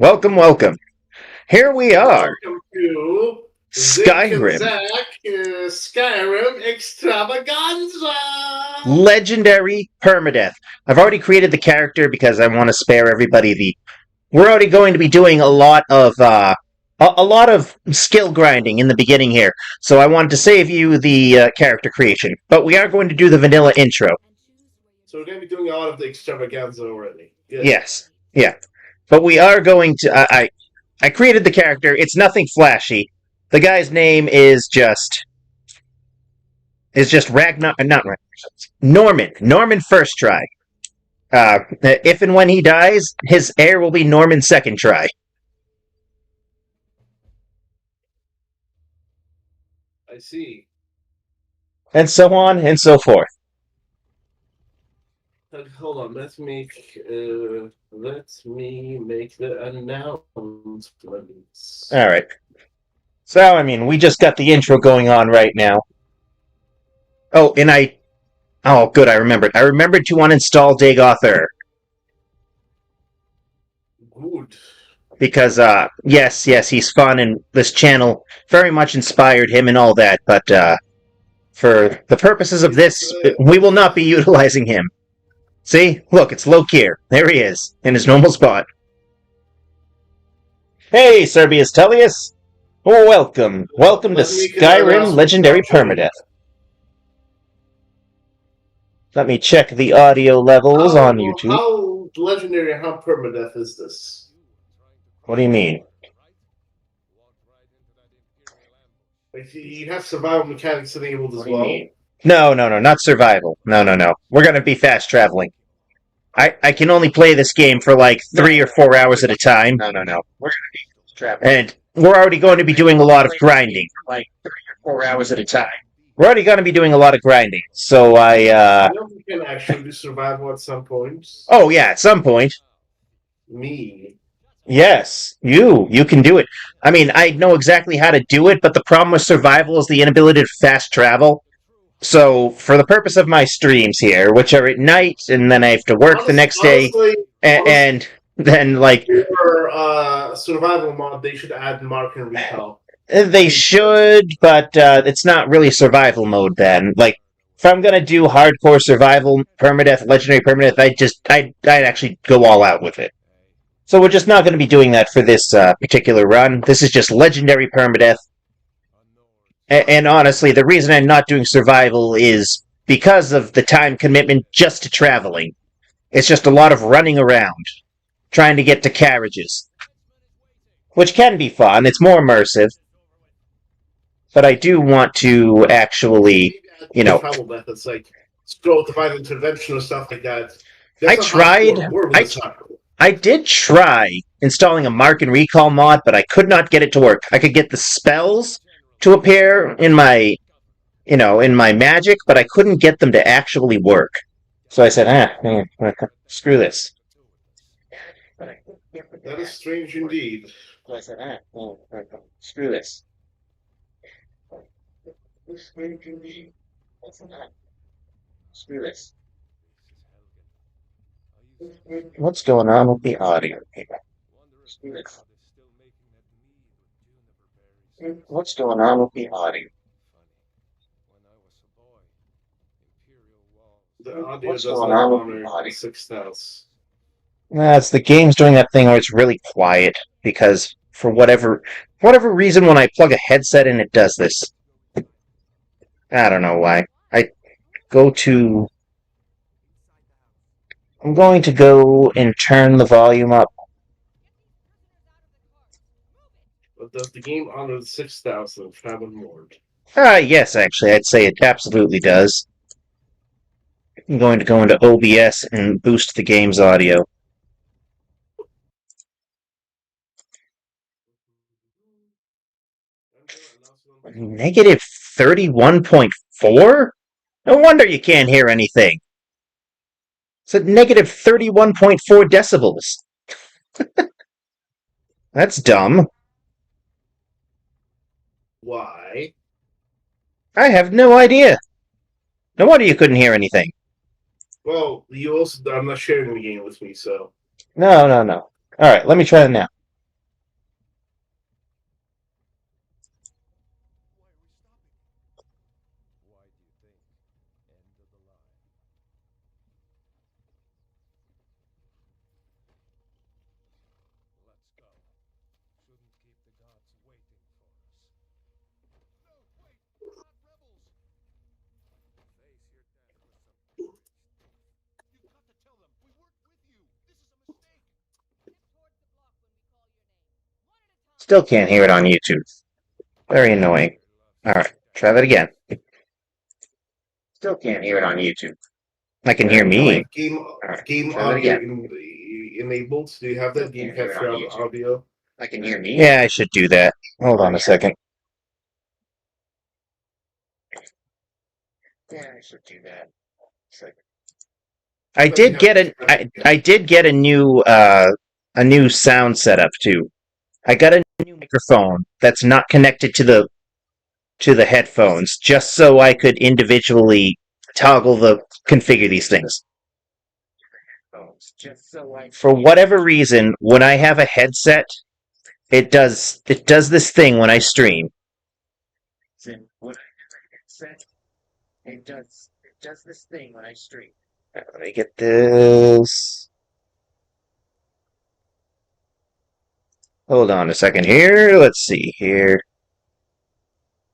Welcome, welcome. Here we are, Welcome to Zach and Skyrim, Zach Skyrim Extravaganza. legendary Permadeath. I've already created the character because I want to spare everybody the. We're already going to be doing a lot of skill grinding in the beginning here, so I wanted to save you the character creation. But we are going to do the vanilla intro. So we're going to be doing a lot of the extravaganza already. Good. Yes, yeah, but we are going to. I created the character. It's nothing flashy. The guy's name is just Ragnar, not Ragnar, Norman. Norman first try. If and when he dies, his heir will be Norman second try. I see. And so on and so forth. Hold on. Let me make the announcements. All right. So, we just got the intro going on right now. Oh, good, I remembered. I remembered to uninstall Dagoth Good. because, yes, he's fun, and this channel very much inspired him and all that, but, for the purposes of this, we will not be utilizing him. See? Look, it's Lokir. There he is, in his normal spot. Hey, Serbius Tullius! Welcome to Skyrim Legendary Permadeath. Let me check the audio levels on YouTube. How legendary and how permadeath is this? What do you mean? Like, you have survival mechanics enabled as well. No, not survival. No. We're gonna be fast traveling. I can only play this game for like 3 or 4 hours at a time. No. We're gonna be traveling. And we're already going to be doing a lot of grinding. Like 3 or 4 hours at a time. We're already going to be doing a lot of grinding, so I know we can actually do survival at some point. Oh, yeah, at some point. Me. Yes, you can do it. I know exactly how to do it, but the problem with survival is the inability to fast travel. So, for the purpose of my streams here, which are at night, and then I have to work the next day, and then, like... For survival mod, they should add mark and recall. They should, but it's not really survival mode then. Like, if I'm gonna do hardcore survival, permadeath, legendary permadeath, I'd actually go all out with it. So we're just not going to be doing that for this particular run. This is just legendary permadeath. And honestly, the reason I'm not doing survival is because of the time commitment just to traveling. It's just a lot of running around, trying to get to carriages. Which can be fun, it's more immersive. But I do want to actually, Travel methods like scroll divine intervention or stuff like that. I did try installing a mark and recall mod, but I could not get it to work. I could get the spells to appear in my magic, but I couldn't get them to actually work. So I said, screw this. That is strange indeed. So I said, screw this. Screw this. What's going on with the audio here? What's going on with the audio? The audio does not honor 6,000. It's the game's doing that thing where it's really quiet because for whatever reason, when I plug a headset in, it does this. I don't know why. I'm going to go and turn the volume up. But does the game honor the 6,000 travel mode? Yes, actually, I'd say it absolutely does. I'm going to go into OBS and boost the game's audio. Negative 31.4? No wonder you can't hear anything. It's at negative 31.4 decibels. That's dumb. Why? I have no idea. No wonder you couldn't hear anything. Well, you also, I'm not sharing the game with me, so. No. Alright, let me try it now. Still can't hear it on YouTube. Very annoying. Alright, try that again. Still can't hear it on YouTube. I can hear me. Game Alright, game try that audio again. enabled. Do you have that game Can't hear it capture on YouTube. audio? I can hear me. Yeah, I should do that. Hold on a second. Yeah, I should do that. I did get a new sound setup too. I got a new microphone that's not connected to the headphones, just so I could individually configure these things. For whatever reason, when I have a headset, it does this thing when I stream. It does this thing when I stream. Let me get this. Hold on a second here. Let's see here.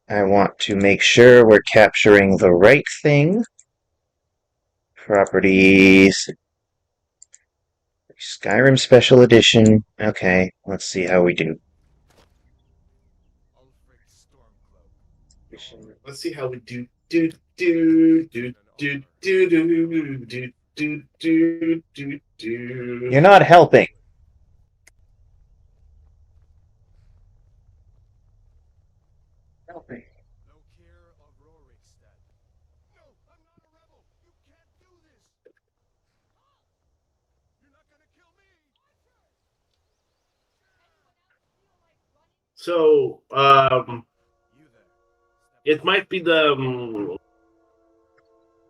I want to make sure we're capturing the right thing. Properties. Skyrim Special Edition. Okay, let's see how we do. Let's see how we do. Do do do do do do do do do do do. You're not helping. Helping. So, it might be the.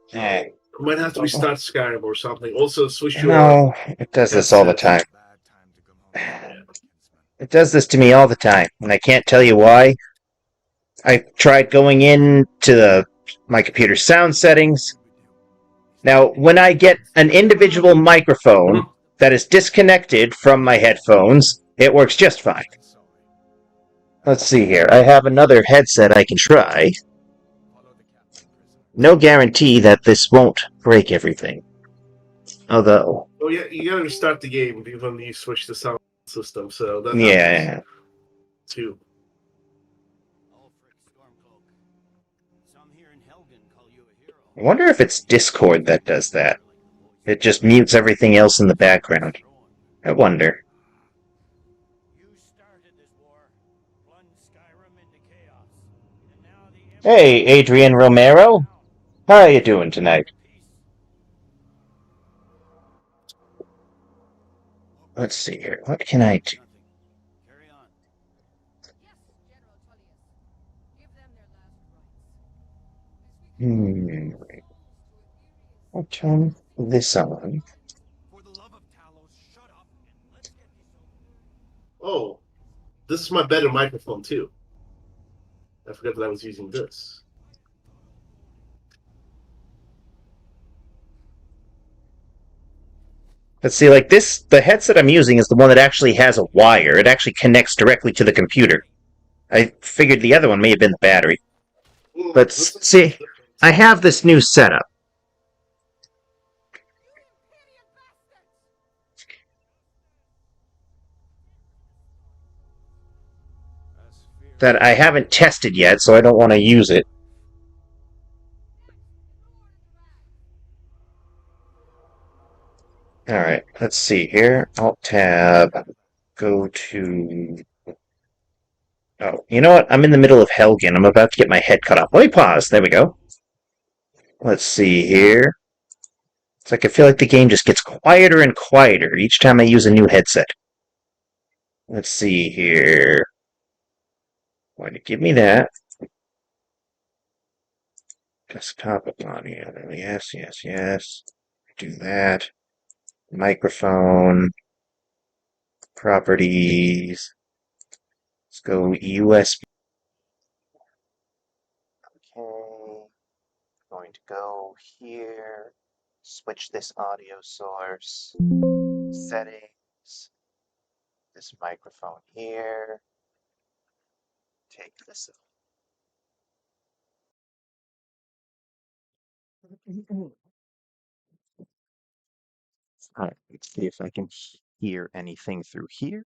Hey. It might have to restart Skyrim or something. Also, switch your. No, it does this all the time. It does this to me all the time, and I can't tell you why. I tried going into my computer sound settings. Now, when I get an individual microphone that is disconnected from my headphones, it works just fine. Let's see here. I have another headset I can try. No guarantee that this won't break everything. Although... Oh, yeah, you gotta restart the game when you switch the sound system, so that yeah. Too. I wonder if it's Discord that does that. It just mutes everything else in the background. I wonder. Hey, Adrian Romero. How are you doing tonight? Let's see here. What can I do? I'll turn this on. Oh, this is my better microphone too. I forgot that I was using this. Let's see, like this, the headset I'm using is the one that actually has a wire. It actually connects directly to the computer. I figured the other one may have been the battery. But see, I have this new setup. That I haven't tested yet, so I don't want to use it. Alright, let's see here. Alt-Tab. Go to... Oh, you know what? I'm in the middle of Helgen. I'm about to get my head cut off. Let me pause. There we go. Let's see here. It's like I feel like the game just gets quieter and quieter each time I use a new headset. Let's see here. Why did it give me that? Desktop audio. Yes, yes, yes. Do that. Microphone. Properties. Let's go USB. Okay. Going to go here. Switch this audio source. Settings. This microphone here. Take this off. Alright, let's see if I can hear anything through here.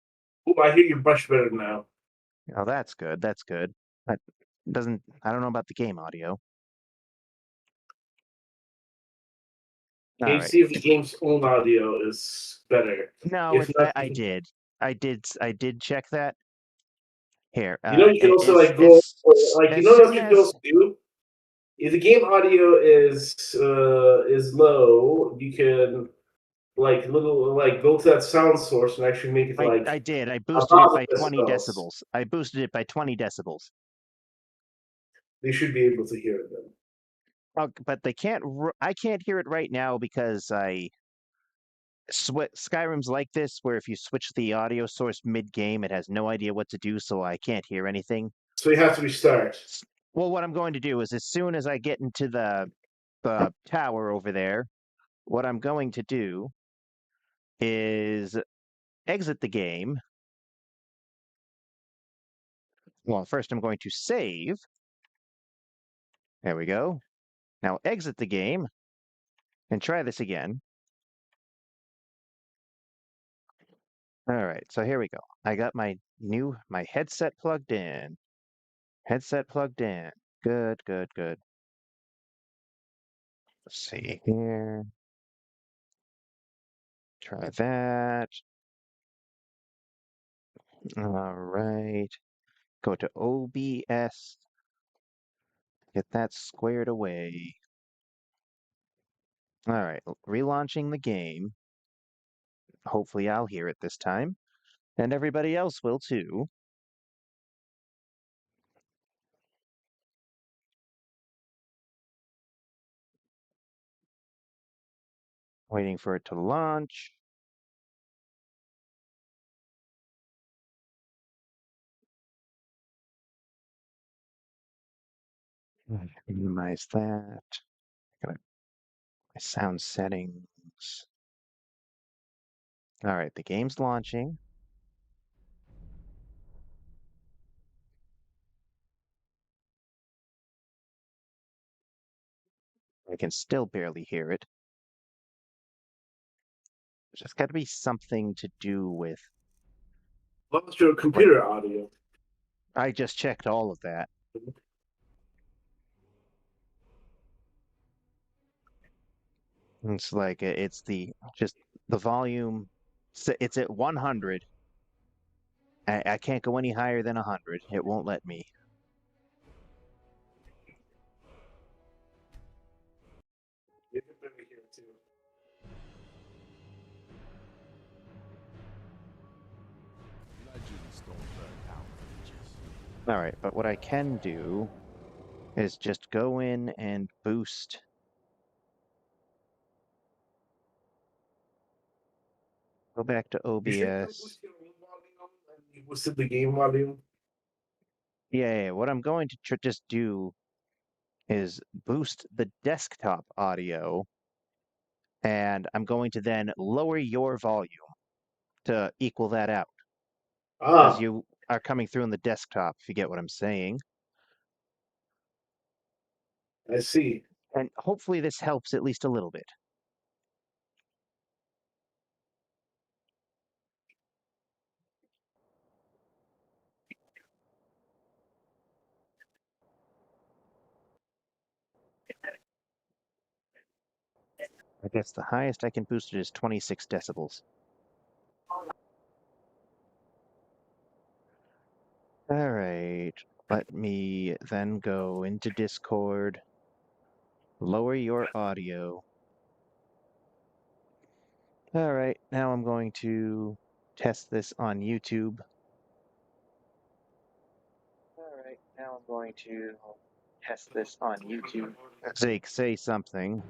Oh, I hear you much better now. Oh, that's good. That's good. That doesn't. I don't know about the game audio. Can All you right. see if the game's own audio is better? No, If it's. not, I did. I did check that. Here. you can also like go As what soon you can as also do. If the game audio is low, you can go to that sound source and actually make it like I did. I boosted it above by the 20 decibels. decibels. I boosted it by 20 decibels. They should be able to hear it then. Oh, but they can't. I can't hear it right now because Skyrim's like this, where if you switch the audio source mid-game, it has no idea what to do, so I can't hear anything. So you have to restart. Well, what I'm going to do is, as soon as I get into the tower over there, what I'm going to do is exit the game. Well, first I'm going to save. There we go. Now exit the game and try this again. All right, so here we go. I got my headset plugged in. Headset plugged in. Good, good, good. Let's see here. Try that. All right. Go to OBS. Get that squared away. All right, relaunching the game. Hopefully I'll hear it this time. And everybody else will too. Waiting for it to launch. Minimize that. Got my sound settings. All right, the game's launching. I can still barely hear it. There's just got to be something to do with Lost your what computer audio. I just checked all of that. It's like it's just the volume. It's at 100. I can't go any higher than 100. It won't let me. You can barely hear it too. Legends don't burn down villages. All right, but what I can do is just go in and boost. Go back to You should have OBS. boosted your own volume and you boosted the game volume. Yeah, what I'm going to just do is boost the desktop audio, and I'm going to then lower your volume to equal that out, because Ah, you are coming through on the desktop, if you get what I'm saying. I see. And hopefully this helps at least a little bit. I guess the highest I can boost it is 26 decibels. All right, let me then go into Discord, lower your audio. All right, now I'm going to test this on YouTube. All right, now I'm going to test this on YouTube. Zeke, say something.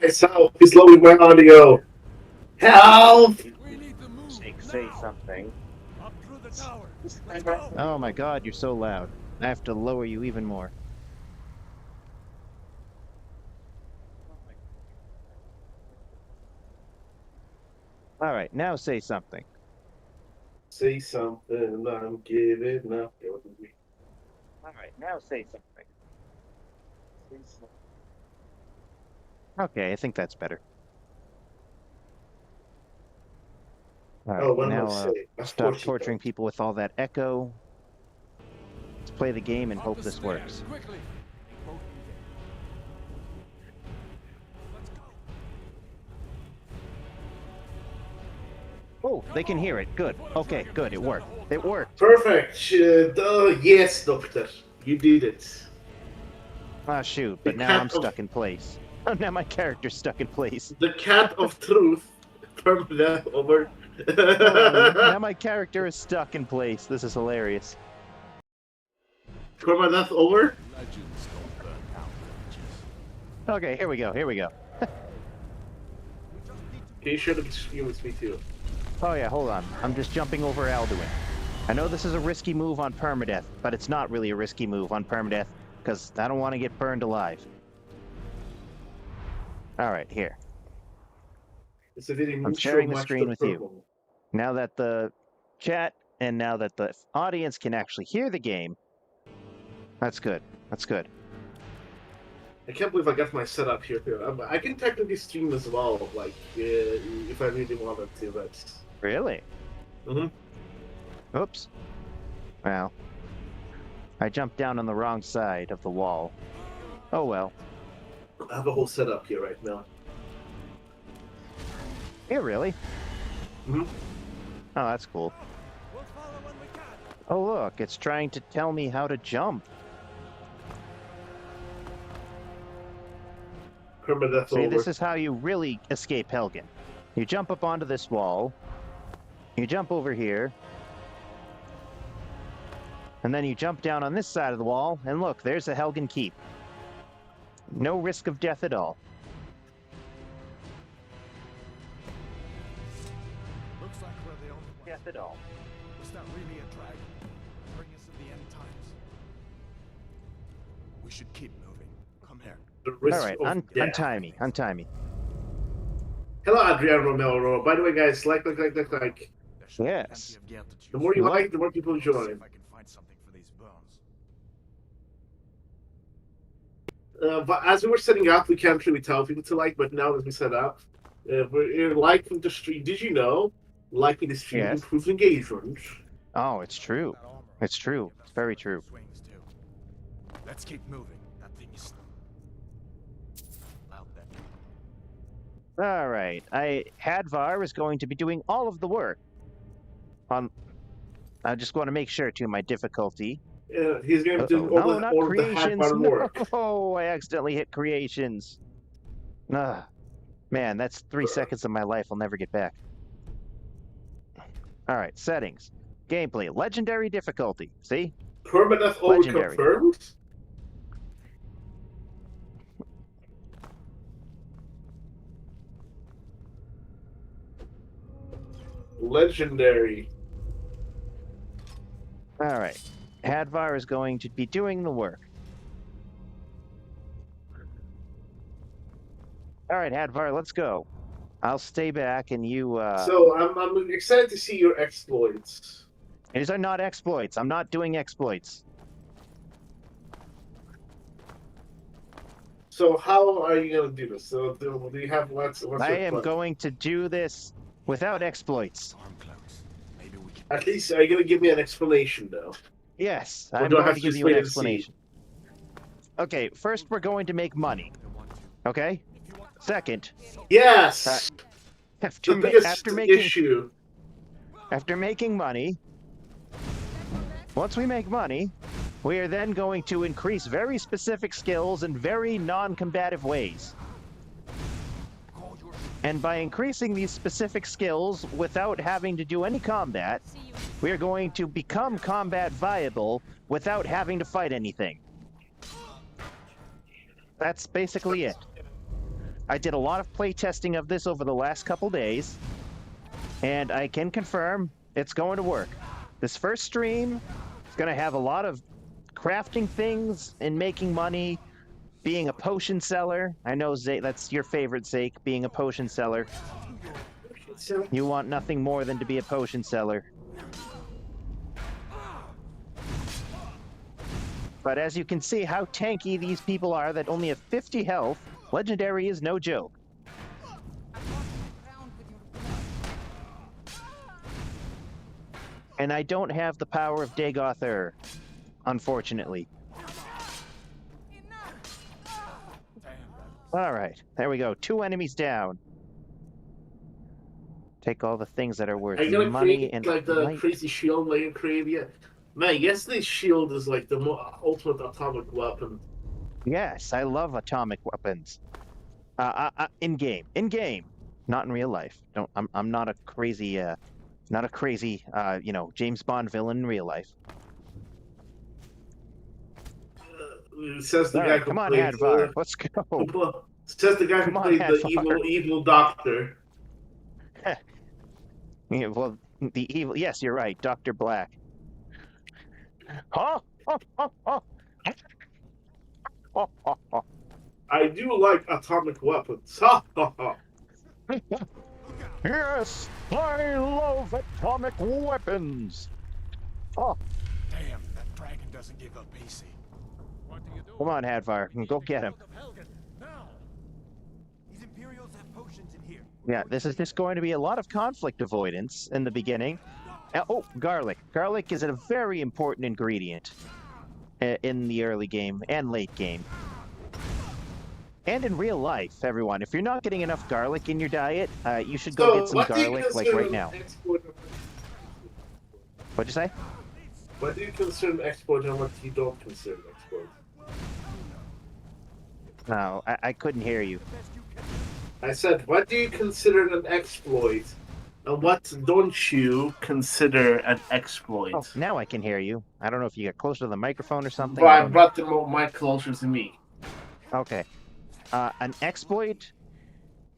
Guys, help! He's lowering my audio. Help! We need to move Zeke, say now. something. Up through the tower. Let's go. Oh my god, you're so loud. I have to lower you even more. All right, now say something. Say something. I'm giving up. All right, now say something. Okay, I think that's better. All right, Oh, what am I now saying? That's stop 14 torturing dollars. people with all that echo. Let's play the game and Up hope the this stairs, works. Quickly. Both engage. Let's go. Oh, they can hear it. Good. Okay, good. It worked. It worked. Perfect. Yes, Doctor. You did it. Ah, shoot. But The now cat I'm of- stuck in place. Oh, now my character's stuck in place. The cat of truth. Permadeath over. Now my character is stuck in place. This is hilarious. Permadeath over. Legends don't burn down villages. Okay, here we go. Here we go. Can you share the screen with me too? Oh yeah, hold on. I'm just jumping over Alduin. I know this is a risky move on Permadeath, but it's not really a risky move on Permadeath, because I don't want to get burned alive. Alright, here. It's a very I'm neutral sharing the match screen to with you. purple. Now that the chat and now that the audience can actually hear the game, that's good. That's good. I can't believe I got my setup here too. I can technically stream as well, like if I really wanted to, but. Really? Mhm. Oops. Well, I jumped down on the wrong side of the wall. Oh well. I have a whole setup here right now. Yeah, really? Mhm. Oh, that's cool. We'll follow when we can. Oh, look, it's trying to tell me how to jump. Permadeath See, over. this is how you really escape Helgen. You jump up onto this wall, you jump over here, and then you jump down on this side of the wall, and look, there's the Helgen Keep. No risk of death at all. Looks like we're the only ones. Death at all. Was that really a dragon? Bring us to the end times. We should keep moving. Come here. The risk Alright, of death. untie me, untie me. Hello, Adrian Romero. By the way, guys, like. There should be Yes. plenty of gear to choose The more you from. like, the more people See join. if I can find something for these burns. But as we were setting up, we can't really tell people to like. But now that we set up, we're liking the stream. Did you know liking the stream Yes. improves engagement? Oh, it's true. That armor It's true. It's very true. swings too. Let's keep moving. That thing is out there. Alright, Hadvar is going to be doing all of the work. I just want to make sure, too, my difficulty. He's going to do Uh-oh. all No, not the creations. hard work. No, I accidentally hit creations. Ugh. Man, that's 3 seconds of my life I'll never get back. Alright, settings. Gameplay. Legendary difficulty. See? Permadeath over Legendary. confirmed. Legendary. Alright. Hadvar is going to be doing the work. Alright, Hadvar, let's go. I'll stay back and you, So I'm excited to see your exploits. These are not exploits. I'm not doing exploits. So how are you going to do this? So do you have what's I your am plan? going to do this without exploits. Storm cloaks. Maybe we can. At least are you going to give me an explanation though? Yes, Or I'm do I going have to to give just you an wait and see? explanation. Okay, first we're going to make money. They want to. Okay? Second, Yes. after, The biggest after issue. making money, once we make money, we are then going to increase very specific skills in very non-combative ways. Call your And by increasing these specific skills without having to do any combat, we are going to become combat viable without having to fight anything. That's basically it. I did a lot of playtesting of this over the last couple days, and I can confirm it's going to work. This first stream is going to have a lot of crafting things and making money, being a potion seller. I know, that's your favorite, Zake, being a potion seller. You want nothing more than to be a potion seller. But as you can see how tanky these people are that only have 50 health, Legendary is no joke. And I don't have the power of Dagother unfortunately. Damn. All right, there we go. 2 enemies down. Take all the things that are worth Are you gonna money create and like the light. crazy shield like you created yet? Man, yesterday's shield is like the ultimate atomic weapon. Yes, I love atomic weapons. In game, not in real life. Don't. I'm not a crazy, James Bond villain in real life. Says the All guy right, who come on, played. Hadvar, let's go. Says the guy who Come on, played the Hadvar. evil doctor. Yeah, well, the evil. Yes, you're right, Dr. Black. Oh, oh, oh, oh. Oh, oh, oh. I do like atomic weapons. Ha ha ha. Yes, I love atomic weapons. Oh, Damn, that dragon doesn't give up easy. What do you do? come on, Hadvar, go get him. Now. These Imperials have potions in here. Yeah, this is just going to be a lot of conflict avoidance in the beginning. Oh, garlic. Garlic is a very important ingredient in the early game and late game. And in real life, everyone. If you're not getting enough garlic in your diet, you should go get some what do you garlic, like consider right an now. exploit? What'd you say? What do you consider an exploit and what you don't consider an exploit? No, I couldn't hear you. I said, what do you consider an exploit? And what don't you consider an exploit? Oh, now I can hear you. I don't know if you got closer to the microphone or something. But I brought the mic closer to me. Okay. An exploit?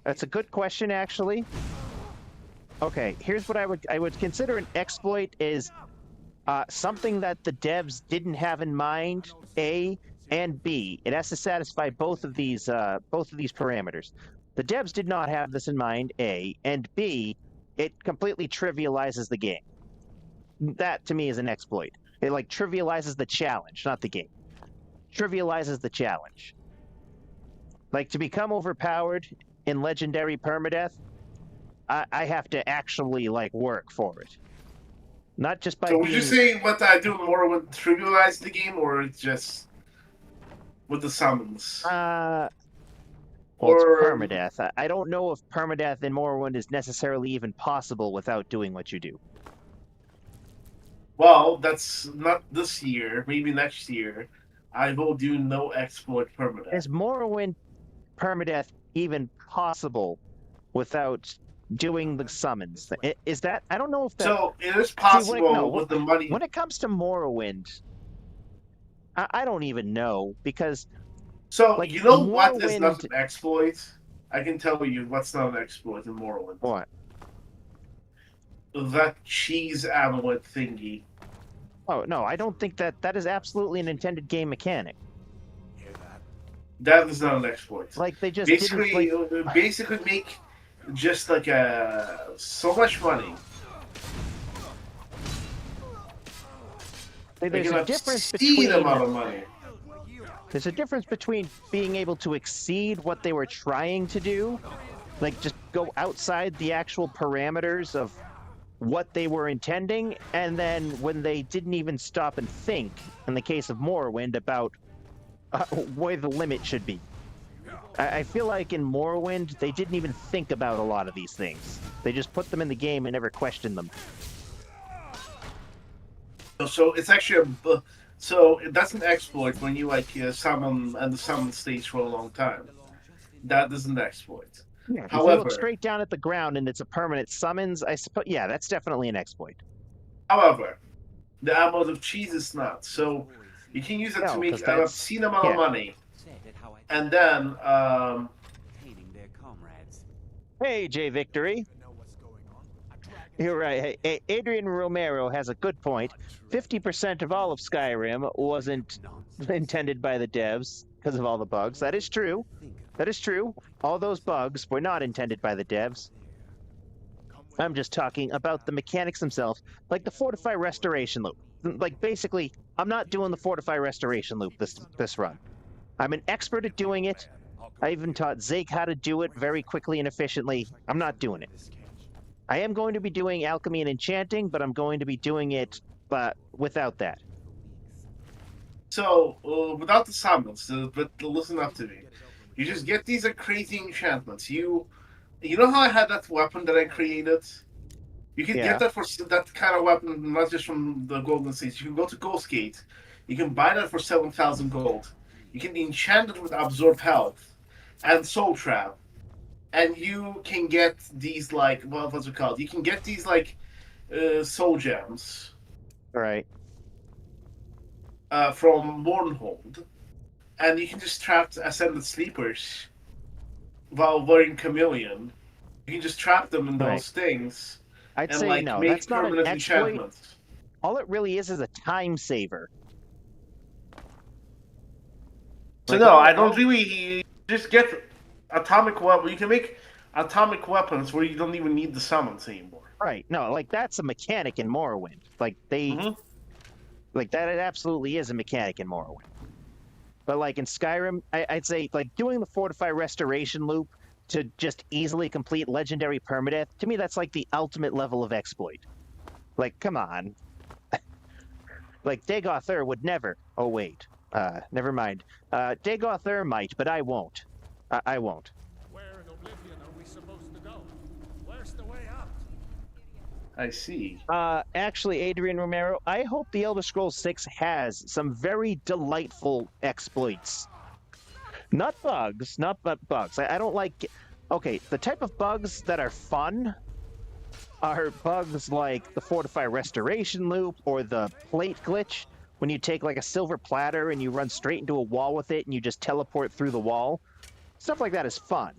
That's a good question, actually. Okay, here's what I would consider an exploit is something that the devs didn't have in mind. A and B. It has to satisfy both of these parameters. The devs did not have this in mind. A and B. It completely trivializes the game. That to me is an exploit. It like trivializes the challenge, not the game. Trivializes the challenge. Like, to become overpowered in legendary permadeath, I have to actually, like, work for it. Not just by So would you say what I do more would trivialize the game, or just with the summons? Well, Or- it's permadeath. I don't know if permadeath in Morrowind is necessarily even possible without doing what you do. Well, that's not this year. Maybe next year. I will do no exploit permanent. Is Morrowind permadeath even possible without doing the summons? Is that... I don't know if that... So it is possible no, with the money. When it comes to Morrowind, I don't even know, because... So like, you know what is Morrowind- not an exploit? I can tell you what's not an exploit in Morrowind. What? That cheese amulet thingy. Oh, no, I don't think that is absolutely an intended game mechanic. Hear that? That is not an exploit. Like, they just Basically, didn't... Like, basically make just like so much money. there's Like a an difference obscene between... amount of money. There's a difference between being able to exceed what they were trying to do, like just go outside the actual parameters of what they were intending, and then when they didn't even stop and think, in the case of Morrowind, about where the limit should be. I feel like in Morrowind, they didn't even think about a lot of these things. They just put them in the game and never questioned them. So it's actually so that's an exploit when you like summon and the summon stays for a long time. That is an exploit. Yeah, if However- you look straight down at the ground and it's a permanent summons, I suppose, yeah, that's definitely an exploit. However, the amount of cheese is not. So you can use it No, to make 'cause an that's- obscene amount of yeah. money, and then Their comrades. Hey, Jay Victory. To know what's going on. A dragon. You're right. Hey, Adrian Romero has a good point. 50% of all of Skyrim wasn't intended by the devs because of all the bugs. That is true. That is true. All those bugs were not intended by the devs. I'm just talking about the mechanics themselves, like the Fortify Restoration loop. Like, basically, I'm not doing the Fortify Restoration loop this run. I'm an expert at doing it. I even taught Zake how to do it very quickly and efficiently. I'm not doing it. I am going to be doing alchemy and enchanting, but I'm going to be doing it without that. So, without the summons, but listen up to me. You just get these crazy enchantments. You know how I had that weapon that I created? You can get Yeah. that for that kind of weapon, not just from the Golden Seeds. You can go to Ghost Gate. You can buy that for 7,000 gold. You can enchant it with Absorb Health and Soul Trap. And you can get these, like, what's it called? You can get these, like, Soul Gems Right. from Mournhold. And you can just trap Ascended Sleepers while wearing Chameleon. You can just trap them in Right. those things I'd and, say like, no. make That's not an permanent exploit. enchantments. All it really is a time saver. So Like no, all, I don't all really just get atomic weapon. You can make atomic weapons where you don't even need the summons anymore. right. No, like that's a mechanic in Morrowind. Like Hmm. like that. It absolutely is a mechanic in Morrowind. But like in Skyrim, I'd say like doing the Fortify Restoration loop to just easily complete Legendary Permadeath. To me, that's like the ultimate level of exploit. Like, come on. Like Dagoth Ur would never. Oh wait. Never mind. Dagoth Ur might, but I won't. I won't. Where in Oblivion are we supposed to go? Where's the way out? I see. Actually, Adrian Romero, I hope the Elder Scrolls 6 has some very delightful exploits. Not bugs, not but bugs. I don't like. Okay, the type of bugs that are fun are bugs like the Fortify Restoration loop or the plate glitch, when you take like a silver platter and you run straight into a wall with it and you just teleport through the wall. Stuff like that is fun.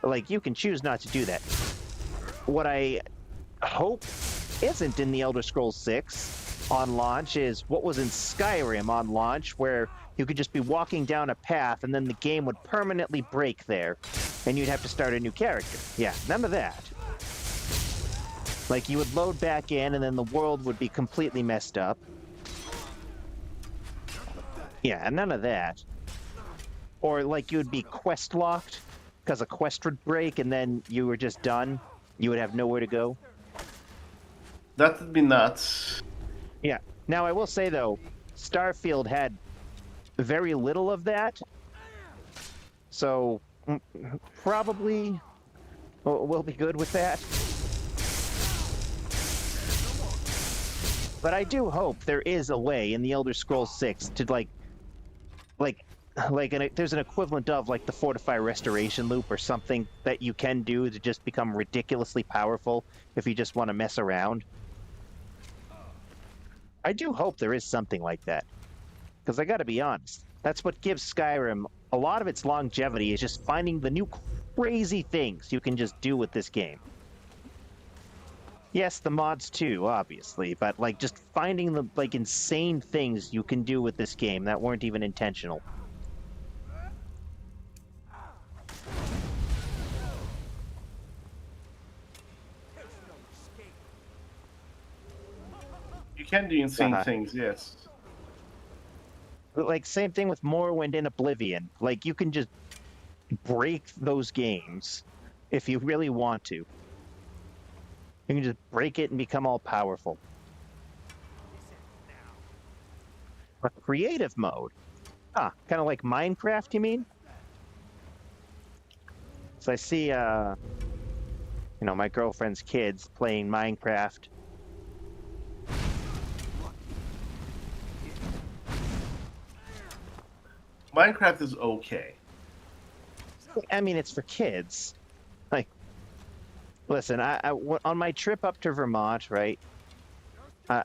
Like, you can choose not to do that. What I hope isn't in the Elder Scrolls 6 on launch is what was in Skyrim on launch, where you could just be walking down a path and then the game would permanently break there and you'd have to start a new character. Yeah, none of that. Like, you would load back in and then the world would be completely messed up. Yeah, none of that. Or like you would be quest locked because a quest would break and then you were just done. You would have nowhere to go. That would be nuts. Yeah. Now, I will say, though, Starfield had very little of that. So, probably we'll be good with that. But I do hope there is a way in the Elder Scrolls 6 to, there's an equivalent of, like, the Fortify Restoration loop or something that you can do to just become ridiculously powerful if you just want to mess around. I do hope there is something like that. Because I gotta be honest, that's what gives Skyrim a lot of its longevity, is just finding the new crazy things you can just do with this game. Yes, the mods too, obviously, but like just finding the like insane things you can do with this game that weren't even intentional. You can do insane Uh-huh. things, yes. Like, same thing with Morrowind and Oblivion. Like, you can just break those games if you really want to. You can just break it and become all powerful. A creative mode. Ah, kind of like Minecraft, you mean? So I see, my girlfriend's kids playing Minecraft. Minecraft is okay. I mean, it's for kids. Like, listen, on my trip up to Vermont, right? Hmm.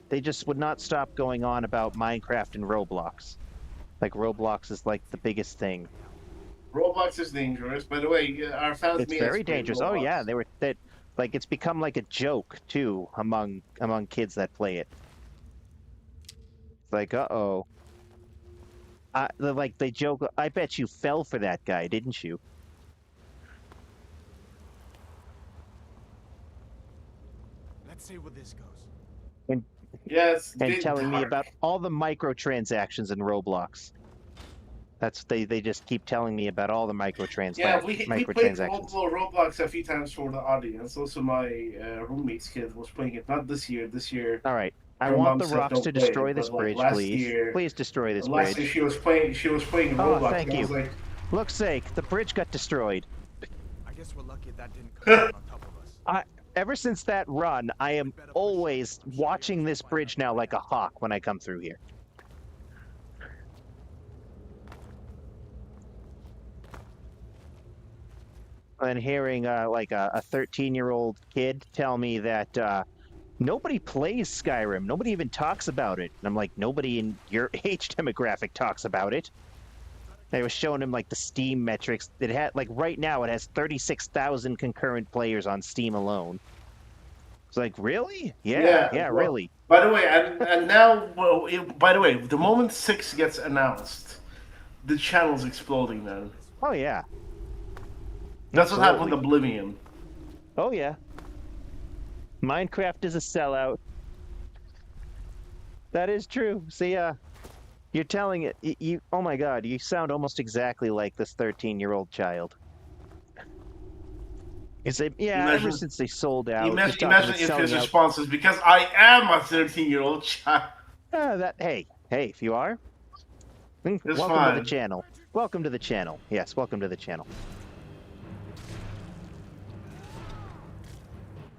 They just would not stop going on about Minecraft and Roblox. Like, Roblox is like the biggest thing. Roblox is dangerous. By the way, our fans It's may very explain dangerous. Oh yeah, Roblox. like, it's become like a joke too among kids that play it. It's like, uh-oh. They joke, I bet you fell for that guy, didn't you? Let's see where this goes. And Yes, and telling me dark. about all the microtransactions in Roblox. They just keep telling me about all the Yeah, we played microtransactions. Roblox a few times for the audience. Also, my roommate's kid was playing it. Not this year. This year, All right. I her want mom the said rocks don't to play destroy it. this But like bridge, please. Please destroy this last year bridge. she was playing Oh, Roblox. thank And I you. was like, Look's sake, the bridge got destroyed. I guess we're lucky that didn't come down on top of us. Ever since that run, I am always watching this bridge now like a hawk when I come through here. And hearing like a 13-year-old kid tell me that nobody plays Skyrim, nobody even talks about it. And I'm like, nobody in your age demographic talks about it. They was showing him like the Steam metrics. It had like right now it has 36,000 concurrent players on Steam alone. It's like, really? Yeah, well, really. By the way, and now, by the way, the moment 6 gets announced, the channel's exploding. Then Oh yeah. that's what happened with Absolutely. Oblivion. Oh yeah. Minecraft is a sellout. That is true. See, you're telling it. You. Oh my God, you sound almost exactly like this 13-year-old child. You say, yeah. Imagine- ever since they sold out. Imagine if his selling out. response is because I am a 13-year-old child. Hey, if you are, It's welcome to fine. the channel. Welcome to the channel. Yes, welcome to the channel.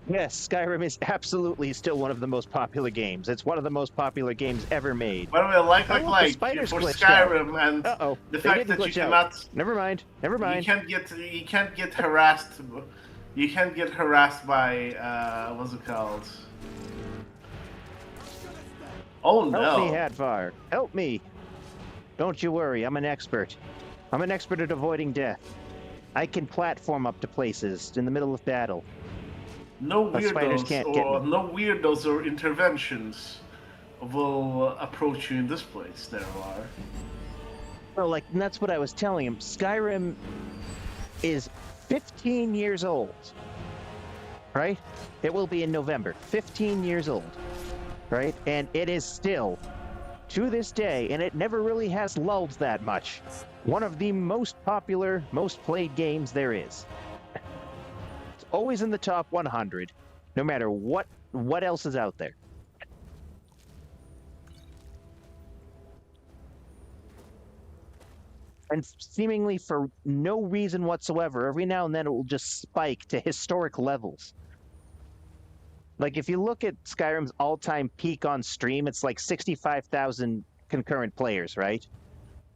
Yes, Skyrim is absolutely still one of the most popular games. It's one of the most popular games ever made. By the way, like the spiders for glitched out. Skyrim and Uh-oh, the they fact didn't that you glitch out. cannot, Never mind. you can't get harassed. You can't get harassed by what's it called? Oh no! Help me, Hadvar. Help me. Don't you worry, I'm an expert. I'm an expert at avoiding death. I can platform up to places in the middle of battle. No The spiders can't get me. no weirdos or interventions will approach you in this place. There are. Well, like, and that's what I was telling him. Skyrim is 15 years old. Right? It will be in November. 15 years old. Right? And it is still, to this day, and it never really has lulled that much, one of the most popular, most played games there is. It's always in the top 100, no matter what else is out there. And seemingly for no reason whatsoever, every now and then it will just spike to historic levels. Like, if you look at Skyrim's all-time peak on stream, it's like 65,000 concurrent players, right?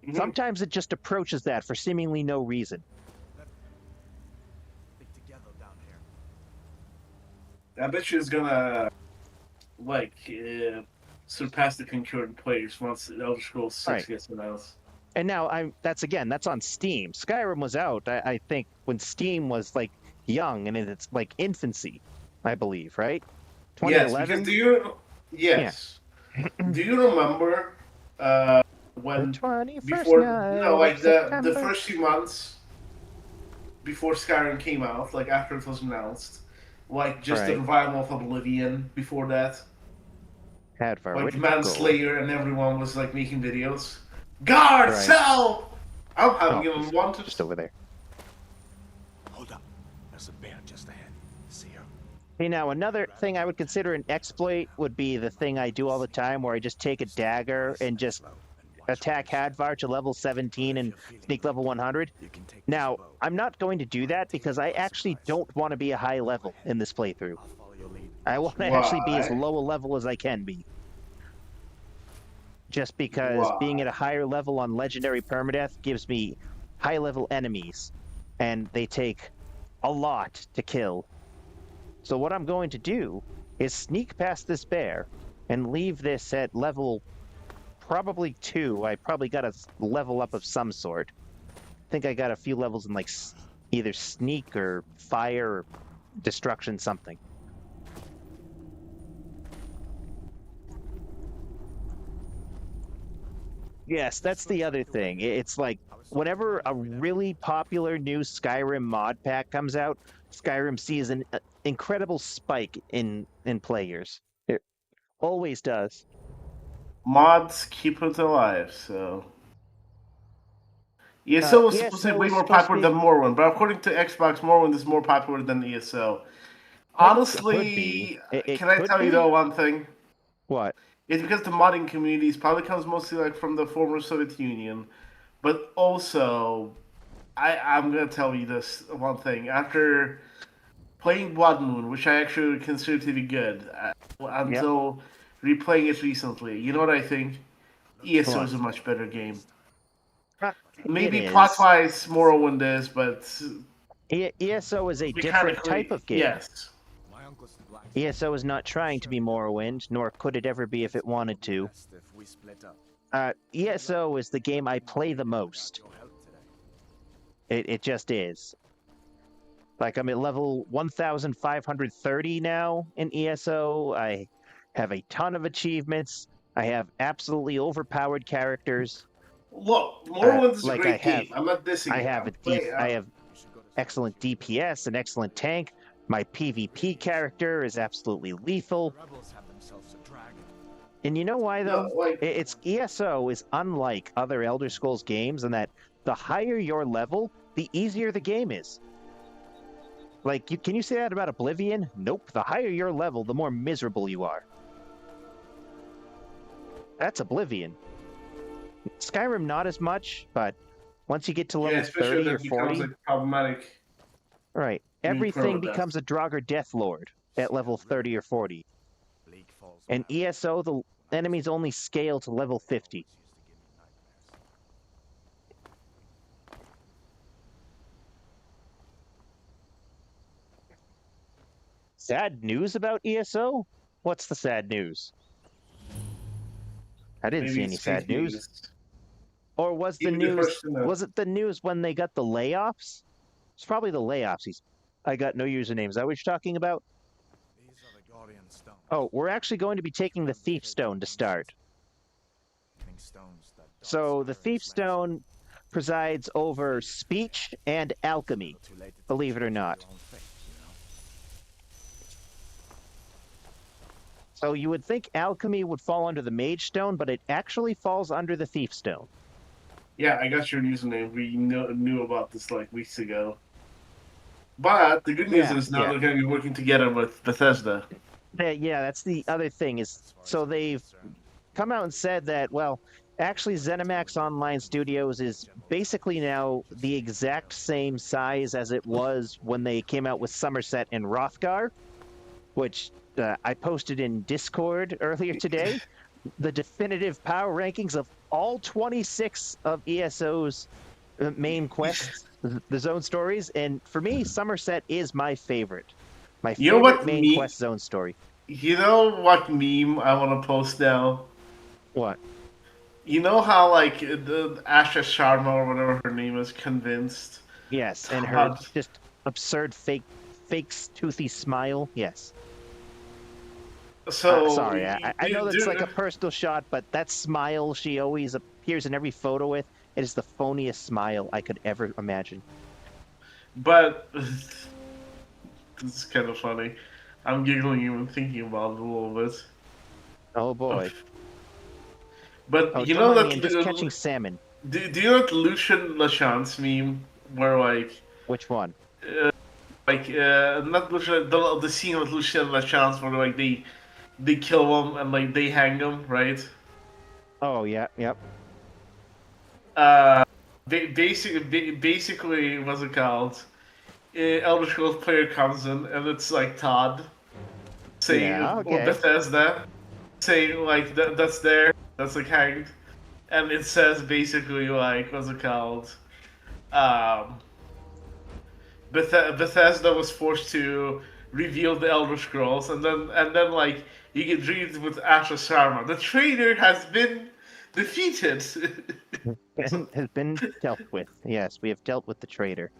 Mhm. Sometimes it just approaches that for seemingly no reason. Stick together down here. I bet you it's gonna surpass the concurrent players once Elder Scrolls 6 Right. gets announced. And now that's on Steam. Skyrim was out, I think, when Steam was like young and in its like infancy, I believe, right? Yes, 2011. because yes. Do you remember when The 21st before night no, like of the September. first few months before Skyrim came out, like after it was announced, like just the Right. revival of Oblivion before that, Hadvar, like where'd you go? Manslayer and everyone was like making videos. Guards, Right. help! I'm having Oh, an unwanted. Just over there. Hold up. There's a bear just ahead. See her? Hey, now another thing I would consider an exploit would be the thing I do all the time, where I just take a dagger and just attack Hadvar to level 17 and sneak level 100. Now, I'm not going to do that because I actually don't want to be a high level in this playthrough. I'll follow your lead. I want to actually be as Why? low a level as I can be. Just because Why? being at a higher level on Legendary Permadeath gives me high level enemies, and they take a lot to kill. So what I'm going to do is sneak past this bear and leave this at level probably 2. I probably got a level up of some sort. I think I got a few levels in like either sneak or fire or destruction something. Yes, that's the other thing. It's like whenever a really popular new Skyrim mod pack comes out, Skyrim sees an incredible spike in players. It always does. Mods keep it alive, so ESO was supposed to be ESO way was more supposed to popular be. than Morrowind, but according to Xbox, Morrowind is more popular than ESO. It could be. Honestly, It can I could tell you be. though one thing? What? It's because the modding communities probably comes mostly like from the former Soviet Union, but also I'm gonna tell you this one thing. After playing Blood Moon, which I actually consider to be good, Yep. until replaying it recently, you know what I think? ESO What? is a much better game. It Maybe is. plot-wise, Morrowind is, but ESO is a different type mechanically, of game. yes. My uncle's the black. ESO is not trying to be Morrowind, nor could it ever be if it wanted to. Best if we split up. ESO is the game I play the most. Your help today. It just is. Like, I'm at level 1,530 now in ESO. I have a ton of achievements. I have absolutely overpowered characters. Look, Morrowind is a Like great game. I'm not dissing I it. have I have excellent DPS, an excellent tank. My PvP character is absolutely lethal. The rebels have themselves a dragon. And you know why though? No, like, It's ESO is unlike other Elder Scrolls games in that the higher your level, the easier the game is. Like, can you say that about Oblivion? Nope. The higher your level, the more miserable you are. That's Oblivion. Skyrim, not as much, but once you get to level 30 or 40, like, problematic. right, everything Permadeath. becomes a Draugr Death Lord at level 30 or 40. Bleak falls And ESO, the enemies only scale to level 50. used to give me nightmares. Sad news about ESO? What's the sad news? I didn't see Maybe any it's sad fake news. Or was the You'd be the news? first to know. Was it the news when they got the layoffs? It's probably the layoffs. I got no username. Is that what you're talking about? These are the Guardian stones. Oh, we're actually going to be taking the Thief Stone to start. Stones that So the Thief Stone presides over speech and alchemy, believe it or not. So you would think alchemy would fall under the Mage Stone, but it actually falls under the Thief Stone. Yeah, I got your username. We knew about this like weeks ago. But the good news is now they're going to be working together with Bethesda. Yeah, that's the other thing is, so they've come out and said that, well, actually ZeniMax Online Studios is basically now the exact same size as it was when they came out with Somerset and Hrothgar, which I posted in Discord earlier today. The definitive power rankings of all 26 of ESO's main quests, the zone stories, and for me, Somerset is my favorite. My favorite main quest zone story. You know what meme I want to post now? What? You know how like the Asha Sharma or whatever her name is convinced? Yes, and her just absurd fake toothy smile. Yes. So sorry, I know that's like a personal shot, but that smile she always appears in every photo with, it is the phoniest smile I could ever imagine. But this is kind of funny. I'm giggling even thinking about it a little bit. Oh boy. But you know that I'm just catching salmon. Do you know that Lucian Lachance meme where like which one? Not Lucian, the scene with Lucian Lachance where like they kill him and like they hang him, right? Oh yeah, yep. Basically, what's it called? Elder Scrolls player comes in and it's like Todd saying, or Bethesda saying like that's like hanged, and it says basically like what's it called? Bethesda was forced to reveal the Elder Scrolls, and then like you get dreamed with Asha Sharma. The traitor has been defeated. Has been dealt with. Yes, we have dealt with the traitor.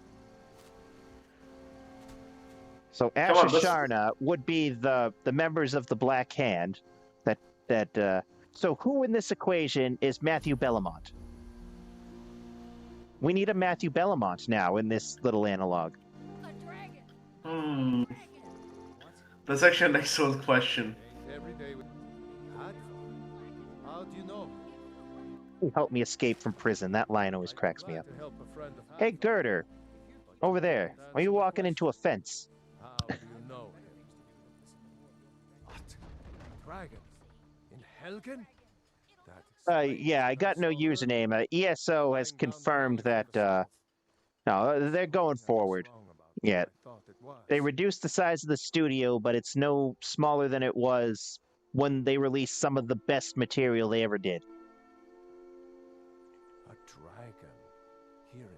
So Asha Sharna would be the members of the Black Hand. So who in this equation is Matthew Bellamont? We need a Matthew Bellamont now in this little analog. That's actually an excellent question. Every day. How do you know? Help me escape from prison. That line always cracks me up. Glad to help a friend of Hey, Halford's. Girder, But over there. can't Are you answer the walking into a question. fence? How do you know him? What? Dragon? In Helgen? That Yeah, I got no username. ESO has confirmed that, no, they're going forward. Yeah. They reduced the size of the studio, but it's no smaller than it was when they released some of the best material they ever did. A dragon. Here in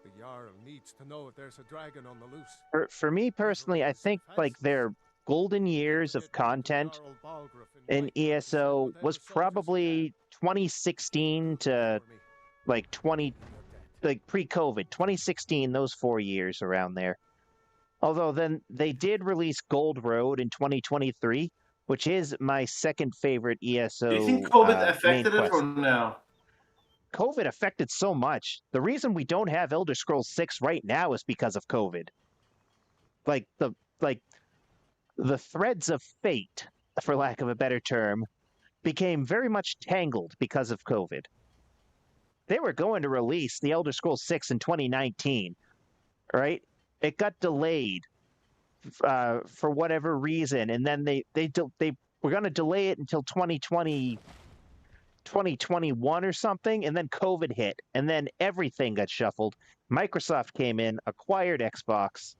the Jarl needs to know if there's a dragon on the loose. For me personally, I think like their golden years of content in ESO was probably 2016 to like pre-COVID, 2016, those 4 years around there. Although then they did release Gold Road in 2023, which is my second favorite ESO Do you think COVID main affected it quest. or no? COVID affected so much. The reason we don't have Elder Scrolls 6 right now is because of COVID. Like the threads of fate, for lack of a better term, became very much tangled because of COVID. They were going to release the Elder Scrolls 6 in 2019, right? It got delayed for whatever reason, and then they were going to delay it until 2021 or something, and then COVID hit, and then everything got shuffled. Microsoft came in, acquired Xbox.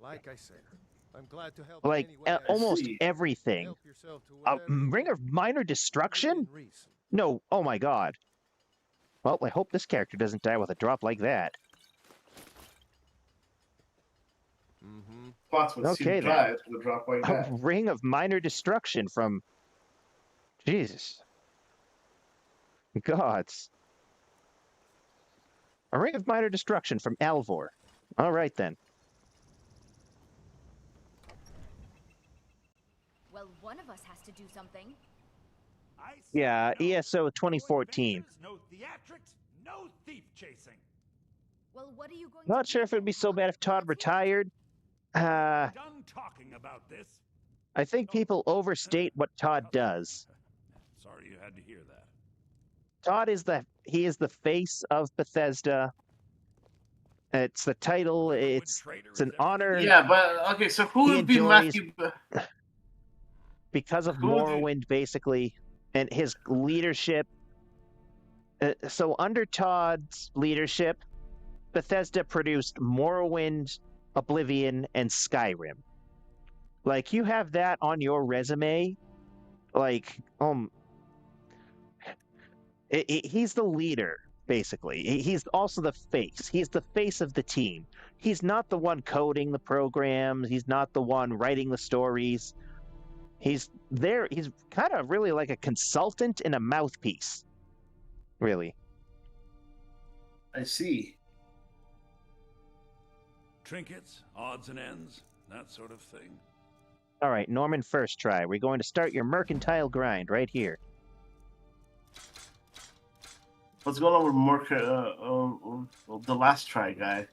Like I said, I'm glad to help. Like anyway almost see. everything. Help yourself to A whatever you Ring want, of Minor Destruction? within reason. No, oh my god. Well, I hope this character doesn't die with a drop like that. Mm-hmm. Spots would Okay, seem then. dry to the drop like A that. Ring of Minor Destruction from... Jesus. Gods. A Ring of Minor Destruction from Alvor. All right, then. Well, one of us has to do something. I said Yeah, no. ESO No 2014. adventures, no theatrics, no thief chasing. Well, what are you going Not to sure do if it'd then, be so huh? bad if Todd What's yours? retired. Done talking about this. I think people overstate what Todd does. Sorry you had to hear that. Todd is the face of Bethesda. It's the title. It's an honor. Yeah, but okay. So who He would be enjoys- Matthew? Because of Who would you- Morrowind, basically, and his leadership. So under Todd's leadership, Bethesda produced Morrowind, Oblivion, and Skyrim. Like, you have that on your resume, like, he's the leader, basically. He's also the face. He's the face of the team. He's not the one coding the programs. He's not the one writing the stories. He's there. He's kind of really like a consultant and a mouthpiece, really. I see. Trinkets, odds and ends, that sort of thing. All right, Norman, first try. We're going to start your mercantile grind right here. What's going on with the last try guy?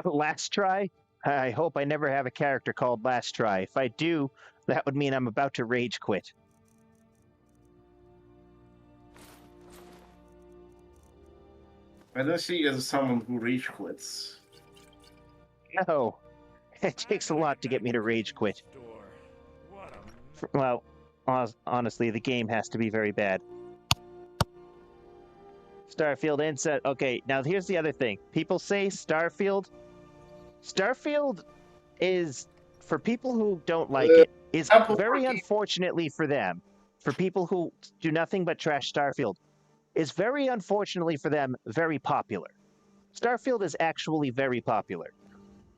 Last try? I hope I never have a character called Last Try. If I do, that would mean I'm about to rage quit. I don't see you as someone who rage quits. No, it takes a lot to get me to rage quit. What a Well, honestly, the game has to be very bad. Starfield Inset. Okay, now here's the other thing. People say Starfield. Starfield is, for people who don't like it, is Apple very Arcade. unfortunately for them. For people who do nothing but trash Starfield, is very unfortunately for them very popular. Starfield is actually very popular.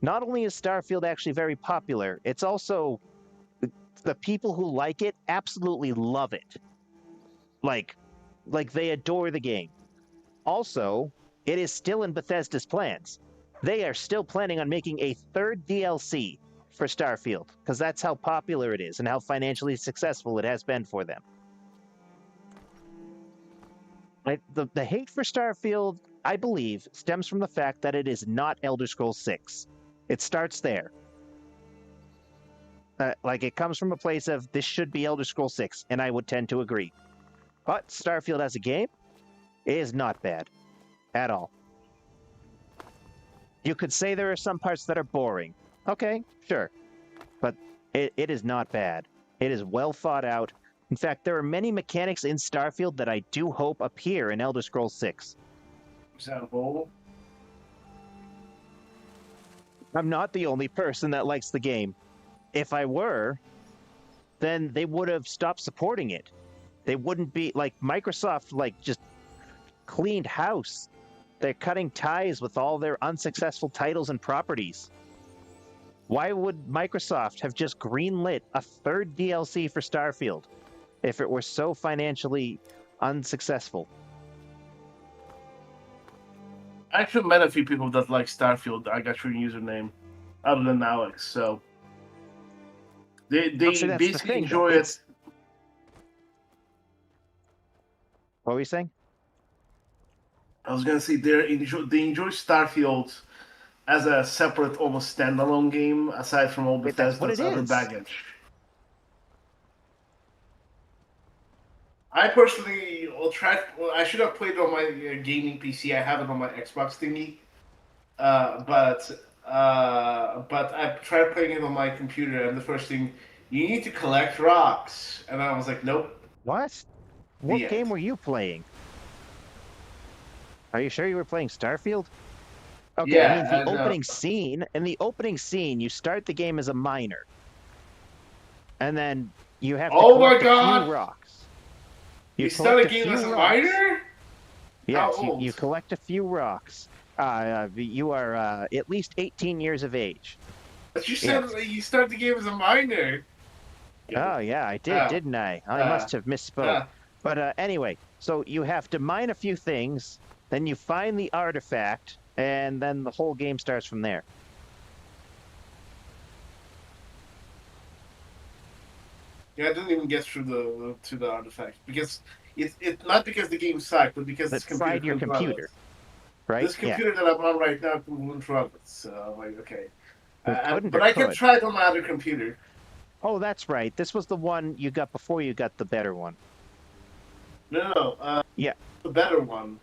Not only is Starfield actually very popular, it's also the people who like it absolutely love it. Like they adore the game. Also, it is still in Bethesda's plans. They are still planning on making a third DLC for Starfield, because that's how popular it is and how financially successful it has been for them. The hate for Starfield, I believe, stems from the fact that it is not Elder Scrolls 6. It starts there. Like, it comes from a place of this should be Elder Scrolls 6, and I would tend to agree. But Starfield as a game is not bad at all. You could say there are some parts that are boring. Okay, sure. But it is not bad. It is well thought out. In fact, there are many mechanics in Starfield that I do hope appear in Elder Scrolls 6. For example, I'm not the only person that likes the game. If I were, then they would have stopped supporting it. They wouldn't be like Microsoft, like just cleaned house. They're cutting ties with all their unsuccessful titles and properties. Why would Microsoft have just greenlit a third DLC for Starfield if it were so financially unsuccessful? I actually met a few people that like Starfield. I got your username, other than Alex. So they See, that's the basically thing, enjoy though. it. What were you saying? I was gonna say they enjoy Starfield as a separate, almost standalone game, aside from all Wait, that's what Bethesda's it other is. baggage. I personally will try. Well, I should have played it on my gaming PC. I have it on my Xbox thingy, but I tried playing it on my computer, and the first thing you need to collect rocks, and I was like, nope. What? What The game end. were you playing? Are you sure you were playing Starfield? Okay, Yeah, I mean, the and, opening scene, in the opening scene, you start the game as a miner. And then you have to Oh my collect a God! few rocks. You collect start a game few as a rocks. miner? Yes, How you old? collect a few rocks. You are at least 18 years of age. But you said you start the game as a miner. Oh, yeah, I did, didn't I? I must have misspoke. But anyway, so you have to mine a few things, then you find the artifact, and then the whole game starts from there. Yeah, I didn't even get through the artifact because it's not because the game sucked, but because this That computer fried your couldn't run computer, it. right? This computer that I'm on right now wouldn't run it. So I'm like, okay, It couldn't but or I can could? try it on my other computer. Oh, that's right. This was the one you got before you got the better one. No, Yeah. the better one.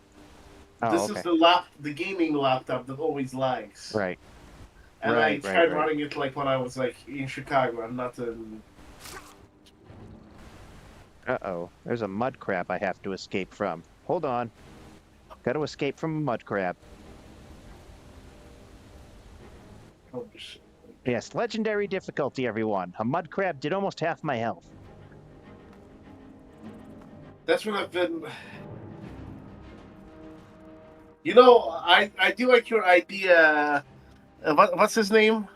Oh, This okay. is the gaming laptop that always lags. Right. And I Right, tried right. running it like when I was like in Chicago. I'm not in. Uh-oh. There's a mud crab I have to escape from. Hold on. Got to escape from a mud crab. Oh, shit. Yes, legendary difficulty, everyone. A mud crab did almost half my health. That's what I've been. You know, I do like your idea. What's his name?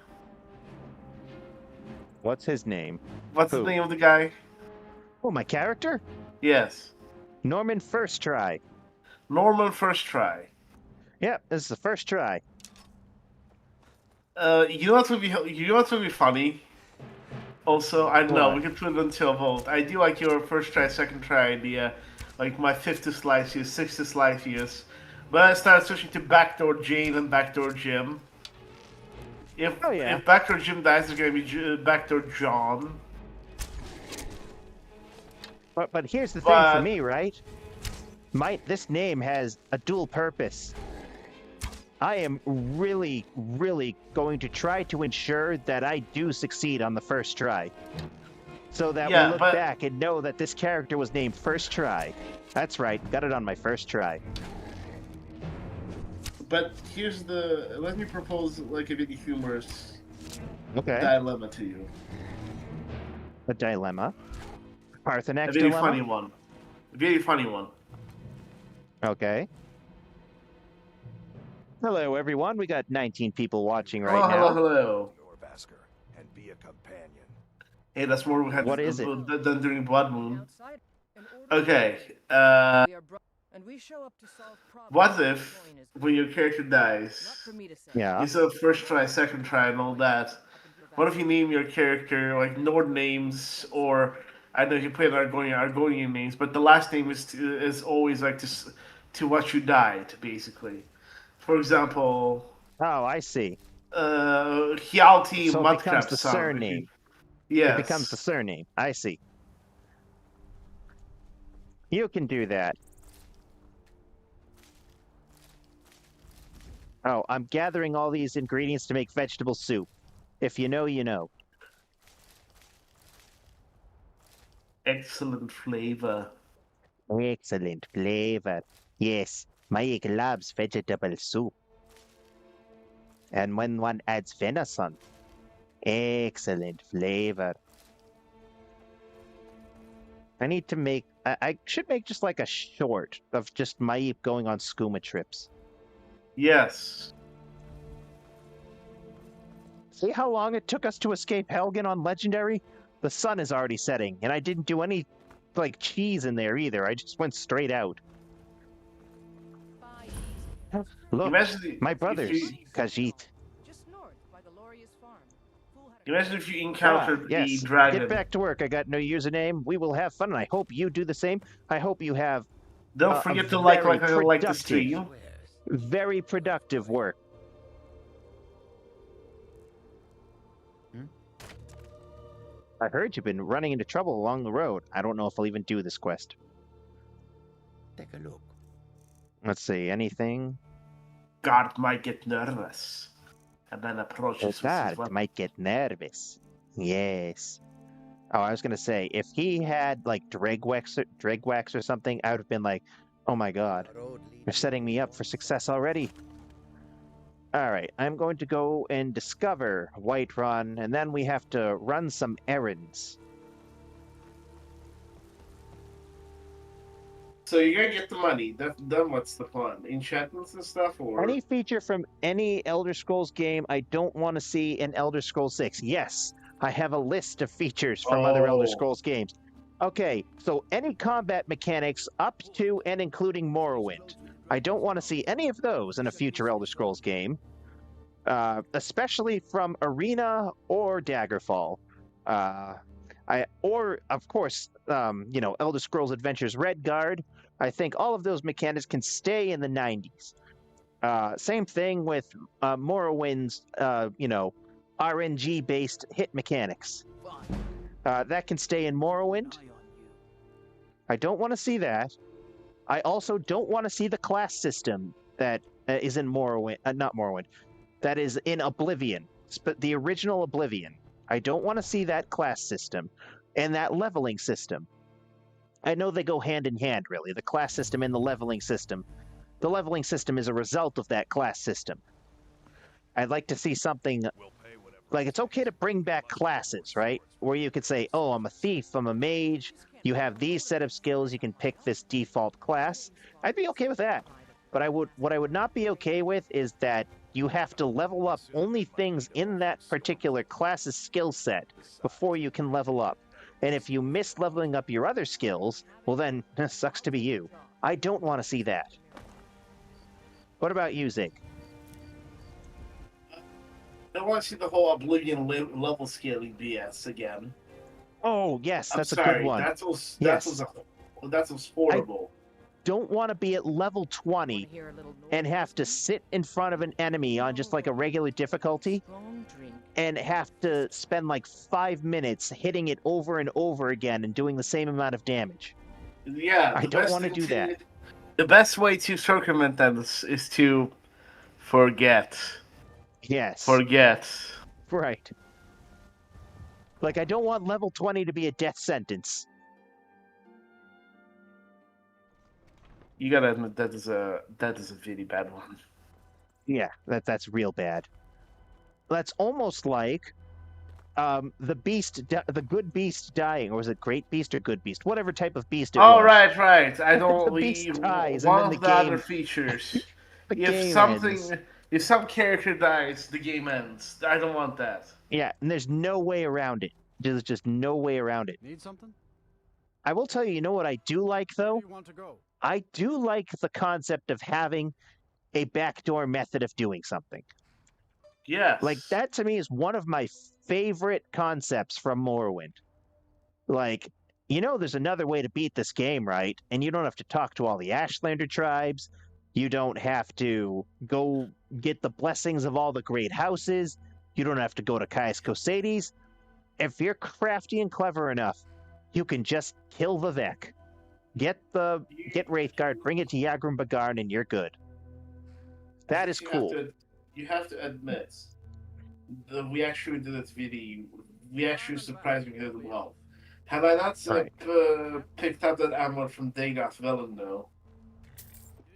What's his name? What's Who? the name of the guy? Oh, my character? Yes, Norman First Try. Norman First Try. Yep, this is the first try. You know what would be funny? Also, I don't know, What? we can put it into a vote. I do like your first try, second try idea. Like my fifth is Lysius, sixth is Lysius. But I started switching to Backdoor Jane and Backdoor Jim. If Oh, yeah. if Backdoor Jim dies, there's gonna be Backdoor John. But here's the thing for But- me, right? This name has a dual purpose. I am really, really going to try to ensure that I do succeed on the first try. So that Yeah, we look but- back and know that this character was named First Try. That's right, got it on my first try. But here's let me propose like a really humorous Okay. dilemma to you. A dilemma. A Parthenax very dilemma? funny one. A very funny one. Okay. Hello, everyone. We got 19 people watching right Hello, now. hello. Norvasker, and be a companion. Hey, that's more we had What is it? done during Blood Moon. Outside, in order Okay, we are and we show up to solve problems. what The if point is when your character not dies, for me to say. Yeah. instead of first try, second try, and all that, what if you name your character like Nord names, or I know you play Argonian names, but the last name is always like to what you died, basically. For example, Oh, I see. Hjalti So it becomes Mudcrab the son. surname. Yes. It becomes the surname. I see. You can do that. Oh, I'm gathering all these ingredients to make vegetable soup. If you know, you know. Excellent flavor. Excellent flavor. Yes, my egg loves vegetable soup. And when one adds venison, excellent flavor. I need to make... I should make just like a short of just Maip going on skooma trips. Yes. See how long it took us to escape Helgen on Legendary? The sun is already setting, and I didn't do any, like, cheese in there either. I just went straight out. Look, Imagine my if brothers, you- Khajiit. Just north by the Glorious Farm. Fool had a- Imagine if you encountered Yes. a dragon. Get back to work. I got no username. We will have fun, and I hope you do the same. I hope you have Don't a forget to like very the productive- stream. very productive work. I heard you've been running into trouble along the road. I don't know if I'll even do this quest. Take a look. Let's see, anything? Guard might get nervous. And then approaches The with his guard weapon. might get nervous. Yes. Oh, I was gonna say, if he had like Dregwax or something, I would have been like, oh my god, you're setting me up for success already. Alright, I'm going to go and discover Whiterun, and then we have to run some errands. So you're gonna get the money. Then what's the fun? Enchantments and stuff, or Any feature from any Elder Scrolls game I don't want to see in Elder Scrolls 6. Yes, I have a list of features from other Elder Oh. Scrolls games. Okay, so any combat mechanics up to and including Morrowind. I don't want to see any of those in a future Elder Scrolls game, especially from Arena or Daggerfall. Or of course, Elder Scrolls Adventures Redguard. I think all of those mechanics can stay in the 90s. Same thing with Morrowind's, RNG-based hit mechanics. That can stay in Morrowind. I don't want to see that. I also don't want to see the class system that is in Morrowind, not Morrowind, that is in Oblivion, the original Oblivion. I don't want to see that class system and that leveling system. I know they go hand in hand, really, the class system and the leveling system. The leveling system is a result of that class system. I'd like to see something like, it's okay to bring back classes, right? Where you could say, oh, I'm a thief, I'm a mage, you have these set of skills, you can pick this default class. I'd be okay with that. But what I would not be okay with is that you have to level up only things in that particular class's skill set before you can level up. And if you miss leveling up your other skills, well then, sucks to be you. I don't want to see that. What about you, Zig? I want to see the whole Oblivion level scaling BS again. Oh, yes, I'm that's a sorry, good one. That was Yes. horrible. Don't want to be at level 20 and have to sit in front of an enemy on just like a regular difficulty and have to spend like 5 minutes hitting it over and over again and doing the same amount of damage. Yeah, I don't want to do that. The best way to circumvent that is to forget. Yes. Forget. Right. Like, I don't want level 20 to be a death sentence. You gotta admit that is a really bad one. Yeah, that's real bad. That's almost like the good beast dying, or was it great beast or good beast? Whatever type of beast it was. Oh, right. I don't. The beast dies, one and then of the the game- other features. The if game something, ends. if some character dies, the game ends. I don't want that. Yeah, and there's no way around it. There's just no way around it. Need something? I will tell you know what I do like, Where though? do you want to go? I do like the concept of having a backdoor method of doing something. Yes. Like, that to me is one of my favorite concepts from Morrowind. Like, there's another way to beat this game, right? And you don't have to talk to all the Ashlander tribes. You don't have to go get the blessings of all the great houses. You don't have to go to Caius Cosades. if you're crafty and clever enough, you can just kill Vivek. Get Wraithguard, bring it to Yagrum Bagarn, and you're good. That is cool. You have to admit that we actually did it really. We actually surprised me really well. Had I not picked up that armor from Dagoth Velen, though.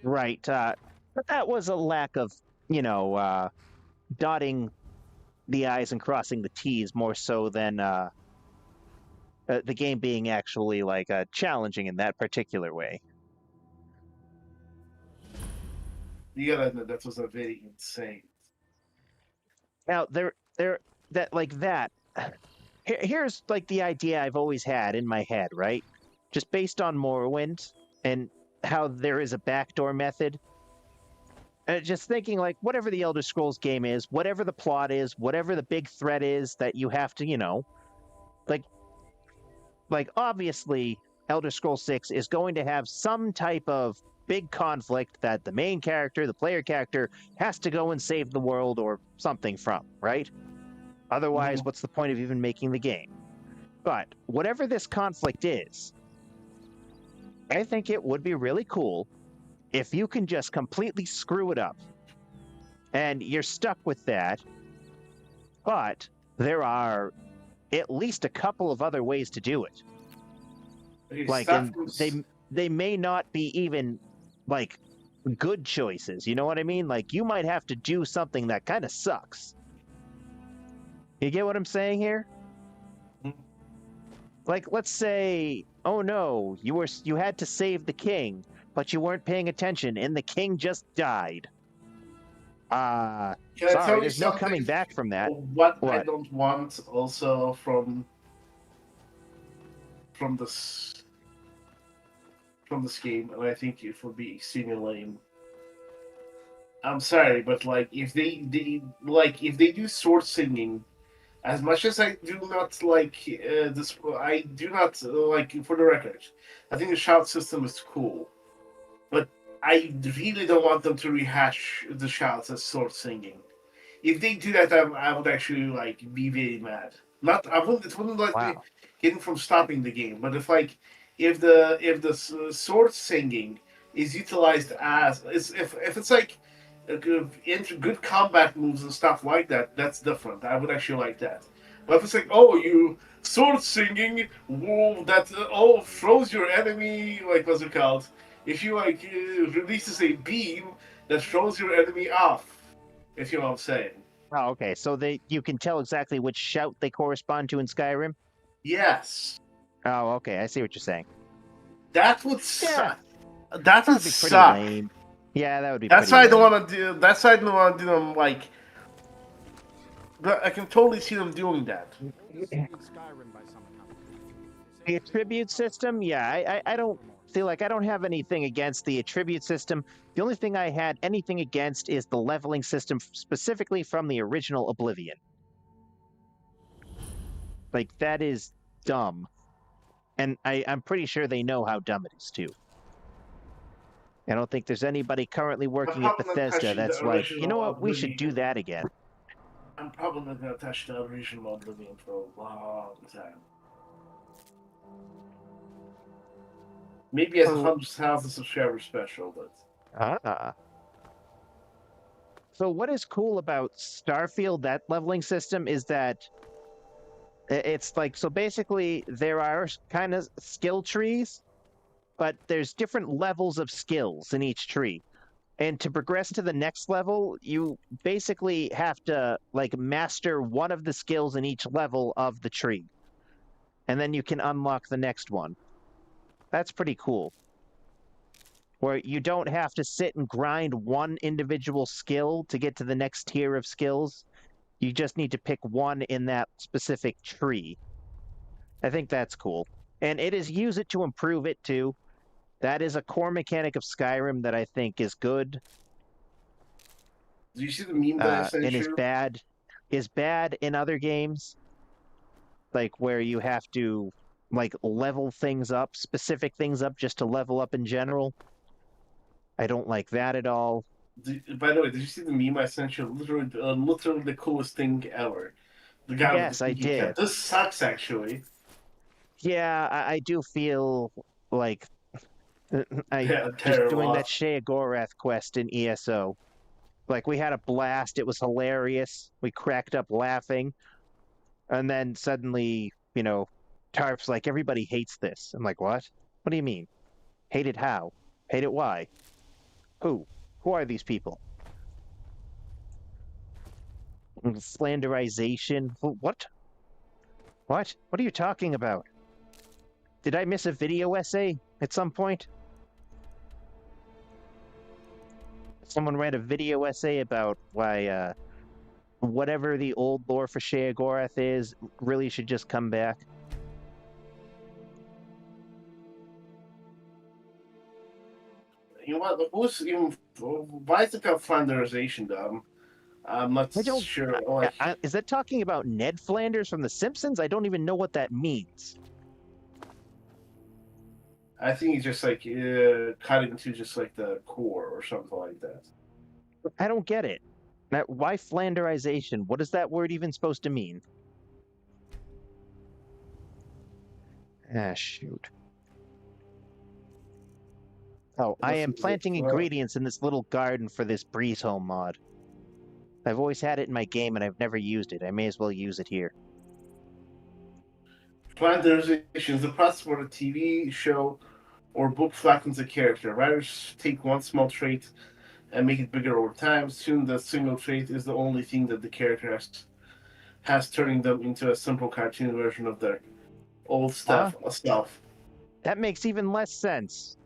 Right. But that was a lack of, dotting the I's and crossing the T's more so than the game being actually challenging in that particular way. You gotta admit that was a very insane. Now here's the idea I've always had in my head, right? Just based on Morrowind and how there is a backdoor method. Just thinking whatever the Elder Scrolls game is, whatever the plot is, whatever the big threat is that you have to, obviously Elder Scrolls 6 is going to have some type of big conflict that the main character, the player character, has to go and save the world or something from, right? Otherwise, what's the point of even making the game? But whatever this conflict is, I think it would be really cool if you can just completely screw it up. And you're stuck with that. But there are at least a couple of other ways to do it. They may not be even good choices. You know what I mean? You might have to do something that kind of sucks. You get what I'm saying here? Let's say, oh no, you had to save the king, but you weren't paying attention, and the king just died. Sorry, there's no coming back from that. What I don't want also from this game, and I think it would be extremely lame. I'm sorry, but if they do sword singing, as much as I do not like this, I do not for the record. I think the shout system is cool, but I really don't want them to rehash the shouts as sword singing. If they do that, I would actually be very mad. It wouldn't let me get from stopping the game. But if the sword singing is utilized as if it's good combat moves and stuff like that, that's different. I would actually like that. But if it's you sword singing that throws your enemy, what's it called? If you releases a beam that throws your enemy off, if you know what I'm saying. Oh, okay. So you can tell exactly which shout they correspond to in Skyrim? Yes. Oh, okay. I see what you're saying. That would suck. That would be suck. Pretty lame. Yeah, that would be. That's why I don't want to do. That's why I don't want to do them But I can totally see them doing that. The attribute system, yeah, I don't feel like I don't have anything against the attribute system. The only thing I had anything against is the leveling system, specifically from the original Oblivion. That is dumb. And I'm pretty sure they know how dumb it is, too. I don't think there's anybody currently working at Bethesda that's you know what, we should do that again. I'm probably not going to touch the original Oblivion for a long time. Maybe as a 100,000 subscriber special, but... So what is cool about Starfield, that leveling system, is that it's so basically there are kind of skill trees, but there's different levels of skills in each tree. And to progress to the next level, you basically have to master one of the skills in each level of the tree. And then you can unlock the next one. That's pretty cool. Where you don't have to sit and grind one individual skill to get to the next tier of skills. You just need to pick one in that specific tree. I think that's cool. And it is use it to improve it too. That is a core mechanic of Skyrim that I think is good. Do you see the meme that I sent you? And is bad in other games. Where you have to level things up, specific things up just to level up in general. I don't like that at all. By the way, did you see the meme I sent you? Literally the coolest thing ever. The guy with Yes, the I sneaky cat. did. This sucks, actually. Yeah, I do feel like I Yeah, just doing terrible. that Shea Gorath quest in ESO. Like we had a blast, it was hilarious. We cracked up laughing, and then suddenly, Tarp's like, everybody hates this. I'm like, what? What do you mean? Hate it how? Hate it why? Who? Who are these people? Slanderization? What? What? What are you talking about? Did I miss a video essay at some point? Someone read a video essay about why whatever the old lore for Shea Gorath is really should just come back. You know what? Who's even? Why is it called Flanderization, though? I'm not I don't. sure. Like, Is that talking about Ned Flanders from The Simpsons? I don't even know what that means. I think he's just like cut into just like the core or something like that. I don't get it. Why Flanderization? What is that word even supposed to mean? Ah, shoot. Oh, I am planting ingredients in this little garden for this Breeze Home mod. I've always had it in my game and I've never used it. I may as well use it here. Flanderization is the process where a TV show or book flattens a character. Writers take one small trait and make it bigger over time. Soon, the single trait is the only thing that the character has turning them into a simple cartoon version of their old stuff. That makes even less sense.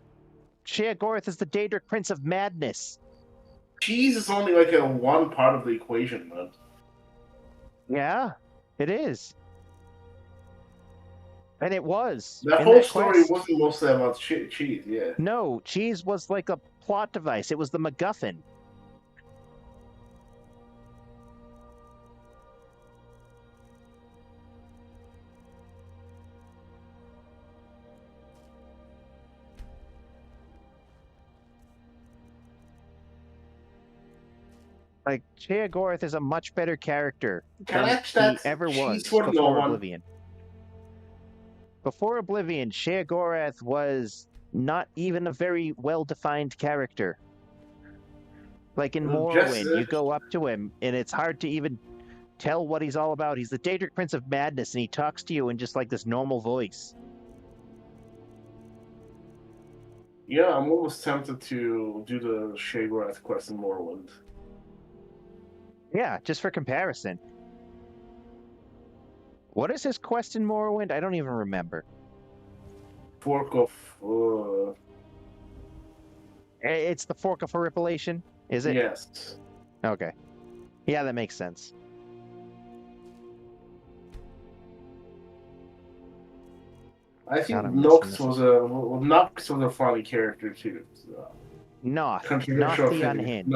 Shea Gorath is the Daedric Prince of Madness. Cheese is only like a one part of the equation, man. Yeah, it is. And it was. That whole story wasn't mostly about cheese, yeah. No, cheese was like a plot device. It was the MacGuffin. Like, Shea Gorath is a much better character than he ever was before Oblivion. Before Oblivion, Shea Gorath was not even a very well-defined character. Like in Morrowind, you go up to him, and it's hard to even tell what he's all about. He's the Daedric Prince of Madness, and he talks to you in just like this normal voice. Yeah, I'm almost tempted to do the Shea Gorath quest in Morrowind. Yeah, just for comparison. What is his quest in Morrowind? I don't even remember. Fork of... It's the Fork of Horripilation, is it? Yes. Okay. Yeah, that makes sense. I think Nox was a funny character too. So. Not the Unhinged.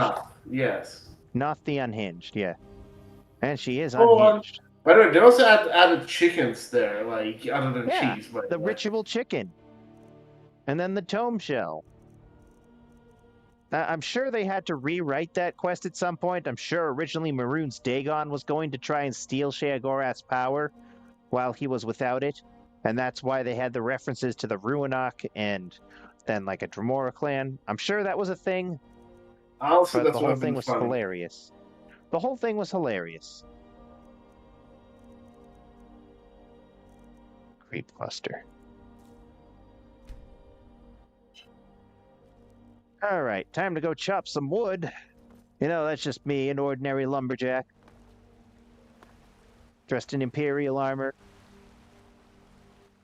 Yes. Not the Unhinged, yeah. And she is unhinged. By the way, they also added chickens there, like other than cheese. But the ritual chicken. And then the tome shell. I'm sure they had to rewrite that quest at some point. I'm sure originally Maroon's Dagon was going to try and steal Shea Gorath's power while he was without it. And that's why they had the references to the Ruinok and then like a Dremora clan. I'm sure that was a thing. Also, but the whole thing was hilarious. The whole thing was hilarious. Creep cluster. All right, time to go chop some wood. You know, that's just me, an ordinary lumberjack. Dressed in Imperial armor.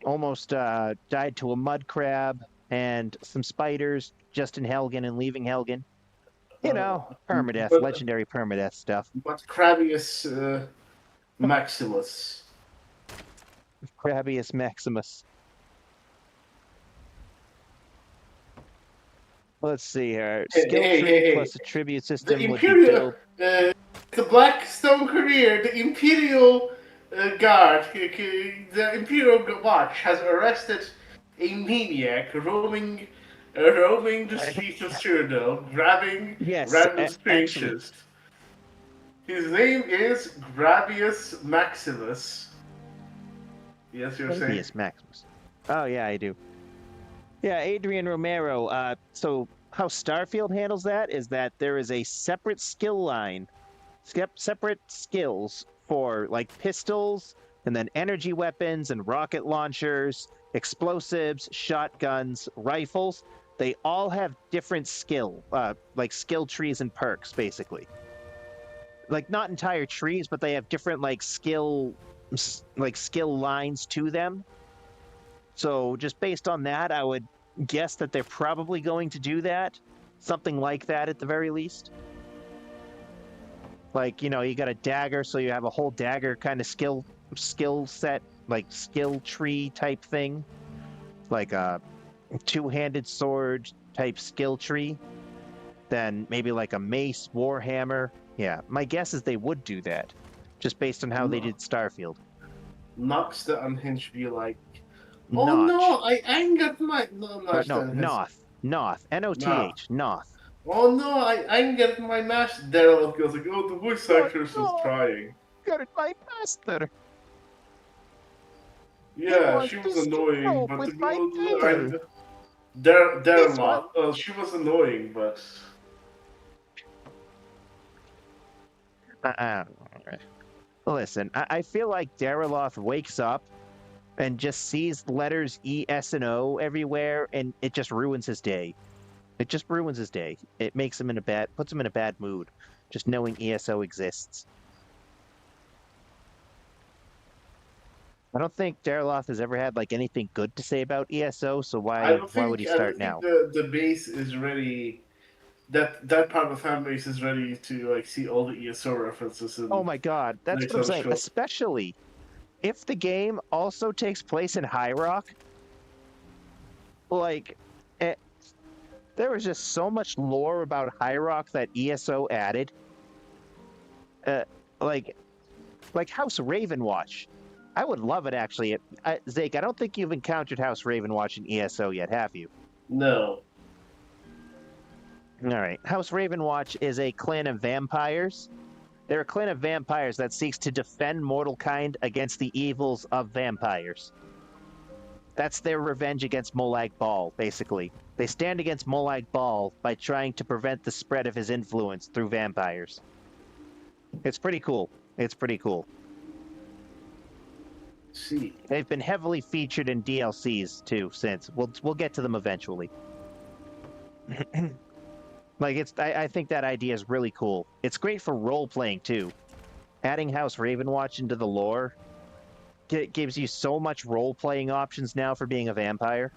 Almost died to a mud crab and some spiders just in Helgen and leaving Helgen. You know, permadeath, legendary permadeath stuff. But Crabius Maximus. Crabius Maximus. Let's see here. Skill tree plus attribute system would be dope. The Blackstone career, the Imperial Guard, the Imperial Watch has arrested a maniac roaming the streets of Cyrodiil, grabbing random creatures. His name is Gravius Maximus. Yes, you're saying? Yes, Maximus. Oh yeah, I do. Yeah, Adrian Romero. So how Starfield handles that is that there is a separate skill line, separate skills for like pistols and then energy weapons and rocket launchers, explosives, shotguns, rifles. They all have different like skill trees and perks, basically. Like not entire trees, but they have different like skill lines to them. So just based on that, I would guess that they're probably going to do that. Something like that at the very least. Like, you got a dagger, so you have a whole dagger kind of skill set, like skill tree type thing. Like a two-handed sword type skill tree. Then maybe like a mace, warhammer. Yeah, my guess is they would do that. Just based on how they did Starfield. Nox the Unhinged be like, oh Notch. no, I ain't got my... No, No, Noth. Noth. N-O-T-H. Noth. Oh no, I ain't get my master. Daryl goes like, oh, the voice actress was trying. Got it, my master. Yeah, she was annoying, but the girl, Daryl, she was annoying, but... Listen, I feel like Dariloth wakes up and just sees letters E, S, and O everywhere, and it just ruins his day. It just ruins his day. It makes him puts him in a bad mood, just knowing ESO exists. I don't think Dariloth has ever had like anything good to say about ESO, so why would he start now? The base is ready. That part of the fan base is ready to like see all the ESO references. Oh my god, that's what I'm saying. Show. Especially if the game also takes place in High Rock. Like, there was just so much lore about High Rock that ESO added. Like House Ravenwatch. I would love it, actually. Zake, I don't think you've encountered House Ravenwatch in ESO yet, have you? No. All right. House Ravenwatch is a clan of vampires. They're a clan of vampires that seeks to defend mortal kind against the evils of vampires. That's their revenge against Molag Bal, basically. They stand against Molag Bal by trying to prevent the spread of his influence through vampires. It's pretty cool. It's pretty cool. See. They've been heavily featured in DLCs too since. We'll get to them eventually. I think that idea is really cool. It's great for role playing too. Adding House Ravenwatch into the lore gives you so much role playing options now for being a vampire.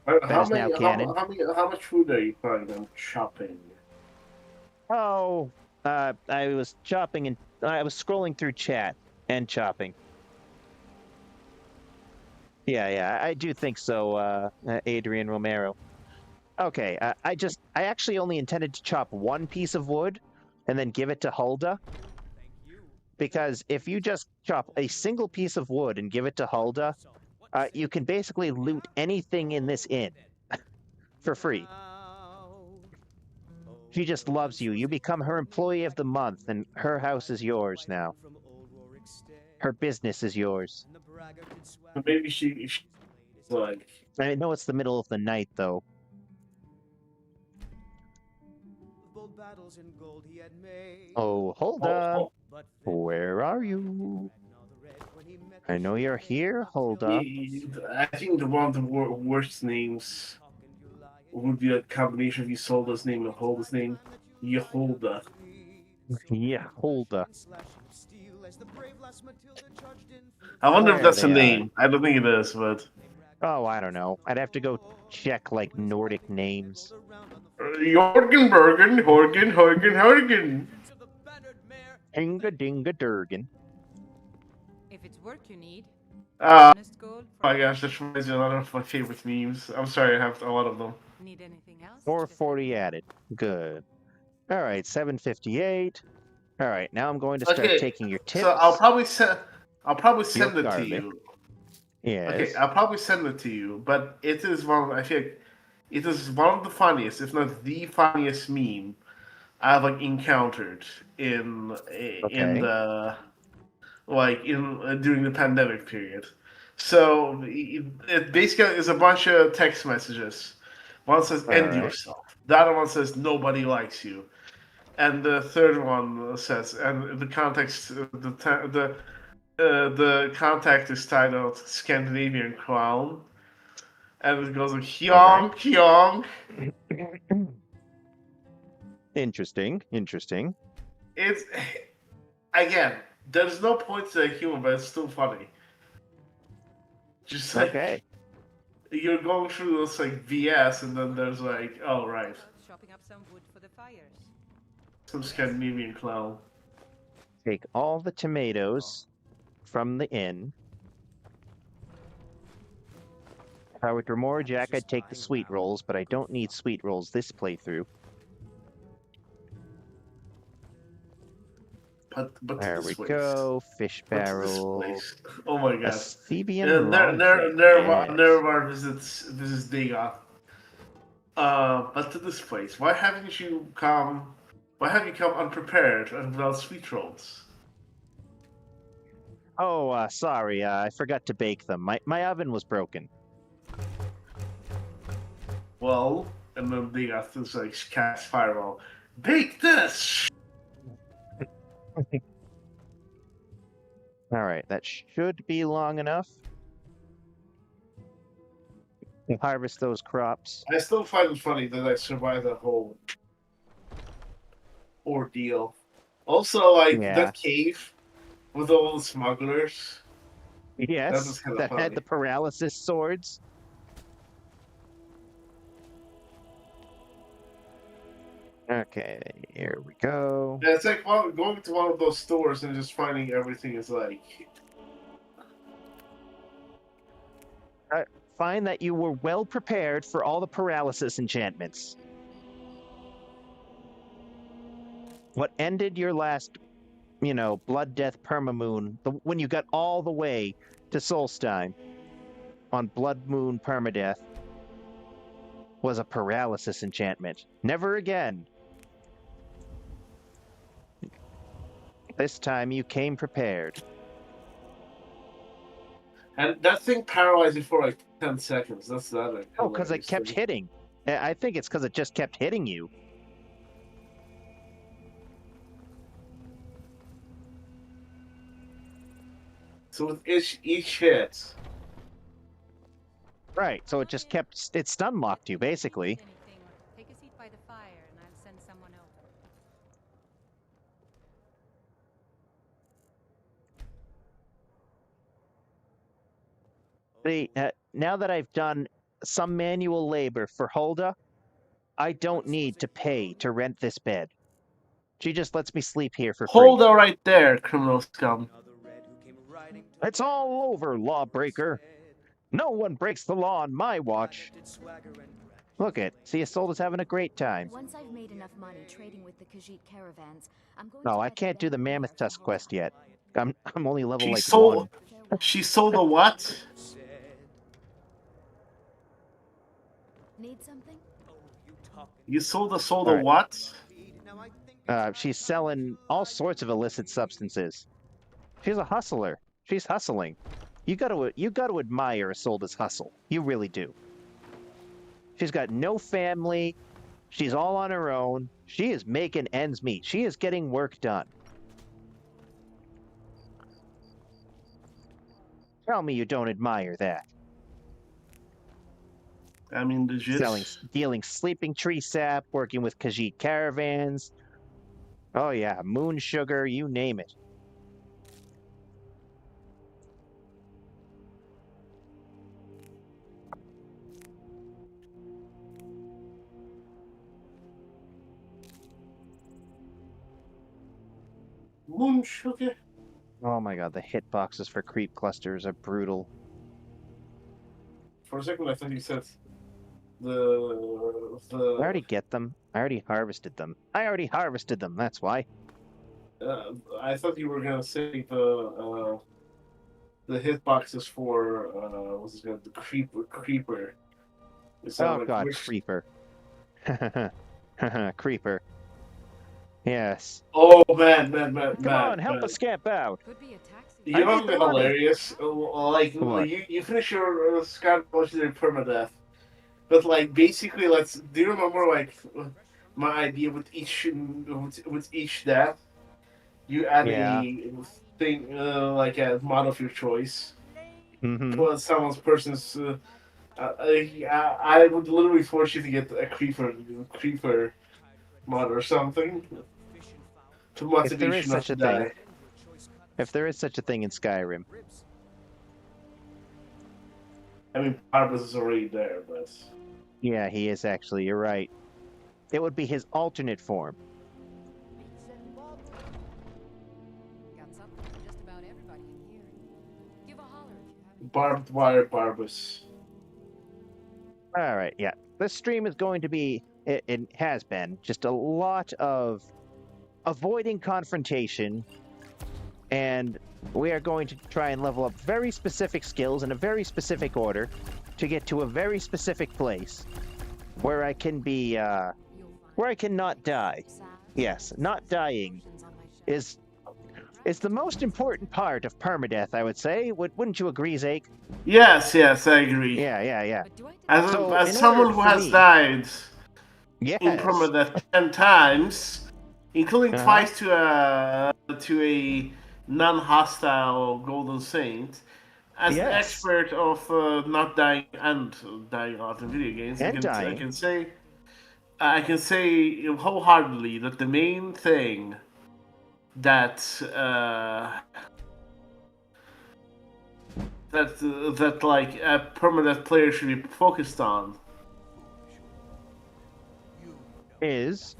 How much food are you planning on chopping? Oh, I was chopping and I was scrolling through chat and chopping. Yeah, I do think so, Adrian Romero. Okay, I actually only intended to chop one piece of wood and then give it to Hulda. Because if you just chop a single piece of wood and give it to Hulda, you can basically loot anything in this inn for free. She just loves you. You become her employee of the month, and her house is yours now. Her business is yours. Maybe she's like... I know it's the middle of the night, though. Oh, Hulda! Where are you? I know you're here, Hulda. I think one of the worst names would be a combination of Isolda's name and Hulda's name. Yeholda. Yeah, Hulda. I wonder if that's a name. I don't think it is, but... Oh, I don't know. I'd have to go check, like, Nordic names. Jorgen Bergen, Horgen. Inga Durgan. If it's work you need, Oh honest gold. my gosh, that reminds me of a lot of my favorite memes. I'm sorry, I have a lot of them. Need anything else? 440 added. Good. All right, 758. All right, now I'm going to start taking your tips. So I'll probably send it to you. Yes. Okay, I'll probably send it to you, but it is one of the funniest, if not the funniest meme I've like encountered in Okay. the in during the pandemic period. So it basically is a bunch of text messages. One says All "end right. yourself." The other one says "nobody likes you," and the third one says, and the context, the contact is titled "Scandinavian Clown," and it goes like Okay. "hyong hyong." Interesting. Interesting. It's again, there's no point to the humor, but it's still funny. Just like Okay. you're going through this like VS, and then there's like, oh right, Chopping up some wood for the fires. some Scandinavian clown. Take all the tomatoes from the inn. If I were Dremora Jack, I'd take the sweet rolls, but I don't need sweet rolls this playthrough. But to There this we place. go. Fish But to this barrel. place. Oh my god. Athebian longfin. Yes. Nerevar visits Dagoth. But to this place. Why haven't you come? Why have you come unprepared and without sweet rolls? Oh, sorry. I forgot to bake them. My oven was broken. Well, and then Dagoth is like cast fireball. Bake this. All right, that should be long enough. Harvest those crops. I still find it funny that I survived that whole ordeal. Also, like Yeah. that cave with all the smugglers. Yes, was kinda that funny. had the paralysis swords. Okay, here we go. Yeah, it's like going to one of those stores and just finding everything is like. Find that you were well prepared for all the paralysis enchantments. What ended your last, Blood Death Permamoon, when you got all the way to Solstein on Blood Moon Permadeath, was a paralysis enchantment. Never again. This time you came prepared. And that thing paralyzed you for like 10 seconds. That's the other. Oh, because it kept hitting. I think it's because it just kept hitting you. So with each hit. Right, so it just kept, it stun locked you, basically. Anything, or take a seat by the fire and I'll send someone over. See, now that I've done some manual labor for Hulda, I don't need to pay to rent this bed. She just lets me sleep here for free. Hold her right there, criminal scum. It's all over, lawbreaker. No one breaks the law on my watch. Look it, see, Isolde's having a great time. Once I've made enough money trading with the Khajiit caravans, I'm going No, to I head can't do the down Mammoth there Tusk from quest Hulda. yet. I'm only level She like sold. 1. She sold a what? Need something? You sold a All right. what? She's selling all sorts of illicit substances. She's a hustler. She's hustling. You got to admire Isolde's hustle. You really do. She's got no family. She's all on her own. She is making ends meet. She is getting work done. Tell me you don't admire that. I mean, legit. Dealing sleeping tree sap, working with Khajiit caravans. Oh yeah, moon sugar, you name it. Moon sugar. Oh my god, the hitboxes for creep clusters are brutal. For a second, I thought you said I already get them. I already harvested them. That's why. I thought you were gonna say the hitboxes for what's it called? The creeper. Oh god, creeper. Creeper. Yes. Oh man. Come on, help us scamp out. Could be a taxi. You know I what's need the money. hilarious? Like What? you finish your Skyrim legendary permadeath, but like basically, do you remember like my idea with each death? You add Yeah. a thing like a mod of your choice. Mm-hmm. Well, someone's person's. I would literally force you to get a creeper mod or something to If there motivate is you not such to a thing. die. If there is such a thing in Skyrim. I mean, Barbas is already there, but Yeah, he is actually. You're right. It would be his alternate form. Got something for just about everybody in here. Give a holler if you have. barbed wire Barbas. All right, yeah. This stream is going to be, it has been, just a lot of avoiding confrontation, and we are going to try and level up very specific skills in a very specific order to get to a very specific place where I can be, where I can not die. Yes, not dying is the most important part of permadeath, I would say. Wouldn't you agree, Zake? Yes, I agree. Yeah. But do I As, So, as in someone order who for has me- died Yes. in permadeath 10 times, including Uh-huh. twice to a non-hostile golden saint, as an Yes. expert of not dying and dying out in video games, And I dying. can say wholeheartedly that the main thing that that like a permanent player should be focused on Is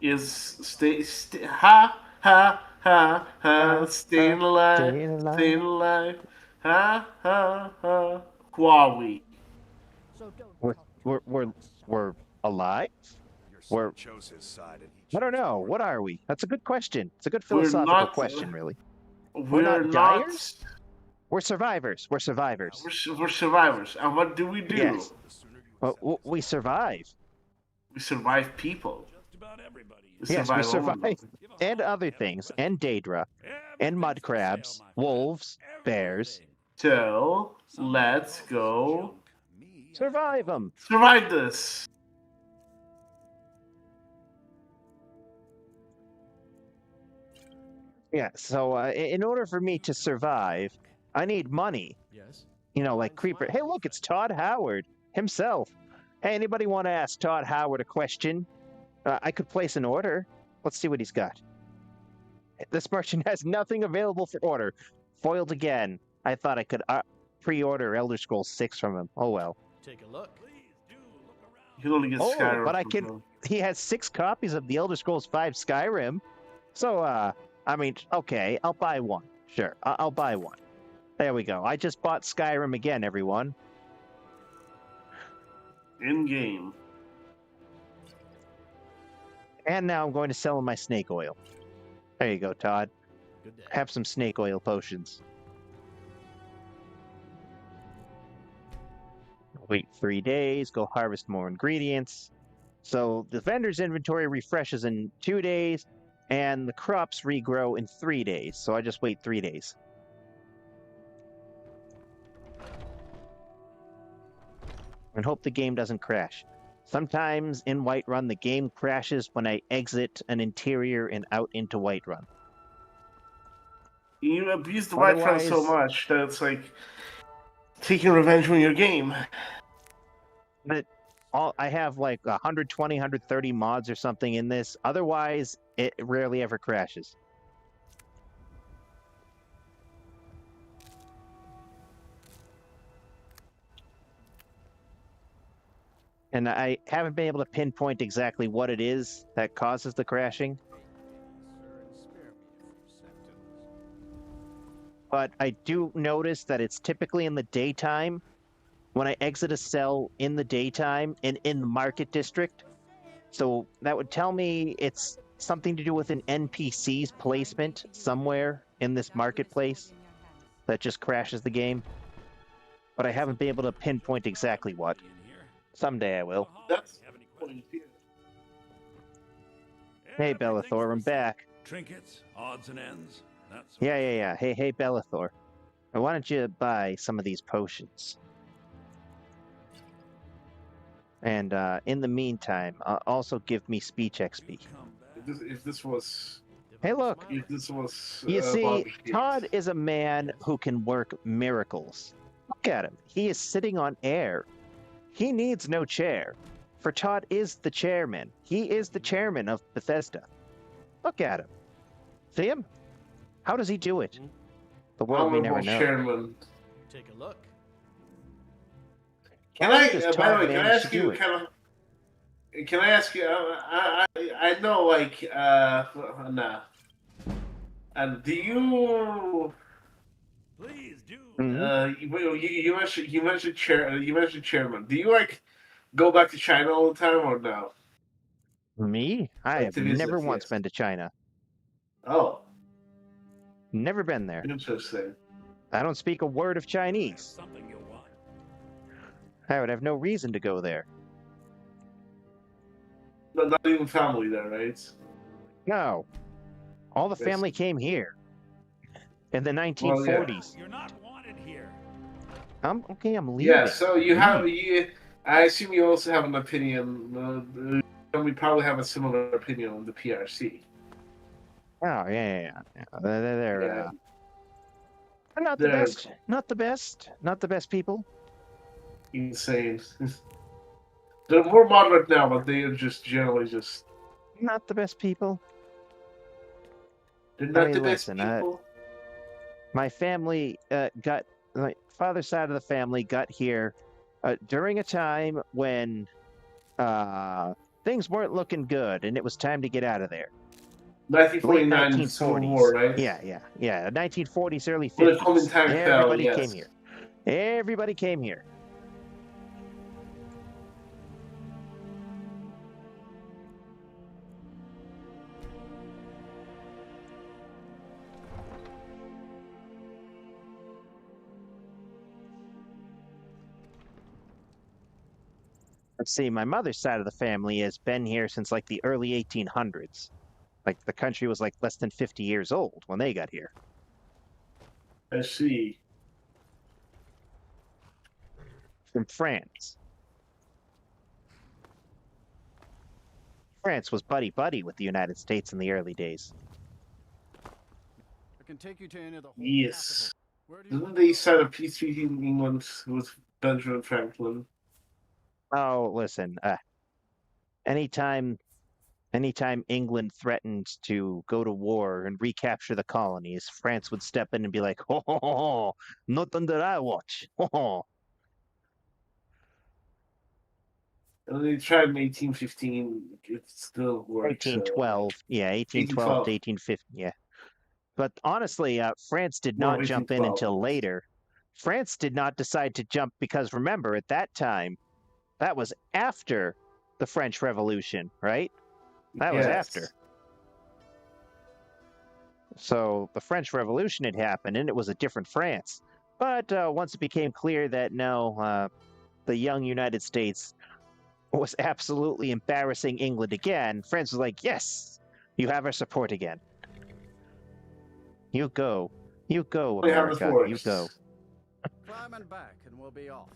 is staying alive, Huawei. So don't we're alive? Your son We're- chose his side, and he I don't chose know. yours. What are we? That's a good question. It's a good We're philosophical not- question, really. We're not not. dyers? We're survivors. We're survivors. We're survivors, and what do we do? Yes. The sooner you Well, we survive. We survive people. Just about everybody. We Yes, we survive survive. And other things. And Daedra. And mud crabs. Wolves. Bears. So let's go Survive them. survive this. Yeah, so in order for me to survive, I need money. Yes. You know, like Creeper. Hey, look, it's Todd Howard himself. Hey, anybody want to ask Todd Howard a question? I could place an order. Let's see what he's got. This merchant has nothing available for order. Foiled again. I thought I could pre-order Elder Scrolls 6 from him. Oh well. Take a look. You can only get Oh, Skyrim. but I from can. him. He has 6 copies of the Elder Scrolls 5 Skyrim. So, I mean, okay, I'll buy one. Sure, I'll buy one. There we go. I just bought Skyrim again, everyone. In game. And now I'm going to sell him my snake oil. There you go, Todd. Good day. Have some snake oil potions. Wait 3 days, go harvest more ingredients. So the vendor's inventory refreshes in 2 days, and the crops regrow in 3 days. So I just wait 3 days. And hope the game doesn't crash. Sometimes in Whiterun, the game crashes when I exit an interior and out into Whiterun. You abuse the Whiterun so Otherwise- much that it's like taking revenge on your game. But I have like 120, 130 mods or something in this. Otherwise, it rarely ever crashes. And I haven't been able to pinpoint exactly what it is that causes the crashing, but I do notice that it's typically in the daytime. When I exit a cell in the daytime and in the market district. So that would tell me it's something to do with an NPC's placement somewhere in this marketplace that just crashes the game. But I haven't been able to pinpoint exactly what. Someday I will. That's the point here. Hey, Everything's Bellathor, I'm the same. back. Trinkets, odds and ends, that sort Yeah, of yeah, yeah. Hey, Bellathor. Why don't you buy some of these potions? And in the meantime, also give me speech XP. You come back. If this was, Hey, look. if this was You see, Bobby Todd is a man who can work miracles. Look at him. He is sitting on air. He needs no chair. For Todd is the chairman. He is the chairman of Bethesda. Look at him. See him? How does he do it? The world may never honorable know. chairman. Take a look. Can How I? does By the Todd way, can I manage ask to you do it? kind of? Can I ask you? I know, like, nah. And do you? Please do. Mhm. You mentioned chairman. Do you like go back to China all the time or no? Me? I Like have to visit, never once yes. been to China. Oh, Never been there. interesting. I don't speak a word of That's Chinese. something you'll want. I would have no reason to go there. Not even family there, right? No. All the Yes. family came here in the Well, 1940s. You're not wanted here. I'm leaving. Yeah. So you have Leave. you. I assume you also have an opinion. And we probably have a similar opinion on the PRC. Oh, yeah. They're, Yeah. they're not the They're best. Not the best. Not the best people. insane. They're more moderate now, but they are just generally just. Not the best people. They're I not mean, the best listen, people. my father's side of the family got here during a time when things weren't looking good, and it was time to get out of there. Late 1949 Civil War, 1940s. right? Yeah. 1940s, early When the 50s. Kuomintang fell, Everybody came yes. here. Everybody came here. Let's see, my mother's side of the family has been here since like the early 1800s. Like the country was like less than 50 years old when they got here. I see. From France. France was buddy-buddy with the United States in the early days. I can take you to any of the whole Yes. capital. Where do you Didn't want they to go? sign a peace treaty in England with Benjamin Franklin? Oh, listen, anytime England threatened to go to war and recapture the colonies, France would step in and be like, ho, not under our watch. Ho. And they tried in 1815. It still worked. 1812. Yeah, 1812 to 1850. Yeah. But honestly, France did More not of jump in 1812. until later. France did not decide to jump because remember, at that time, that was after the French Revolution, right? That was Yes. after. So the French Revolution had happened, and it was a different France. But once it became clear that no, the young United States was absolutely embarrassing England again, France was like, yes, you have our support again. You go, We have the America, you force. go. Climb and back, and we'll be off.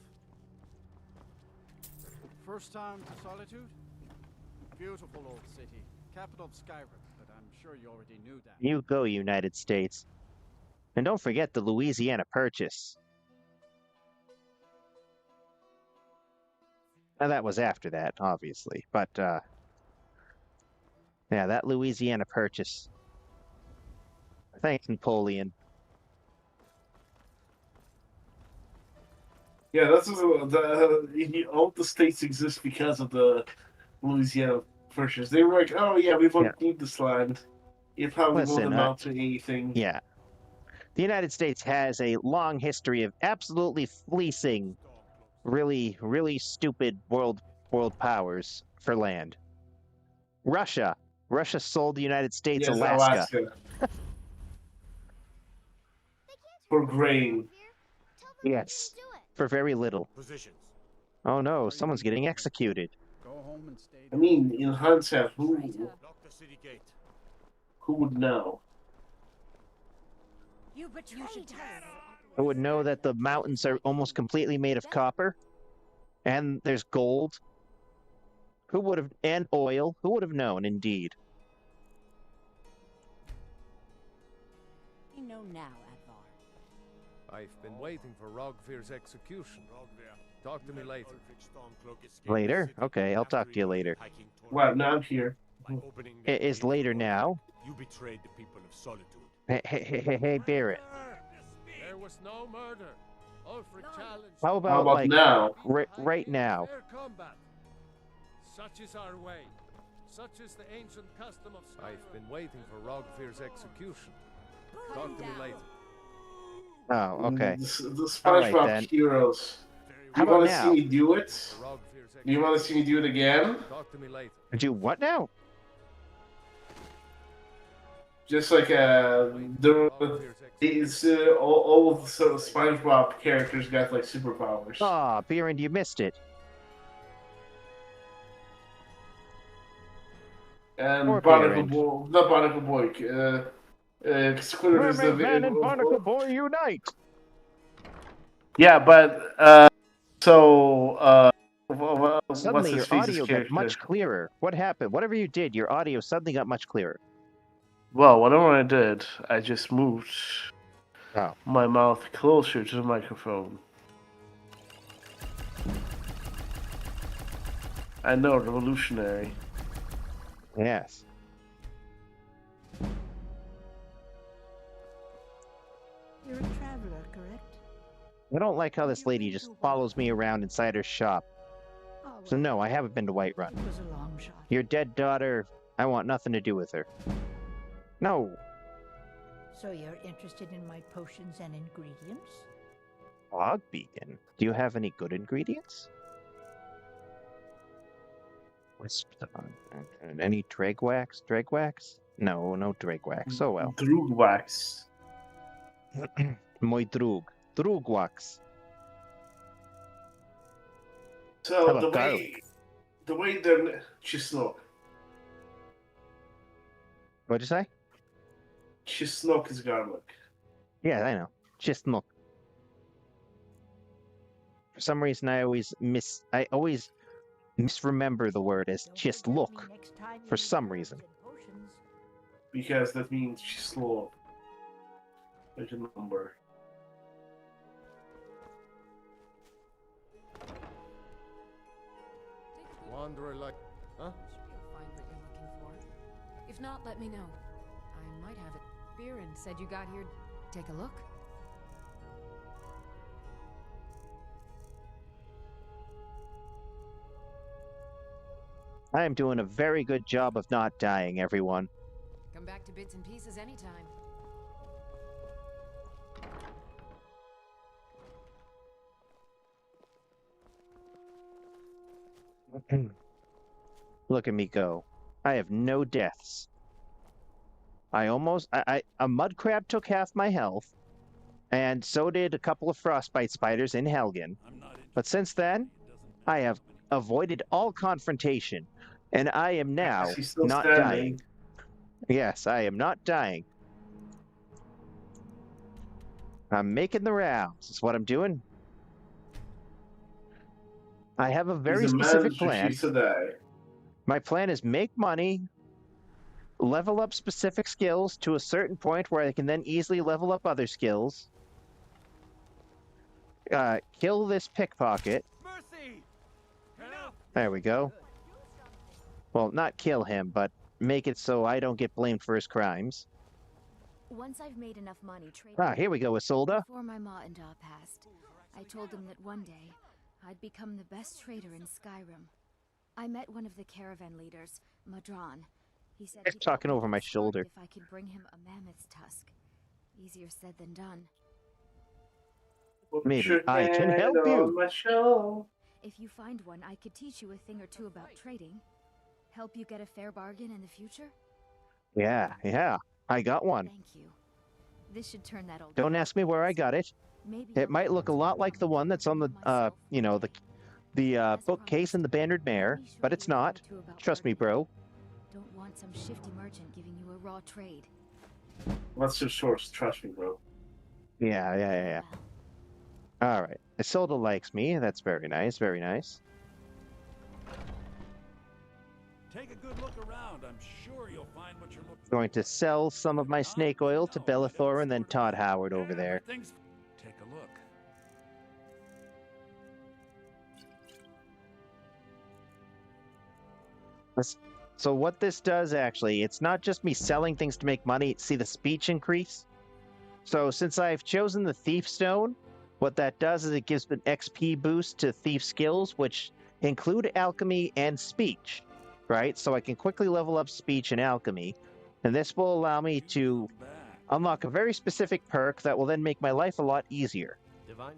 First time to Solitude? Beautiful old city, capital of Skyrim, but I'm sure you already knew that. You go, United States. And don't forget the Louisiana Purchase. Now, that was after that, obviously. But, yeah, that Louisiana Purchase. Thanks, Napoleon. Yeah, that's all the states exist because of the Louisiana Purchase. They were like, oh yeah, we won't need this land. It probably won't Listen, amount to anything. Yeah. The United States has a long history of absolutely fleecing really, really stupid world powers for land. Russia sold the United States Yes, Alaska. For grain. Yes, for very little. Positions. Oh no, someone's getting executed. Go home and stay I mean, in hindsight, who? city gate. Who would know? You betrayed us. I would know that the mountains are almost completely made of copper, and there's gold. Who would have, and oil? Who would have known, indeed? You know now, Advar. I've been waiting for Rogvir's execution. Talk to me later. Later? Okay, I'll talk to you later. Well, now I'm here. It is later now. You betrayed the people of Solitude. Hey, Barrett. There was no murder. Ulfric challenged. How How about, about like, now? right now? Fair combat. Such is our way. Such is the ancient custom of Skyrim. I've been waiting for Rogvir's execution. Talk to me later. Oh, okay. The All right, SpongeBob then. heroes. How You about want to see now? me do it? Rogvir's Do you want to see me do it again? Talk to me later. Do what now? Just like these all of the sort of SpongeBob characters got like superpowers. Aw, Beerend, you missed it. And Poor Barnacle Beerend. Boy, not Barnacle Boy. Squidward is the Mermaid Man and Barnacle Boy unite! Yeah, but what's Suddenly, his your face's audio got character? much clearer. What happened? Whatever you did, your audio suddenly got much clearer. Well, whatever I did, I just moved Oh. my mouth closer to the microphone. I know, revolutionary. Yes. You're a traveler, correct? I don't like how this lady just follows me around inside her shop. Oh, So no, I haven't been to Whiterun. it was a long shot. Your dead daughter, I want nothing to do with her. No. So you're interested in my potions and ingredients? Fog Beacon. Do you have any good ingredients? Wisp on. Any dragwax? Dragwax? No, no dragwax. Oh well. Droogwax. Moi drug. Drugwax. So How about the way they're Chisnok. What'd you say? Chisnok is garlic. Yeah, I know. Just look. For some reason, I always misremember the word as Don't just forget me look. next time for you some need reason. potions and potions. Because that means Chislok. Like a number. Wanderer like... Huh? I'm sure you'll find what you're looking for. If not, let me know. I might have it. Beerend said you got here. Take a look. I am doing a very good job of not dying, everyone. Come back to bits and pieces anytime. Look at me go. I have no deaths. I a mud crab took half my health, and so did a couple of frostbite spiders in Helgen. But since then, I have avoided all confrontation, and I am now He's still not standing. dying. Yes, I am not dying. I'm making the rounds. Is what I'm doing. I have a very He's a man specific that plan. refused to die. My plan is make money, level up specific skills to a certain point where I can then easily level up other skills. Kill this pickpocket. Mercy! Enough! There we go. Well, not kill him, but make it so I don't get blamed for his crimes. Once I've made enough money trading... Ah, here we go, Isolde. Before my ma and Da passed, I told them that one day I'd become the best trader in Skyrim. I met one of the caravan leaders, Madron. He said He's he'd talking help me over my get started shoulder. if I could bring him a mammoth's tusk. Easier said than done. Put Maybe your I can hand help on you. my shoulder. If you find one, I could teach you a thing or two about trading. Help you get a fair bargain in the future? Yeah, I got one. Thank you. This should turn that old... Don't ask me where I got it. Maybe It might look a lot like the one that's on the, the bookcase in the Bannered Mare, but it's not. Trust me, bro. Don't want some shifty merchant giving you a raw trade. What's your source? Trust me, bro. Yeah. All right. Isolde likes me. That's very nice. Very nice. Take a good look around. I'm sure you'll find what you're looking Going to sell some of my snake oil to Bellathor and then Todd Howard over there. Everything's... Take a look. So what this does, actually, it's not just me selling things to make money. See the speech increase? So since I've chosen the Thief Stone, what that does is it gives an XP boost to Thief skills, which include Alchemy and Speech, right? So I can quickly level up Speech and Alchemy, and this will allow me to unlock a very specific perk that will then make my life a lot easier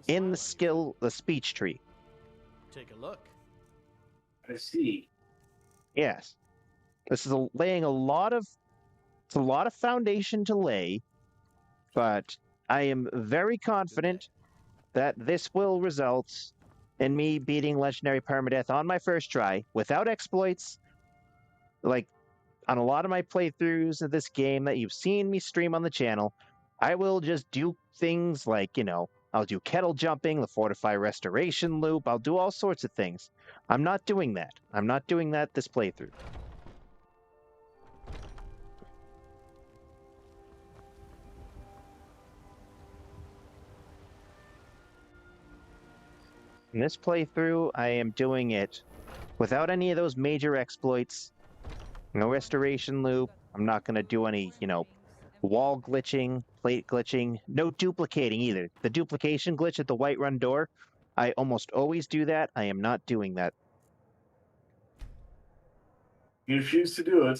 in the Speech tree. Take a look. I see. Yes. This is laying a lot of foundation to lay, but I am very confident that this will result in me beating Legendary Permadeath on my first try without exploits. Like on a lot of my playthroughs of this game that you've seen me stream on the channel, I will just do things like, I'll do kettle jumping, the Fortify Restoration loop, I'll do all sorts of things. I'm not doing that. I'm not doing that this playthrough. In this playthrough, I am doing it without any of those major exploits. No restoration loop. I'm not going to do any, wall glitching, plate glitching. No duplicating either. The duplication glitch at the Whiterun door, I almost always do that. I am not doing that. You refuse to do it.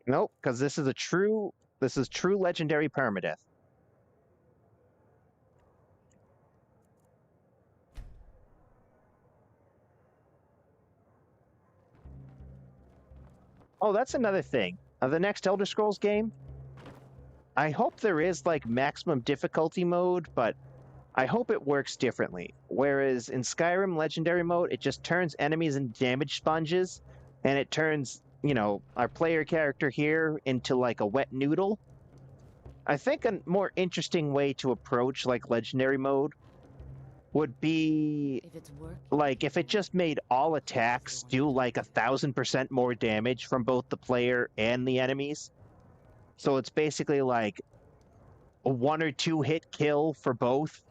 Nope, because this is true legendary permadeath. Oh, that's another thing. The next Elder Scrolls game, I hope there is like maximum difficulty mode, but I hope it works differently. Whereas in Skyrim Legendary mode, it just turns enemies into damage sponges, and it turns, our player character here into like a wet noodle. I think a more interesting way to approach like Legendary mode would be like if it just made all attacks do like 1,000% more damage from both the player and the enemies. So it's basically like a 1 or 2 hit kill for both.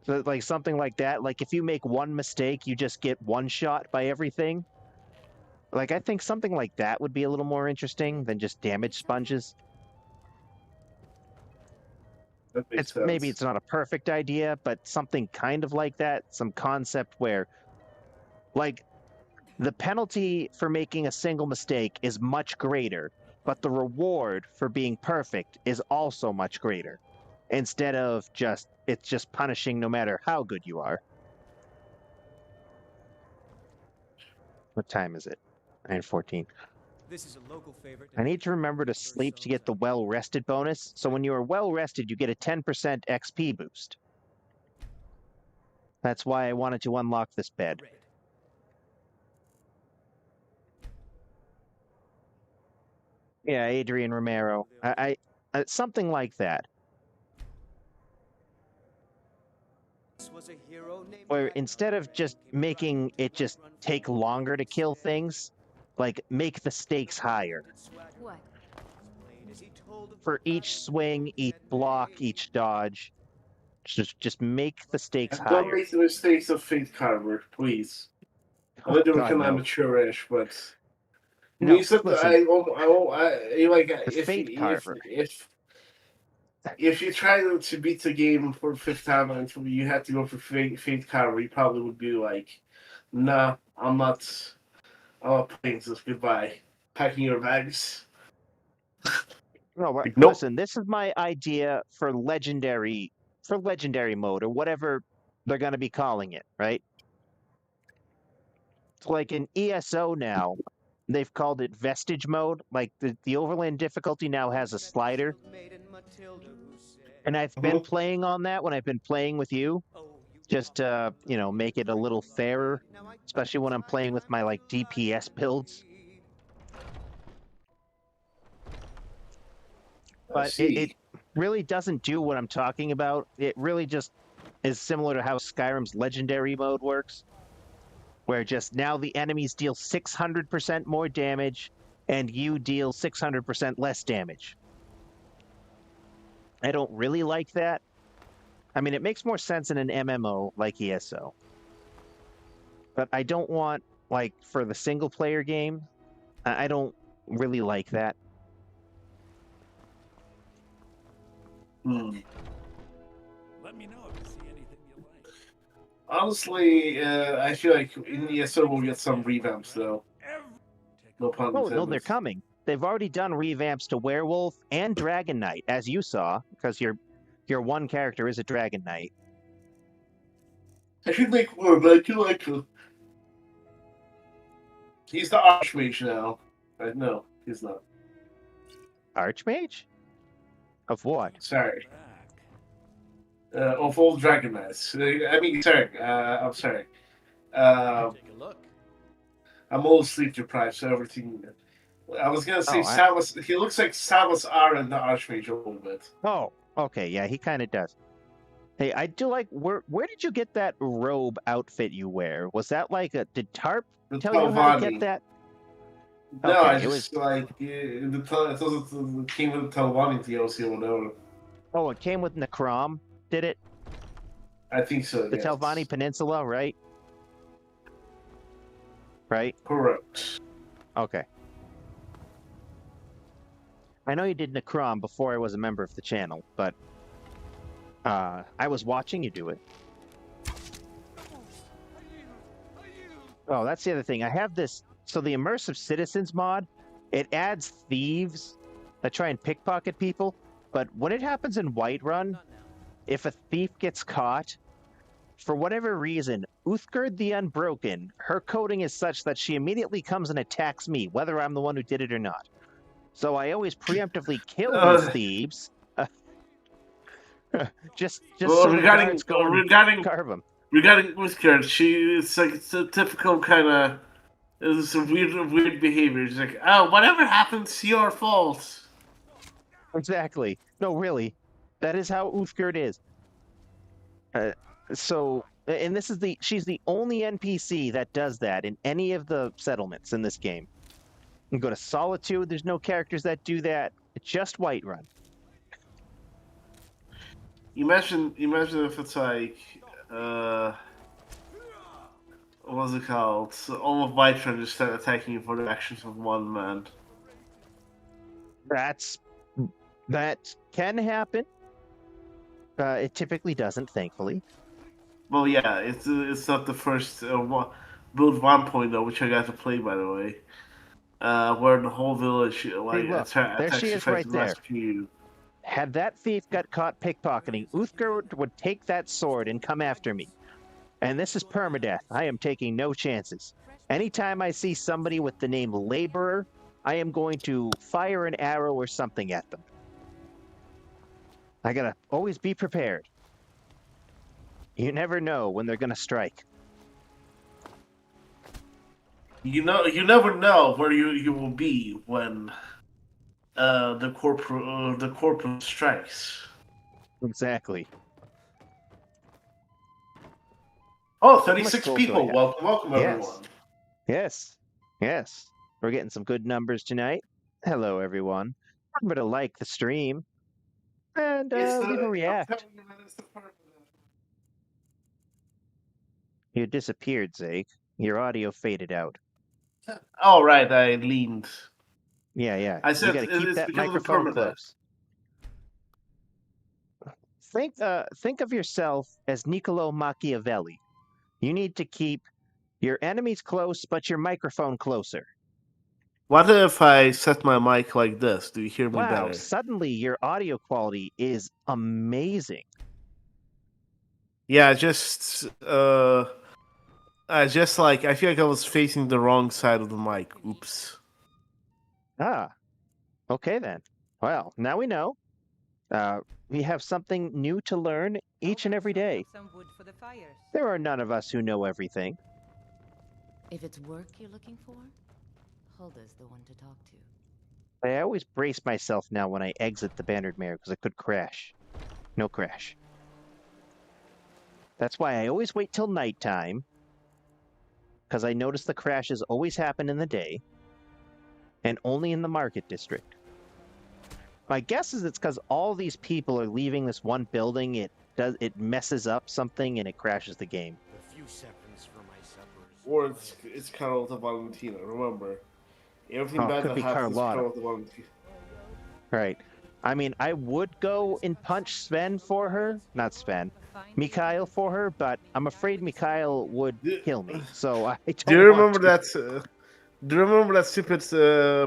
So like something like that. Like if you make one mistake, you just get one shot by everything. Like I think something like that would be a little more interesting than just damage sponges. Maybe it's not a perfect idea, but something kind of like that. Some concept where, like, the penalty for making a single mistake is much greater, but the reward for being perfect is also much greater. Instead of it's just punishing no matter how good you are. What time is it? 9:14. This is a local favorite. I need to remember to sleep to get the well-rested bonus, so when you are well-rested, you get a 10% XP boost. That's why I wanted to unlock this bed. Yeah, Adrian Romero. I something like that. Where instead of just making it just take longer to kill things, like make the stakes higher. What? For each swing, each block, each dodge, just make the stakes higher. Don't make the mistakes of Fate Carver, please. I know they become amateurish, but no, listen, if you try to beat the game for the 5th time and you had to go for Fate Carver, you probably would be like, "Nah, I'm not playing this. Goodbye, packing your bags." No, nope. Listen, this is my idea for legendary mode or whatever they're going to be calling it, right? It's like in ESO now, they've called it vestige mode. Like the overland difficulty now has a slider. And I've been playing on that when I've been playing with you. Just make it a little fairer, especially when I'm playing with my like DPS builds. But it really doesn't do what I'm talking about. It really just is similar to how Skyrim's legendary mode works, where just now the enemies deal 600% more damage and you deal 600% less damage. I don't really like that. I mean, it makes more sense in an MMO like ESO. But I don't want, like, for the single player game, I don't really like that. Let me know if you see anything you like. Honestly, I feel like in ESO we'll get some revamps though. No pun intended. No, they're coming. They've already done revamps to Werewolf and Dragon Knight, as you saw, because your one character is a Dragon Knight. I should make more, but I do like him. He's the Archmage now. No, he's not. Archmage? Of what? Sorry. Of all Dragon Knights. I mean, sorry. I'm sorry. Take a look. I'm all sleep deprived, so everything. I was gonna say Samus. He looks like Samus Aran, the Archmage, a little bit. Oh, okay, yeah, he kind of does. Hey, I do like. Where did you get that robe outfit you wear? Was that like a? Did Tarp tell you how to get that? No, Okay, I just like it came with the Talvani DLC or whatever. Oh, it came with Necrom, did it? I think so. The yes. Telvanni Peninsula, right? Right? Correct. Okay. I know you did Necrom before I was a member of the channel, but I was watching you do it. Oh, that's the other thing. I have this. So the Immersive Citizens mod, it adds thieves that try and pickpocket people. But when it happens in Whiterun, if a thief gets caught, for whatever reason, Uthgerd the Unbroken, her coding is such that she immediately comes and attacks me, whether I'm the one who did it or not. So I always preemptively kill these thieves. Just well, so regarding carve them. Regarding Uthgerd, it's a typical kind of. It's a weird behavior. It's like, oh, whatever happens, your fault. Exactly. No, really. That is how Uthgerd is. And this is she's the only NPC that does that in any of the settlements in this game. You go to Solitude, there's no characters that do that. It's just Whiterun. Imagine if it's like, what's it called? So all of Whiterun just start attacking you for the actions of one man. That can happen. It typically doesn't, thankfully. Well, yeah, it's not the first build 1.0, which I got to play, by the way. Where the whole village there she is right there. You. Had that thief got caught pickpocketing, Uthgerd would take that sword and come after me. And this is permadeath. I am taking no chances. Anytime I see somebody with the name Laborer, I am going to fire an arrow or something at them. I gotta always be prepared. You never know when they're gonna strike. You never know where you will be when the corporal strikes. Exactly. Oh, 36 people. Welcome everyone. Yes. We're getting some good numbers tonight. Hello, everyone. Remember to like the stream and leave a react. You disappeared, Zake. Your audio faded out. Oh, right. I leaned. Yeah. I said you gotta keep that microphone close. Think of yourself as Niccolo Machiavelli. You need to keep your enemies close, but your microphone closer. What if I set my mic like this? Do you hear me better? Wow, suddenly your audio quality is amazing. Yeah, I feel like I was facing the wrong side of the mic. Oops. Ah, okay then. Well, now we know. We have something new to learn each and every day. Some wood for the fires. There are none of us who know everything. If it's work you're looking for, Hulda's the one to talk to. I always brace myself now when I exit the Bannered Mare because I could crash. No crash. That's why I always wait till nighttime, because I notice the crashes always happen in the day, and only in the market district. My guess is it's because all these people are leaving this one building. It messes up something and it crashes the game. A few seconds for my suppers. Or it's Carlota Valentina. Remember, everything bad could that be happens is Carlotta. Carlota Valentina. Right. I mean, I would go and punch Sven for her. Not Sven. Mikhail for her, but I'm afraid Mikhail would kill me. So I don't Do you want remember to. that? Do you remember that stupid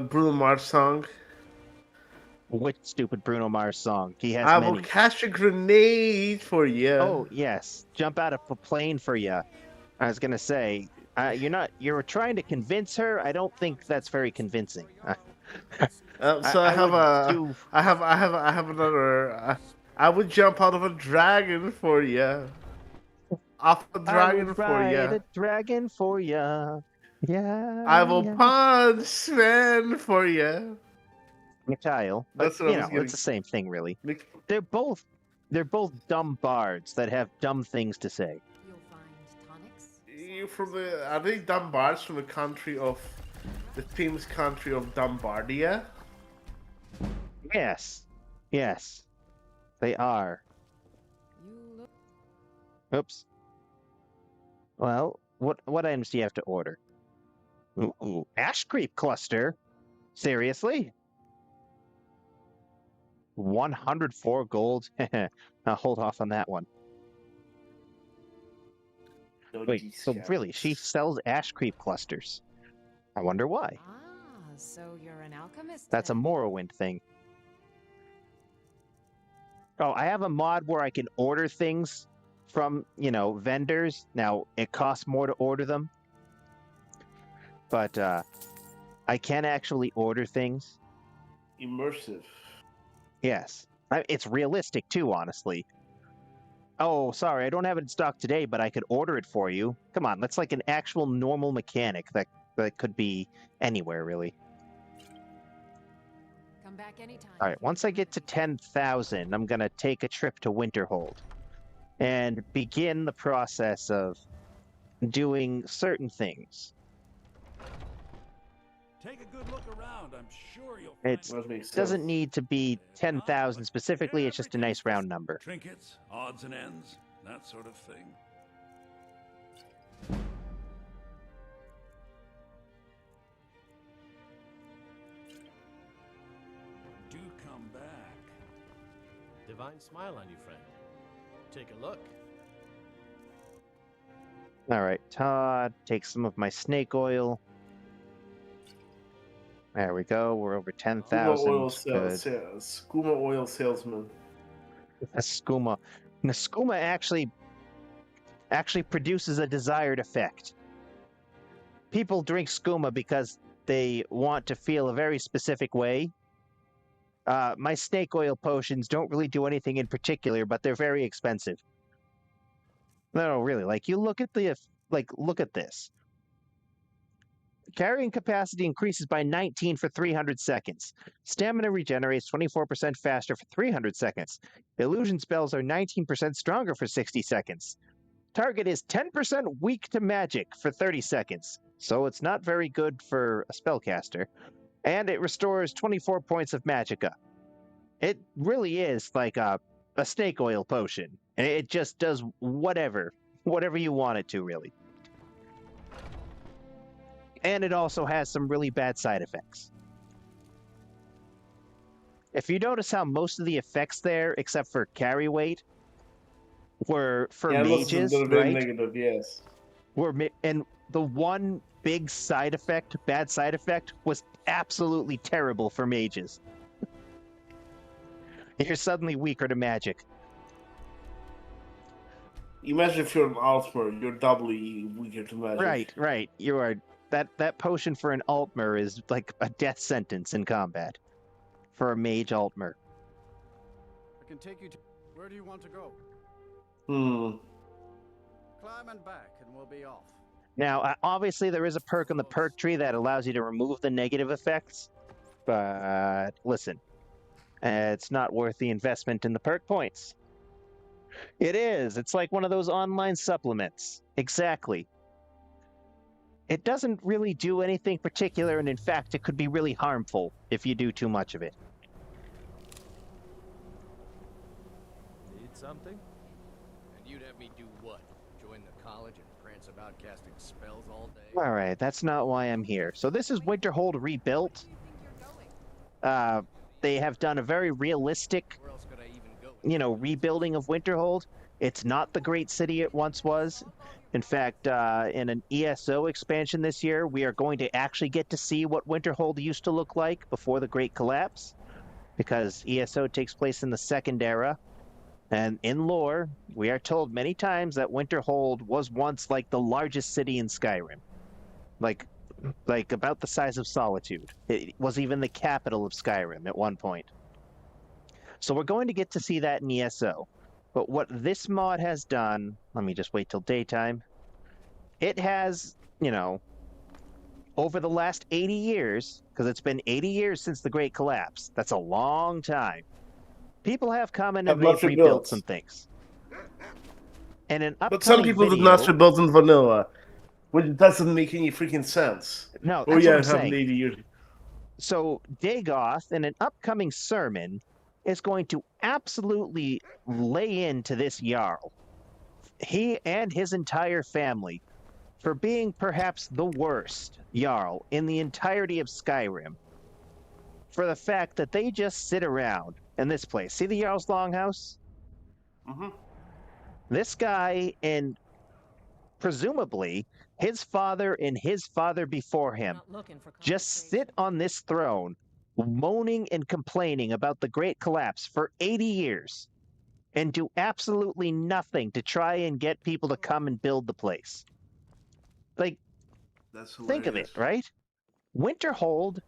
Bruno Mars song? Which stupid Bruno Mars song? He has I many. will cast a grenade for you. Oh, yes. Jump out of a plane for you. I was going to say, you're trying to convince her. I don't think that's very convincing. I have another. I would jump out of a dragon for you. Off a dragon for ride you. a dragon for you. Yeah. I will punch Sven for you. Mikhail. But, it's the same thing, really. They're both dumb bards that have dumb things to say. You'll find tonics. Are they dumb bards from the famous country of Dumbardia? Yes. Yes. They are. Oops. Well, what items do you have to order? Ooh, ash creep cluster? Seriously? 104 gold? I'll hold off on that one. Wait, so really, she sells ash creep clusters. I wonder why. Ah, so you're an alchemist. That's a Morrowind thing. Oh, I have a mod where I can order things from, vendors. Now, it costs more to order them. But I can actually order things. Immersive. Yes. It's realistic, too, honestly. Oh, sorry, I don't have it in stock today, but I could order it for you. Come on, that's like an actual normal mechanic that could be anywhere, really. Come back anytime. All right, once I get to 10,000, I'm going to take a trip to Winterhold and begin the process of doing certain things. Take a good look around. I'm sure you'll It doesn't need to be 10,000 specifically, it's just a nice round number. Trinkets, odds and ends, that sort of thing. Do come back. Divine smile on you, friend. Take a look. All right, Todd, take some of my snake oil. There we go. We're over 10,000. Skooma oil salesman. A skooma. The skooma actually produces a desired effect. People drink skooma because they want to feel a very specific way. My snake oil potions don't really do anything in particular, but they're very expensive. No, really. Like, you look at look at this. Carrying capacity increases by 19 for 300 seconds. Stamina regenerates 24% faster for 300 seconds. Illusion spells are 19% stronger for 60 seconds. Target is 10% weak to magic for 30 seconds, so it's not very good for a spellcaster. And it restores 24 points of magicka. It really is like a snake oil potion, and it just does whatever you want it to, really. And it also has some really bad side effects. If you notice how most of the effects there, except for carry weight, were for mages, right? Negative, yes. And the one big bad side effect, was absolutely terrible for mages. You're suddenly weaker to magic. Imagine if you're an Altmer, you're doubly weaker to magic. Right. You are. That potion for an Altmer is like a death sentence in combat. For a mage Altmer. I can take you to... Where do you want to go? Hmm. Climb and back, and we'll be off. Now, obviously, there is a perk on the perk tree that allows you to remove the negative effects. But listen, it's not worth the investment in the perk points. It is. It's like one of those online supplements. Exactly. It doesn't really do anything particular, and in fact, it could be really harmful if you do too much of it. Need something? And you'd have me do what? Join the college and prance about casting spells all day? All right, that's not why I'm here. So this is Winterhold rebuilt. They have done a very realistic, Where else could I even go? rebuilding of Winterhold. It's not the great city it once was. In fact, in an ESO expansion this year, we are going to actually get to see what Winterhold used to look like before the Great Collapse, because ESO takes place in the Second Era. And in lore, we are told many times that Winterhold was once like the largest city in Skyrim. Like about the size of Solitude. It was even the capital of Skyrim at one point. So we're going to get to see that in ESO. But what this mod has done, let me just wait till daytime. It has, over the last 80 years, because it's been 80 years since the Great Collapse. That's a long time. People have come in and they've rebuilt some things. And an upcoming But some people did not rebuild in vanilla, which doesn't make any freaking sense. No, Oh that's yeah, what I'm it happened saying. 80 years. So Dagoth, in an upcoming sermon, is going to absolutely lay into this Jarl. He and his entire family for being perhaps the worst Jarl in the entirety of Skyrim. For the fact that they just sit around in this place. See the Jarl's Longhouse? Mm-hmm. This guy and presumably his father and his father before him just sit on this throne moaning and complaining about the Great Collapse for 80 years and do absolutely nothing to try and get people to come and build the place. Like, think of it, right? Winterhold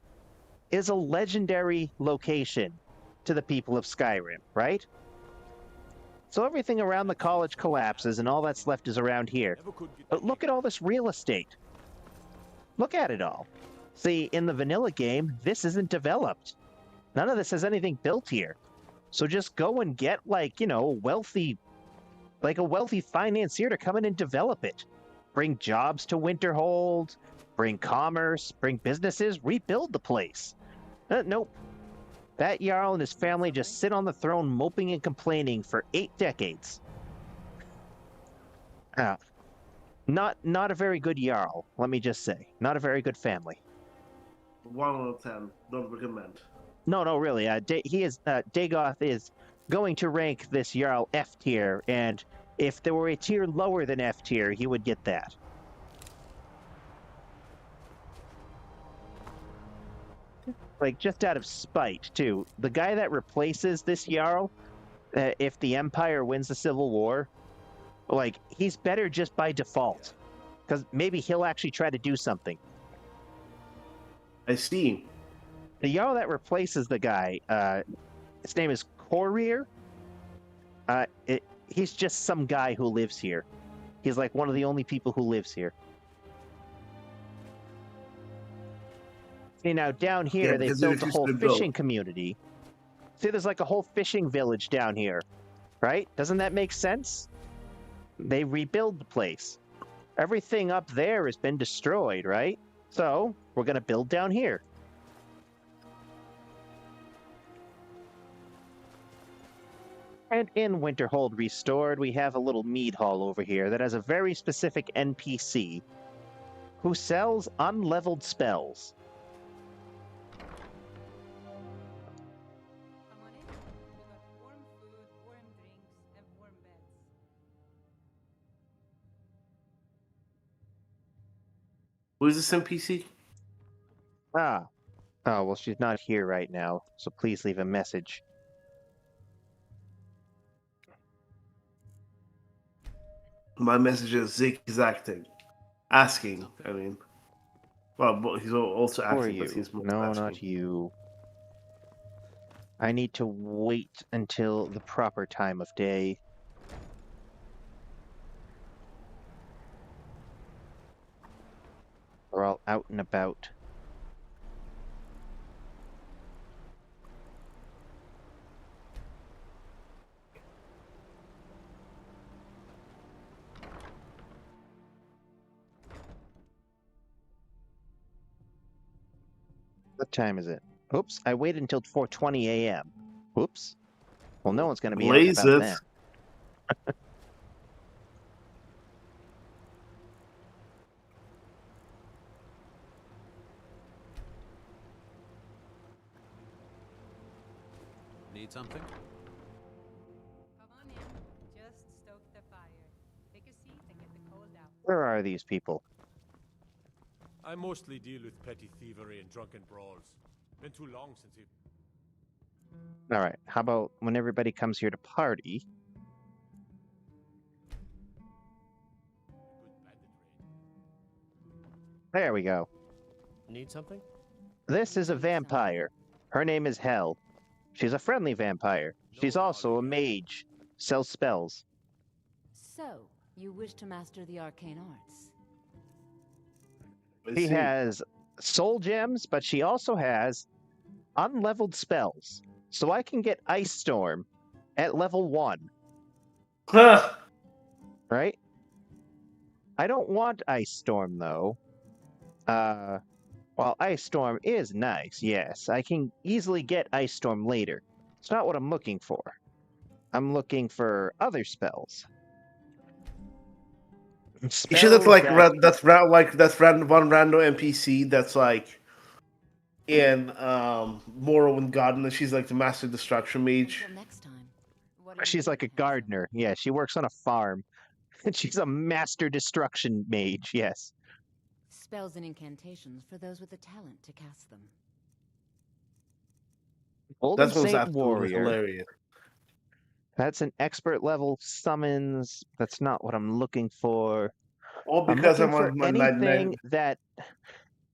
is a legendary location to the people of Skyrim, right? So everything around the college collapses and all that's left is around here. But look at all this real estate. Look at it all. See, in the vanilla game, this isn't developed. None of this has anything built here. So just go and get, a wealthy financier to come in and develop it. Bring jobs to Winterhold, bring commerce, bring businesses, rebuild the place. Nope. That Jarl and his family just sit on the throne moping and complaining for 8 decades. Not a very good Jarl, let me just say. Not a very good family. 1 out of 10. Don't recommend. No, really. Dagoth is going to rank this Jarl F tier, and if there were a tier lower than F tier, he would get that. Just out of spite, too. The guy that replaces this Jarl, if the Empire wins the Civil War, he's better just by default. Because maybe he'll actually try to do something. I see. The Jarl that replaces the guy, his name is Corir. He's just some guy who lives here. He's one of the only people who lives here. See, now down here, they've built a whole fishing community. See, there's a whole fishing village down here, right? Doesn't that make sense? They rebuild the place. Everything up there has been destroyed, right? So, we're going to build down here. And in Winterhold Restored, we have a little mead hall over here that has a very specific NPC who sells unleveled spells. Who is this NPC? Oh, well, she's not here right now, so please leave a message. My message is Zeke is acting. Asking, I mean. Well, but he's also acting, Who are you? but he's more No, asking. not you. I need to wait until the proper time of day. out and about. What time is it? Oops, I waited until 4:20 a.m. Oops. Well, no one's going to be out and Blaze about it. then. Need something? Come on in. Just stoke the fire. Take a seat and get the cold out. Where are these people? I mostly deal with petty thievery and drunken brawls. Been too long since you... All right, how about when everybody comes here to party? There we go. Need something? This is a vampire. Her name is Hell. She's a friendly vampire. She's also a mage. Sells spells. So, you wish to master the arcane arts? She has soul gems, but she also has unleveled spells. So I can get Ice Storm at level 1. Right? I don't want Ice Storm, though. While Ice Storm is nice, yes, I can easily get Ice Storm later. It's not what I'm looking for. I'm looking for other spells. You should have like that's random one random NPC that's like in Morrowind Garden, and she's like the master destruction mage. Next time. She's like a gardener. Yeah, she works on a farm. And she's a master destruction mage, yes. Spells and incantations for those with the talent to cast them. Golden That one's Saint absolutely Warrior. hilarious. That's an expert level summons. That's not what I'm looking for. All because I'm looking on for my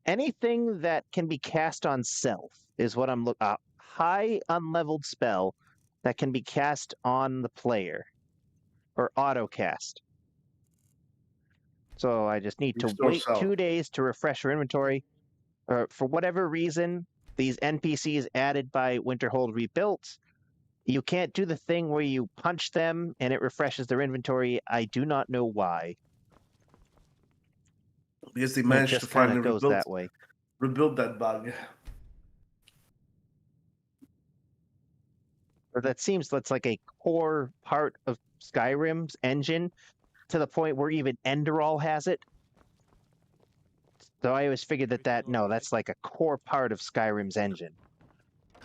anything that can be cast on self is what I'm looking. High unleveled spell that can be cast on the player or auto cast. So I just need to Restore wait self. 2 days to refresh your inventory. For whatever reason, these NPCs added by Winterhold Rebuilt, you can't do the thing where you punch them and it refreshes their inventory. I do not know why. Because they It managed just to finally kind of goes that way. rebuild that bug. Or that seems that's like a core part of Skyrim's engine, to the point where even Enderall has it. So I always figured that's like a core part of Skyrim's engine.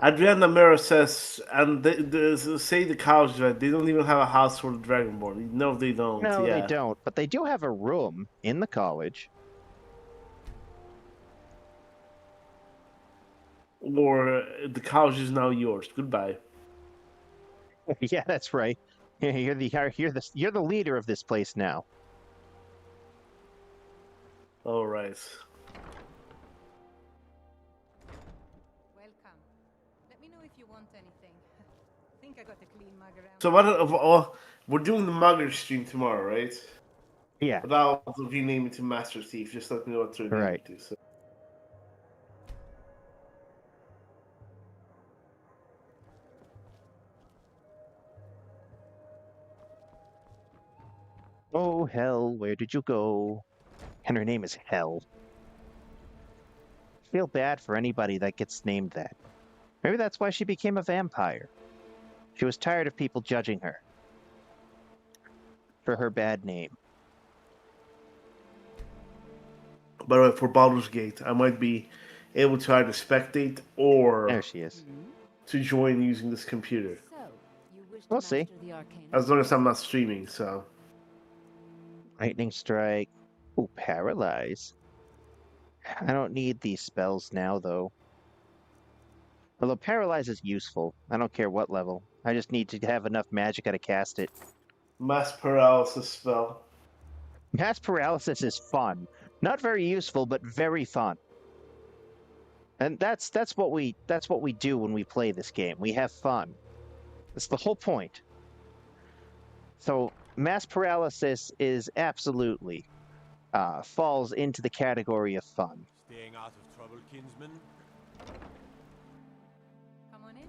Adriana Mera says, and they say the cows, right? They don't even have a house for the Dragonborn. No, they don't. No, yeah. they don't. But they do have a room in the college. Or the couch is now yours. Goodbye. Yeah, that's right. You're the leader of this place now. All right. Welcome. Let me know if you want anything. I think I got a clean mug around. So we're doing the Mugger stream tomorrow, right? Yeah. But I'll rename it to Master Thief. Just let me know what to rename Right. it to. So. Oh, Hell, where did you go? And her name is Hell. I feel bad for anybody that gets named that. Maybe that's why she became a vampire. She was tired of people judging her for her bad name. By the way, for Baldur's Gate, I might be able to either spectate or There she is. to join using this computer. So, you wish to We'll see. master the arcane As long as I'm not streaming, so. Lightning Strike. Ooh, Paralyze. I don't need these spells now, though. Although Paralyze is useful. I don't care what level. I just need to have enough magicka to cast it. Mass paralysis spell. Mass Paralysis is fun. Not very useful, but very fun. And that's what we do when we play this game. We have fun. That's the whole point. So Mass Paralysis is absolutely falls into the category of fun. Staying out of trouble, kinsman? Come on in.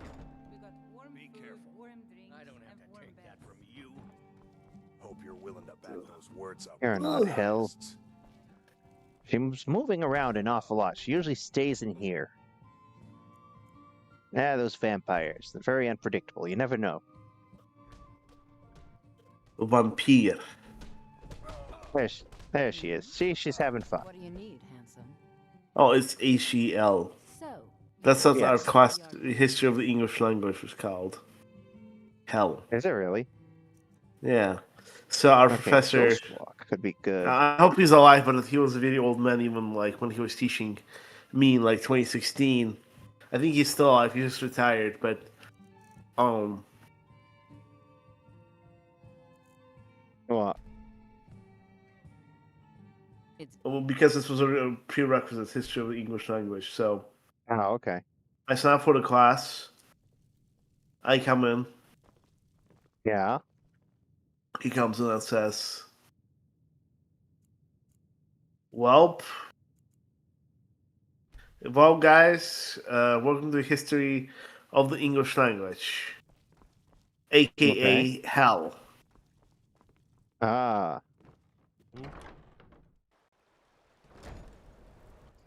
We got warm food, warm drinks, I don't have and to warm take that beds. from you. Hope you're willing to back those words up. You're with not your hell. fists. She's moving around an awful lot. She usually stays in here. Those vampires. They're very unpredictable. You never know. Vampire. There she is. See, she's having fun. What do you need, handsome? Oh, it's HEL. So, That's what our Yes. class history of the English language was called. Hell. Is it really? Yeah. So our Okay, professor. Ghost Walk could be good. I hope he's alive, but he was a very old man even like when he was teaching me in like 2016. I think he's still alive. He just retired, but What? well, because this was a prerequisite history of the English language. So Oh, okay. I sign up for the class. I come in. Yeah. He comes in and says, Well, guys, welcome to the history of the English language, aka hell. Ah.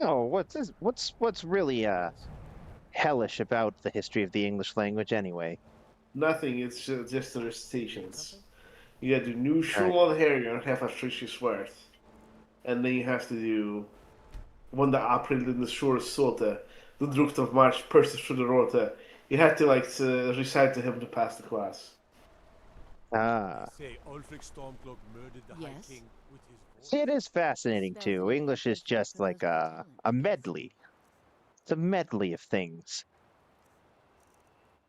Oh, what's this? What's really hellish about the history of the English language anyway? Nothing, it's just the recitations. You got to do new Schulman Herringer, have a Trish's worth. And then you have to do When the April in the shore sote, the Drucht of March, Persis for the Rote. You have to recite to him to pass the class. Ah. Say Ulfric Stormcloak murdered the High King with his voice. See, it is fascinating too. English is just like a medley. It's a medley of things.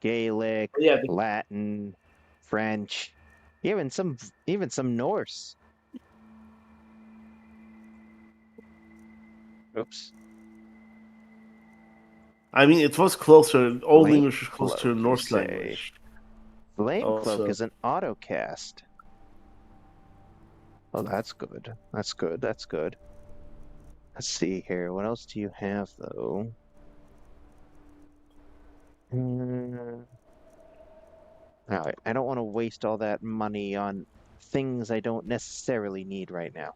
Gaelic, Latin, French, even some Norse. Oops. I mean, it was closer. Old English was closer to Norse language. Flamecloak is an autocast. Oh, that's good. That's good. That's good. Let's see here. What else do you have, though? Alright, I don't want to waste all that money on things I don't necessarily need right now.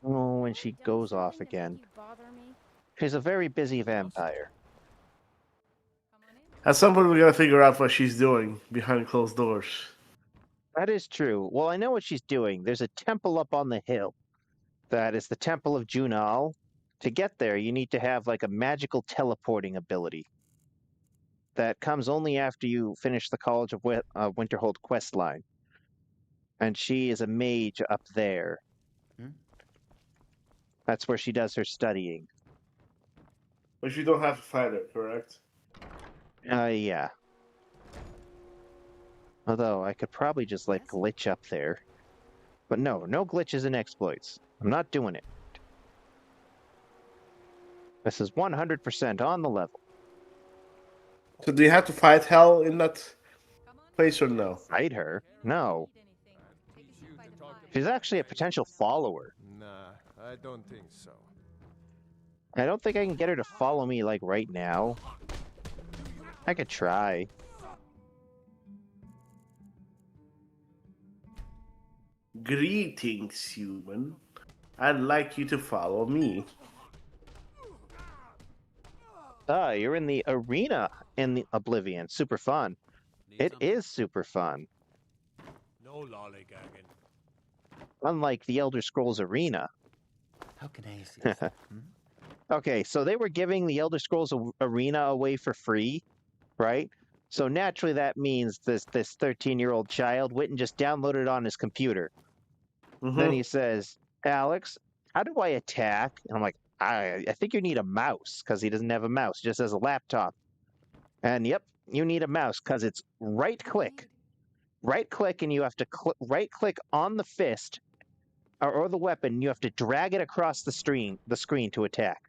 Oh, when she goes off again. She's a very busy vampire. At some point, we gotta figure out what she's doing behind closed doors. That is true. Well, I know what she's doing. There's a temple up on the hill. That is the Temple of Junal. To get there, you need to have like a magical teleporting ability. That comes only after you finish the College of Winterhold quest line. And she is a mage up there. That's where she does her studying. But you don't have to fight her, correct? Yeah. Although, I could probably just, like, glitch up there. But no glitches and exploits. I'm not doing it. This is 100% on the level. So do you have to fight Hell in that place or no? Fight her? No. She's actually a potential follower. Nah, I don't think so. I don't think I can get her to follow me, like, right now. I could try. Greetings, human. I'd like you to follow me. Ah, you're in the arena in the Oblivion. Super fun. It is super fun. No lollygagging. Unlike the Elder Scrolls Arena. How can I assist? Okay, so they were giving the Elder Scrolls Arena away for free, right? So naturally that means this 13-year-old child went and just downloaded it on his computer. Then he says, Alex, how do I attack? And I'm like, I think you need a mouse, because he doesn't have a mouse. He just has a laptop. And yep, you need a mouse, because it's right-click. Right-click, and you have to right-click on the fist, or the weapon, and you have to drag it across the screen to attack.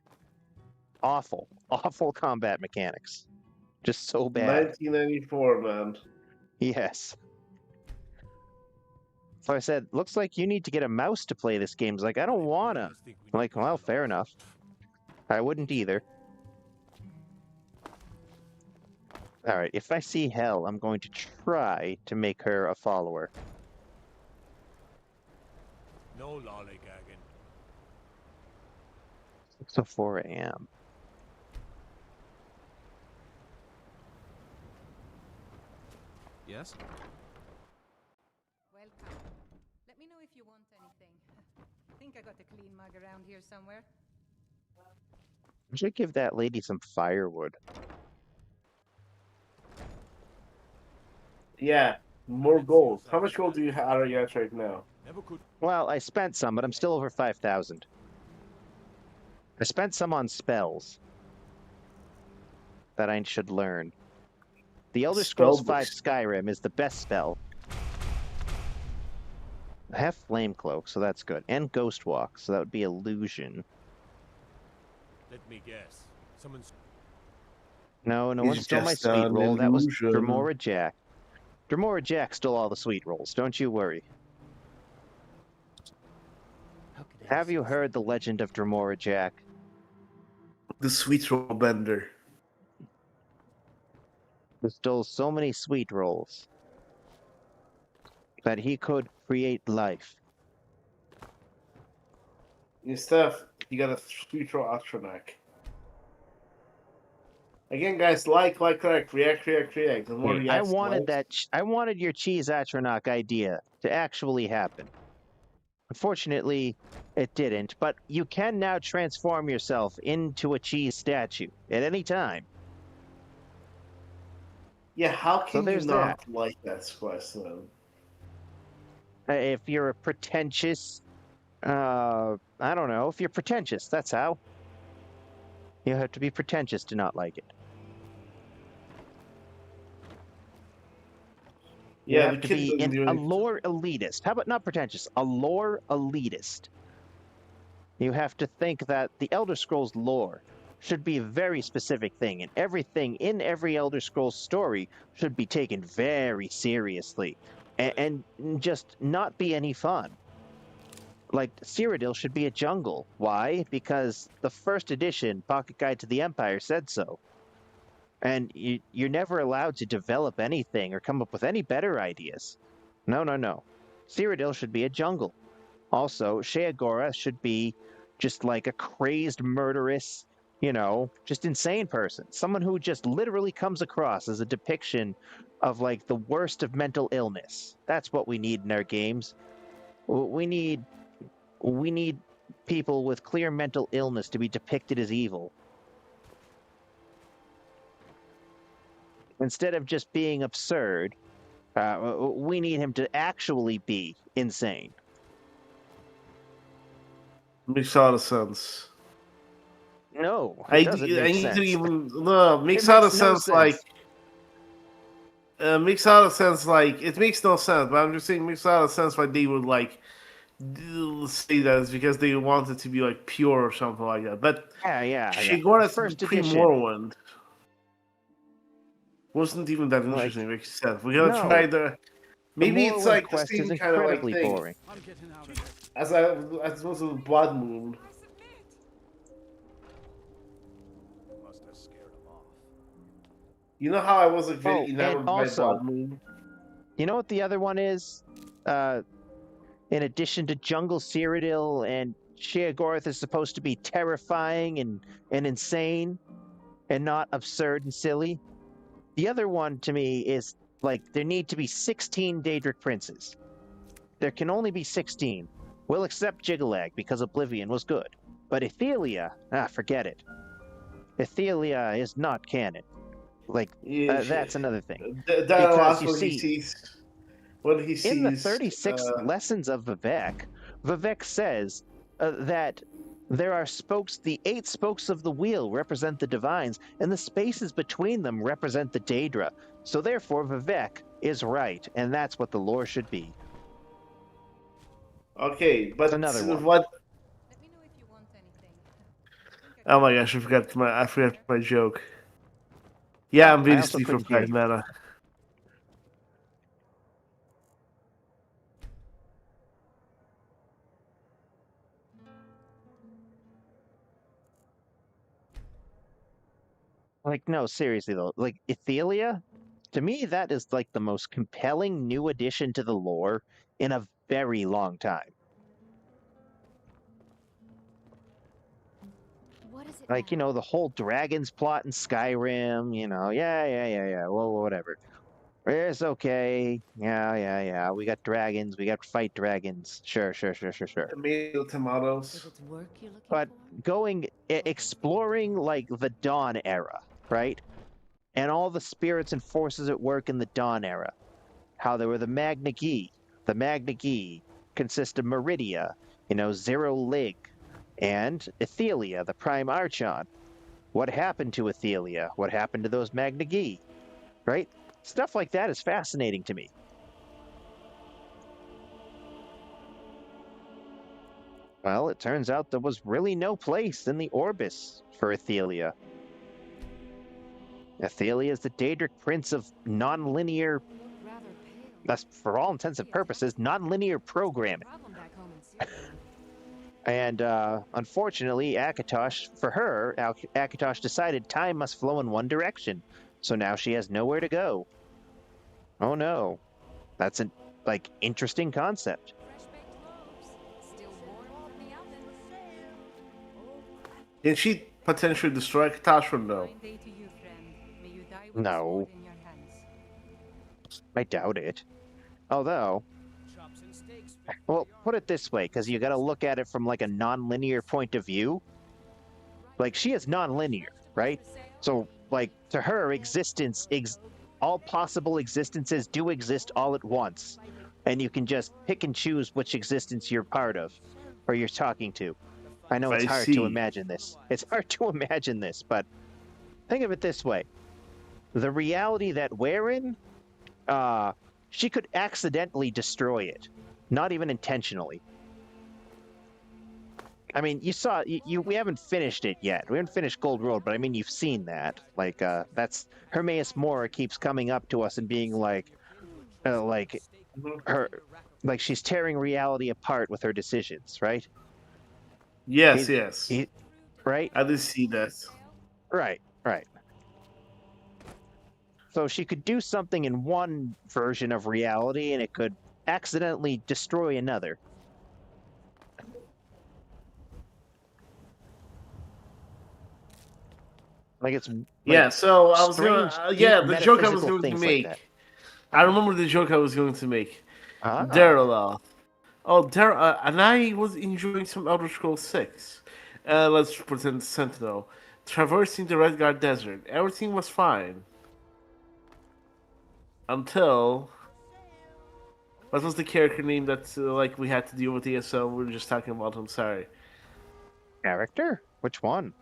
Awful combat mechanics. Just so bad. 1994, man. Yes. So I said, looks like you need to get a mouse to play this game. He's like, I don't wanna. I'm like, well, fair enough. I wouldn't either. Alright, if I see Hell, I'm going to try to make her a follower. No lollygagging. 6:04 a.m. Yes? Welcome. Let me know if you want anything. I think I got a clean mug around here somewhere. I should give that lady some firewood. Yeah, more gold. How much gold do you have right now? Well, I spent some, but I'm still over 5,000. I spent some on spells that I should learn. The Elder Scrolls V Skyrim is the best spell. I have Flame Cloak, so that's good. And Ghost Walk, so that would be Illusion. Let me guess. Someone's... No, no one stole my sweet roll. That was Dremora Jack. Dremora Jack stole all the sweet rolls, don't you worry. Have you heard the legend of Dremora Jack? The sweet roll bender. Who stole so many sweet rolls that he could create life. Instead, you got a sweet roll Atronak. Again, guys, like, react. The more I wanted your cheese Atronach idea to actually happen. Unfortunately, it didn't, but you can now transform yourself into a cheese statue at any time. Yeah, how can you not that. like that quest, though? If you're a pretentious, I don't know, if you're pretentious, that's how. You have to be pretentious to not like it. You have to be a lore elitist. How about not pretentious? A lore elitist. You have to think that the Elder Scrolls lore should be a very specific thing, and everything in every Elder Scrolls story should be taken very seriously, and just not be any fun. Like, Cyrodiil should be a jungle. Why? Because the first edition, Pocket Guide to the Empire, said so. And you're never allowed to develop anything or come up with any better ideas. No. Cyrodiil should be a jungle. Also, Sheogorath should be just like a crazed, murderous, just insane person. Someone who just literally comes across as a depiction of, like, the worst of mental illness. That's what we need in our games. We need people with clear mental illness to be depicted as evil. Instead of just being absurd, we need him to actually be insane. Makes a lot of sense. No, it doesn't make sense. Makes a lot of sense. Like, makes a lot of sense. Like, it makes no sense, but I'm just saying, it makes a lot of sense why they would like say that is because they want it to be like pure or something like that. But Sheogorath is pretty Morrowind. Wasn't even that interesting, like you said. We gotta try the. Maybe it's like the same kind of like thing. Boring. As was with Blood Moon. Must have scared him off. You know how I was like very enamored by Blood Moon? You know what the other one is? In addition to Jungle Cyrodiil and Sheogorath is supposed to be terrifying and insane, and not absurd and silly. The other one, to me, is, like, there need to be 16 Daedric princes. There can only be 16. We'll accept Jiggalag, because Oblivion was good. But Ethelia, forget it. Ethelia is not canon. Like, that's another thing. Because you see... When he sees... In the 36 lessons of Vivek, Vivek says that there are spokes, the 8 spokes of the wheel represent the divines, and the spaces between them represent the Daedra. So therefore, Vivek is right, and that's what the lore should be. Okay, but another one. What? Let me know if you want anything. Oh my gosh, I forgot my joke. Yeah, I'm really sleepy from Pragmata. Like, no, seriously though, like Ethelia, to me that is like the most compelling new addition to the lore in a very long time. What is it Like, you know, the whole dragons plot in Skyrim, you know, yeah. Well, whatever. It's okay. Yeah. We got dragons. We got fight dragons. Sure. Tomato, tomatoes. If it's work you're looking But for, exploring like the Dawn era, right? And all the spirits and forces at work in the Dawn era. How there were the Magna Gi. The Magna Gi consist of Meridia, you know, Zero Lig, and Ethelia, the Prime Archon. What happened to Ethelia? What happened to those Magna Gi? Right? Stuff like that is fascinating to me. Well, it turns out there was really no place in the Orbis for Ethelia. Ethelia is the Daedric prince of non-linear, that's for all intents and purposes, non-linear programming. And unfortunately, Akatosh, for her, Akatosh decided time must flow in one direction. So now she has nowhere to go. Oh no. That's an, like, interesting concept. Can she potentially destroy Akatosh though? No. I doubt it. Although, well, put it this way, because you got to look at it from like a non-linear point of view. Like, she is non-linear, right? So, like, to her, existence, all possible existences do exist all at once. And you can just pick and choose which existence you're part of, or you're talking to. I know it's hard to imagine this. It's hard to imagine this, but think of it this way. The reality that we're in, she could accidentally destroy it. Not even intentionally. I mean, you saw, we haven't finished it yet. We haven't finished Gold Road, but I mean, you've seen that. Like, that's, Hermaeus Mora keeps coming up to us and being like she's tearing reality apart with her decisions, right? Yes. Right? I did see that. Right. So she could do something in one version of reality and it could accidentally destroy another. Like, it's so I was gonna the joke I was going to make. Like, I remember the joke I was going to make. Daryl. And I was enjoying some Elder Scrolls 6. Let's pretend Sentinel. Traversing the Redguard Desert. Everything was fine. Until... What was the character name that we had to deal with ESO? We were just talking about. I'm sorry. Character? Which one?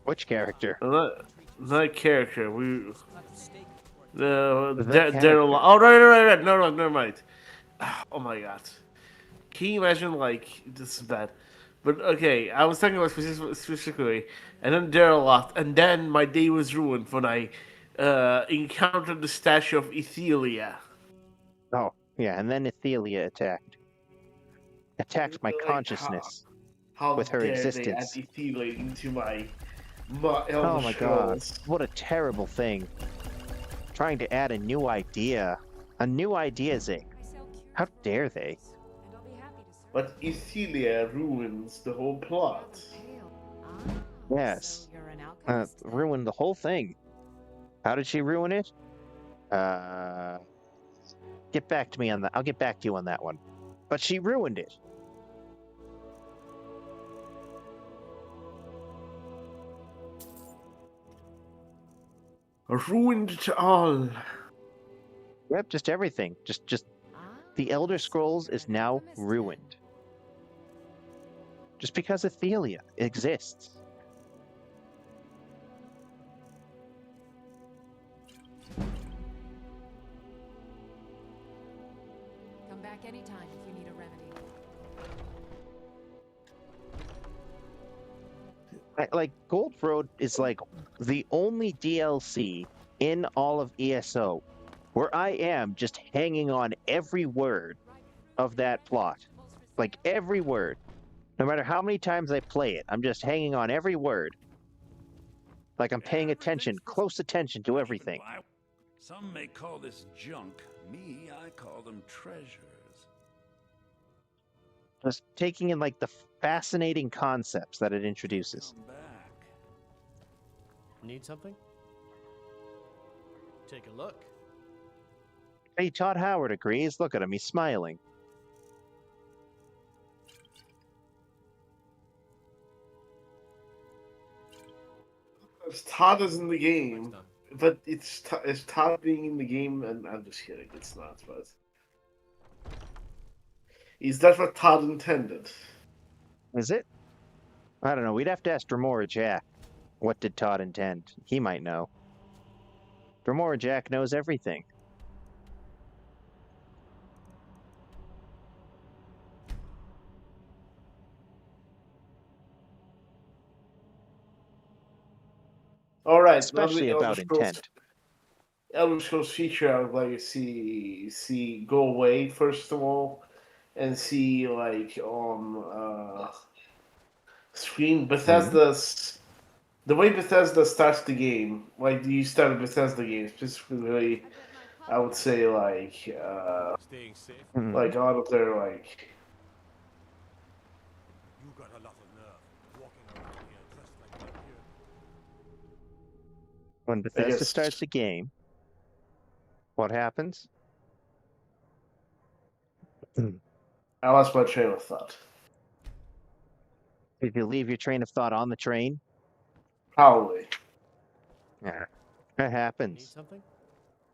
Which character? Not character. Daryl. Oh, right. No, never mind. Oh my god. Can you imagine? This is bad. But okay, I was talking about specifically, and then Daryl lost, and then my day was ruined when I encountered the statue of Ethelia. Oh, yeah, and then Ethelia attacked my consciousness with her existence. They add Ethelia into my oh my god, what a terrible thing. Trying to add a new idea, Zig. How dare they? But Ethelia ruins the whole plot. Yes, ruined the whole thing. How did she ruin it? Get back to me on that. I'll get back to you on that one. But she ruined it. Ruined it all. Yep, just everything. Just the Elder Scrolls is now ruined. Just because Ethelia exists. Come back anytime if you need a remedy. Gold Road is the only DLC in all of ESO where I am just hanging on every word of that plot. Every word. No matter how many times I play it, I'm just hanging on every word. Like I'm paying attention, Everything's for close attention to everything. Some may call this junk. Me, I call them treasures. Just taking in like the fascinating concepts that it introduces. Come back. Need something? Take a look. Hey, Todd Howard agrees. Look at him, he's smiling. Todd is in the game, but it's Todd being in the game, and I'm just kidding. It's not, but is that what Todd intended? Is it? I don't know. We'd have to ask Dremora Jack. What did Todd intend? He might know. Dremora Jack knows everything. All right, Especially about intent. Elder Scrolls feature I would like to see go away first of all, and see like on screen Bethesda's the way Bethesda starts the game. Like you start a Bethesda game specifically, I would say like Staying safe. like out of their like. You got a lot of nerve walking around here dressed like that here. When Bethesda starts the game, what happens? I lost my train of thought. Did you leave your train of thought on the train? Probably. Yeah, that Need happens. something?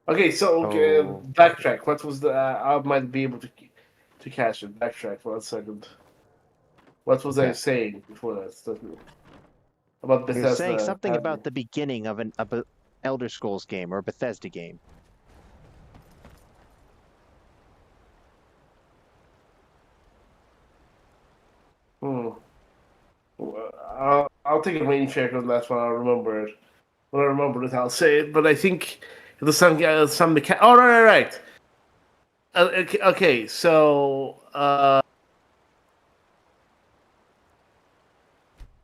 Okay, so backtrack. What was the? I might be able to catch it. Backtrack for 1 second. What was I saying before that? About Bethesda. You're saying something about the beginning of an Elder Scrolls game or a Bethesda game. I'll take a rain check on that one. I'll remember it. When I remember it, I'll say it. But I think there's some mechanic. Oh, right. Okay, so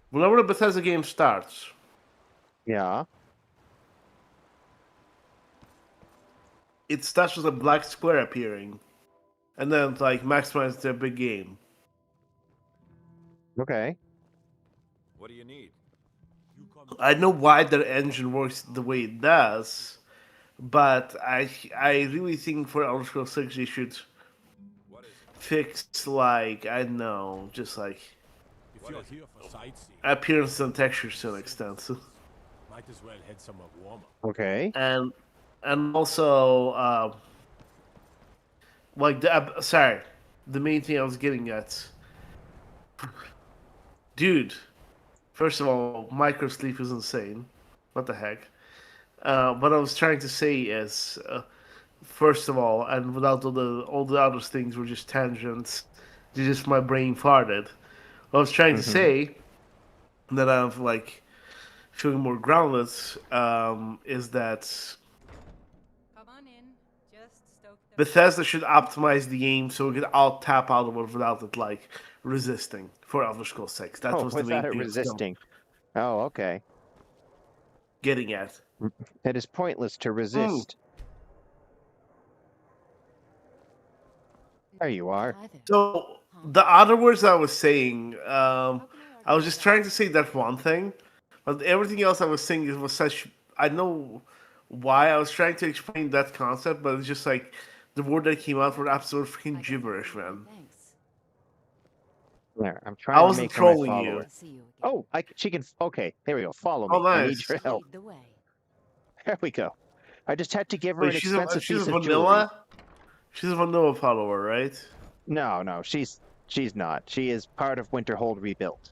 whenever the Bethesda game starts, yeah, it starts with a black square appearing, and then like maximize their big game. Okay. What do you need? I know why their engine works the way it does, but I really think for Elder Scrolls 6 you should fix like I don't know, just like If you're here for sightseeing, appearance and textures to an extent. might as well head somewhere warmer. Okay. And also like the main thing I was getting at, dude. First of all, micro sleep is insane. What the heck? What I was trying to say is, first of all, and without all the other things were just tangents, just my brain farted. What I was trying to say, that I'm like feeling more grounded, is that Come on in. Just stoke the Bethesda should optimize the game so we could all tap out of it without it like resisting for Elder Scrolls 6. That was the main without it thing I was resisting. Oh, okay. getting at. It is pointless to resist. There you are. So the other words I was saying, I was just trying to say that one thing, but everything else I was saying was such. I know why I was trying to explain that concept, but it's just like the word that came out were absolute freaking gibberish, man. There, I'm trying to make her my trolling you. follower. Oh, she can. Okay, here we go. Follow me. Oh, I need nice. your help. There we go. I just had to give her Wait, an she's expensive a piece of jewelry. vanilla. She's a vanilla follower, right? No, she's not. She is part of Winterhold Rebuilt.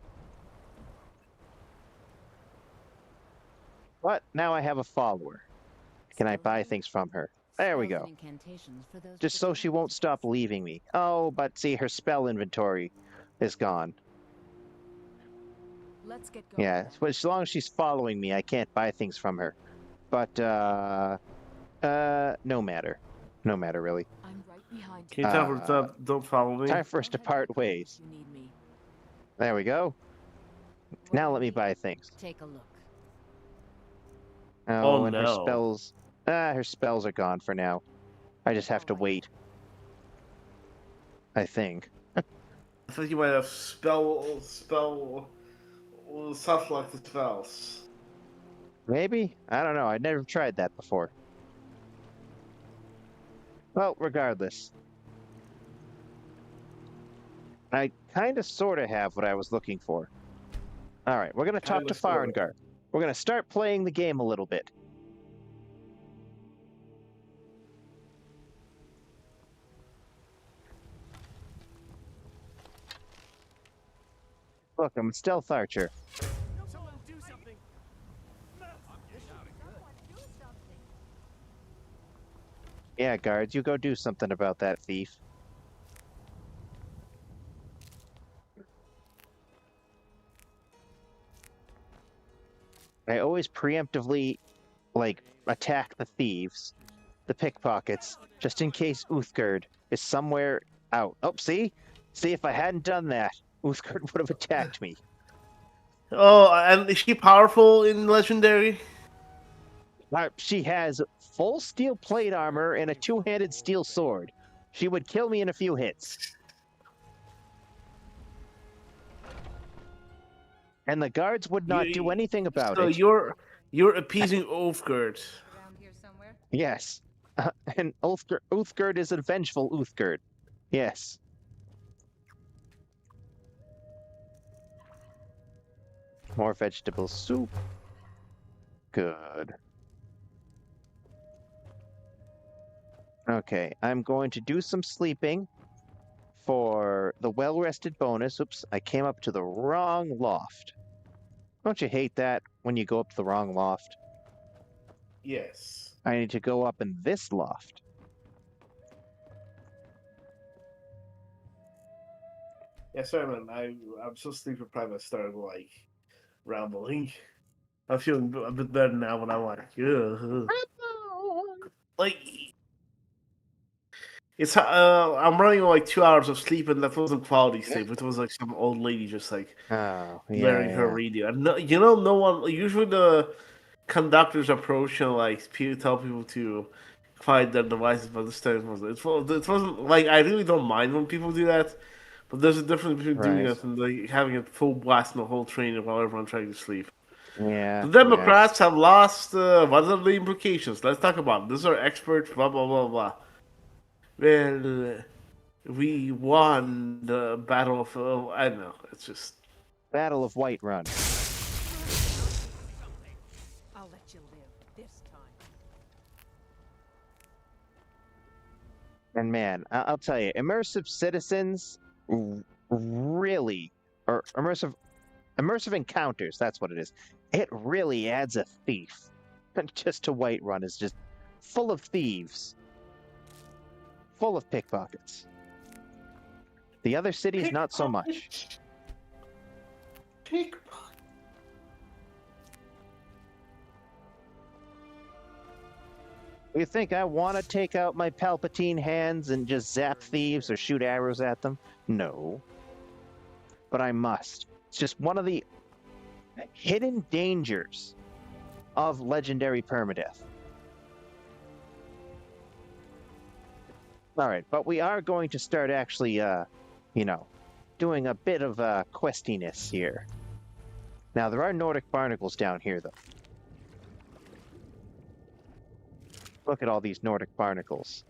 But now I have a follower. Can I buy things from her? There we go. Just so she won't stop leaving me. Oh, but see, her spell inventory is gone. Let's get going. Yeah, but as long as she's following me, I can't buy things from her. But, no matter. No matter, really. I'm right behind Can you tell her don't follow me? Time for us to part ways. you. Need me. There we go. Now let me buy things. Take a look. Oh, and no. her spells are gone for now. I just have to wait. I think. I thought you might have self-selected spells. Maybe? I don't know. I'd never tried that before. Well, regardless. I kind of sort of have what I was looking for. Alright, we're going to talk to Farengar. We're going to start playing the game a little bit. Look, I'm a stealth archer. Someone do something. Yeah, guards, you go do something about that thief. I always preemptively, like, attack the thieves, the pickpockets, just in case Uthgerd is somewhere out. Oh, see? See, if I hadn't done that, Uthgerd would have attacked me. Oh, and is she powerful in Legendary? She has full steel plate armor and a two-handed steel sword. She would kill me in a few hits. And the guards would not do anything about it. So you're appeasing Ulfgerd. Around here somewhere? Yes. And Uthgerd is a vengeful Uthgerd. Yes. More vegetable soup. Good. Okay, I'm going to do some sleeping for the well-rested bonus. Oops, I came up to the wrong loft. Don't you hate that when you go up to the wrong loft? Yes. I need to go up in this loft. Yeah, sorry, man. I'm so sleepy deprived. I started like rambling. I'm feeling a bit better now when I'm like it's I'm running on like 2 hours of sleep, and that wasn't quality sleep. It was like some old lady just like blaring her radio. And no one. Usually the conductors approach and like tell people to quiet their devices, but this time it wasn't like I really don't mind when people do that. But there's a difference between doing it and like having it full blast in the whole train while everyone's trying to sleep. Yeah. The Democrats have lost. What are the implications? Let's talk about it. These are experts. Blah blah blah blah. Well, we won the battle of. I don't know. It's just Battle of Whiterun. I'll let you live this time. And man, I'll tell you, immersive citizens really, or immersive encounters, that's what it is. It really adds a thief. Just to Whiterun is just full of thieves. Full of pickpockets. The other cities, not so much. Pickpocket. You think I want to take out my Palpatine hands and just zap thieves or shoot arrows at them? No. But I must. It's just one of the hidden dangers of legendary permadeath. Alright, but we are going to start actually, doing a bit of questiness here. Now, there are Nordic barnacles down here, though. Look at all these Nordic barnacles.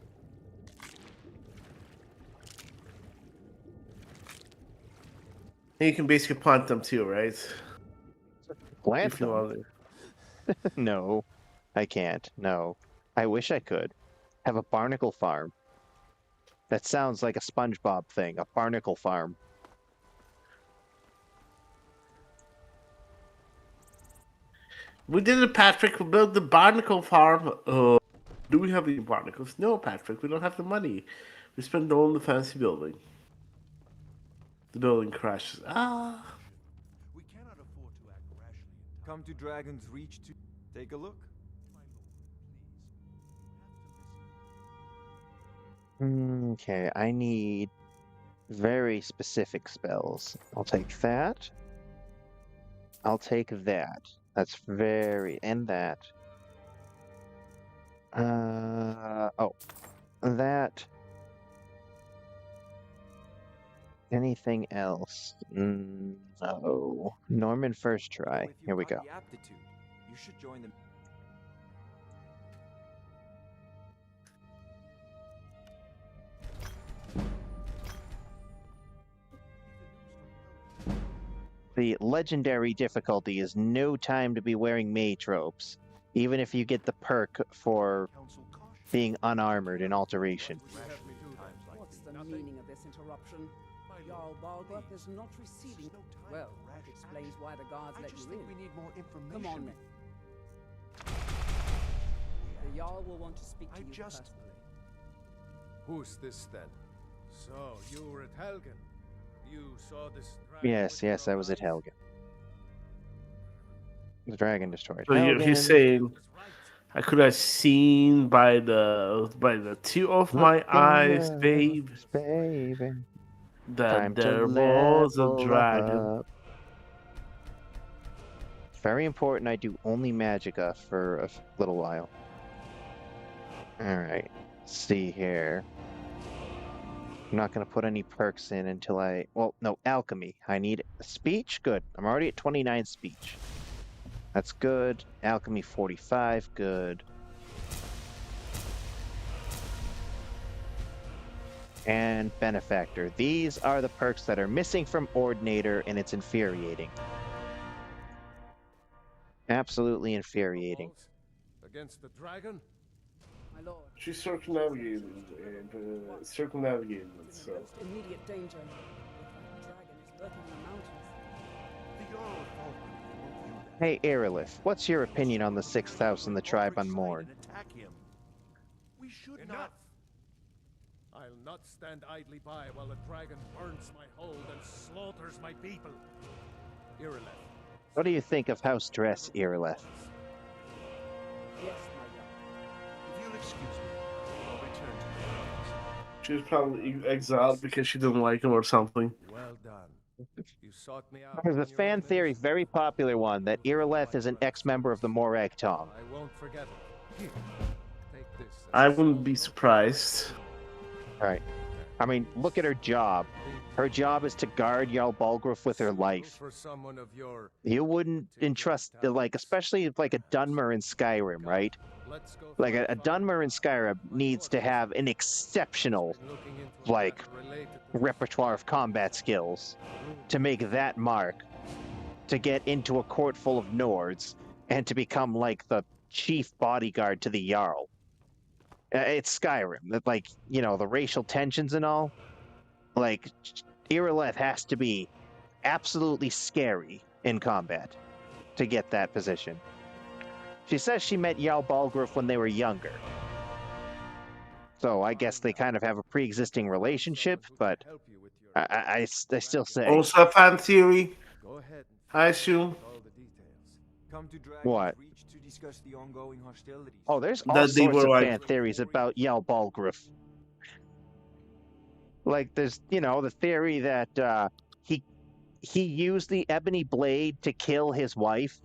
And you can basically plant them too, right? Plant them? No, I can't. No. I wish I could. Have a barnacle farm. That sounds like a SpongeBob thing, a barnacle farm. We did it, Patrick. We built the barnacle farm. Do we have any barnacles? No, Patrick. We don't have the money. We spent it all on the fancy building. The building crashes. Ah. We cannot afford to act rashly. Come to Dragon's Reach to take a look. Okay, I need very specific spells. I'll take that. I'll take that. That's very... and that. Oh, that. Anything else? No. Norman first try. Here we go. The aptitude, you should join them. The legendary difficulty is no time to be wearing mage robes, even if you get the perk for being unarmored in alteration. What's the meaning of this interruption? Jarl Balgruuf is not receiving. Well, that explains why the guards let you in. We need more information. Come on, then. The Jarl will want to speak to you personally. Who's this then? So, you were at Helgen. You saw this dragon. Yes, I was at Helgen. The dragon destroyed. So he's saying, I could have seen by the two of my eyes, babe, that there was a dragon. It's very important I do only Magicka for a little while. Alright, let's see here. I'm not going to put any perks in until well, no, alchemy. I need speech, good. I'm already at 29 speech. That's good. Alchemy 45, good. And benefactor. These are the perks that are missing from Ordinator, and it's infuriating. Absolutely infuriating. Against the dragon? My lord. She's circumnavigating, so. Immediate danger. If that dragon is lurking in the mountains. Hey, Aerolith, what's your opinion on the 6th house and the tribe on Morn? We should not. I'll not stand idly by while the dragon burns my hold and slaughters my people. Irileth. What do you think of house dress, Aerolith? Yes, If you'll excuse me, I'll return to the office. She was probably exiled because she didn't like him or something. Well done. You sought me out. There's a fan theory, very popular one, that Aerolith is an ex-member of the Morag Tong. I won't forget it. Here, take this. I wouldn't be surprised. Right. I mean, look at her job. Her job is to guard Jarl Balgruuf with her life. For someone of your You wouldn't entrust, like, especially like a Dunmer in Skyrim, right? Like, a Dunmer in Skyrim needs to have an exceptional, like, repertoire of combat skills to make that mark, to get into a court full of Nords, and to become, like, the chief bodyguard to the Jarl. It's Skyrim. Like, you know, the racial tensions and all. Like, Irileth has to be absolutely scary in combat to get that position. She says she met Jarl Balgruuf when they were younger. So I guess they kind of have a pre-existing relationship, but I still say... Also a fan theory, I assume. What? To discuss the ongoing hostilities. Oh, there's all That they sorts were of like- fan theories about Jarl Balgruuf. Like, there's, you know, the theory that he used the ebony blade to kill his wife.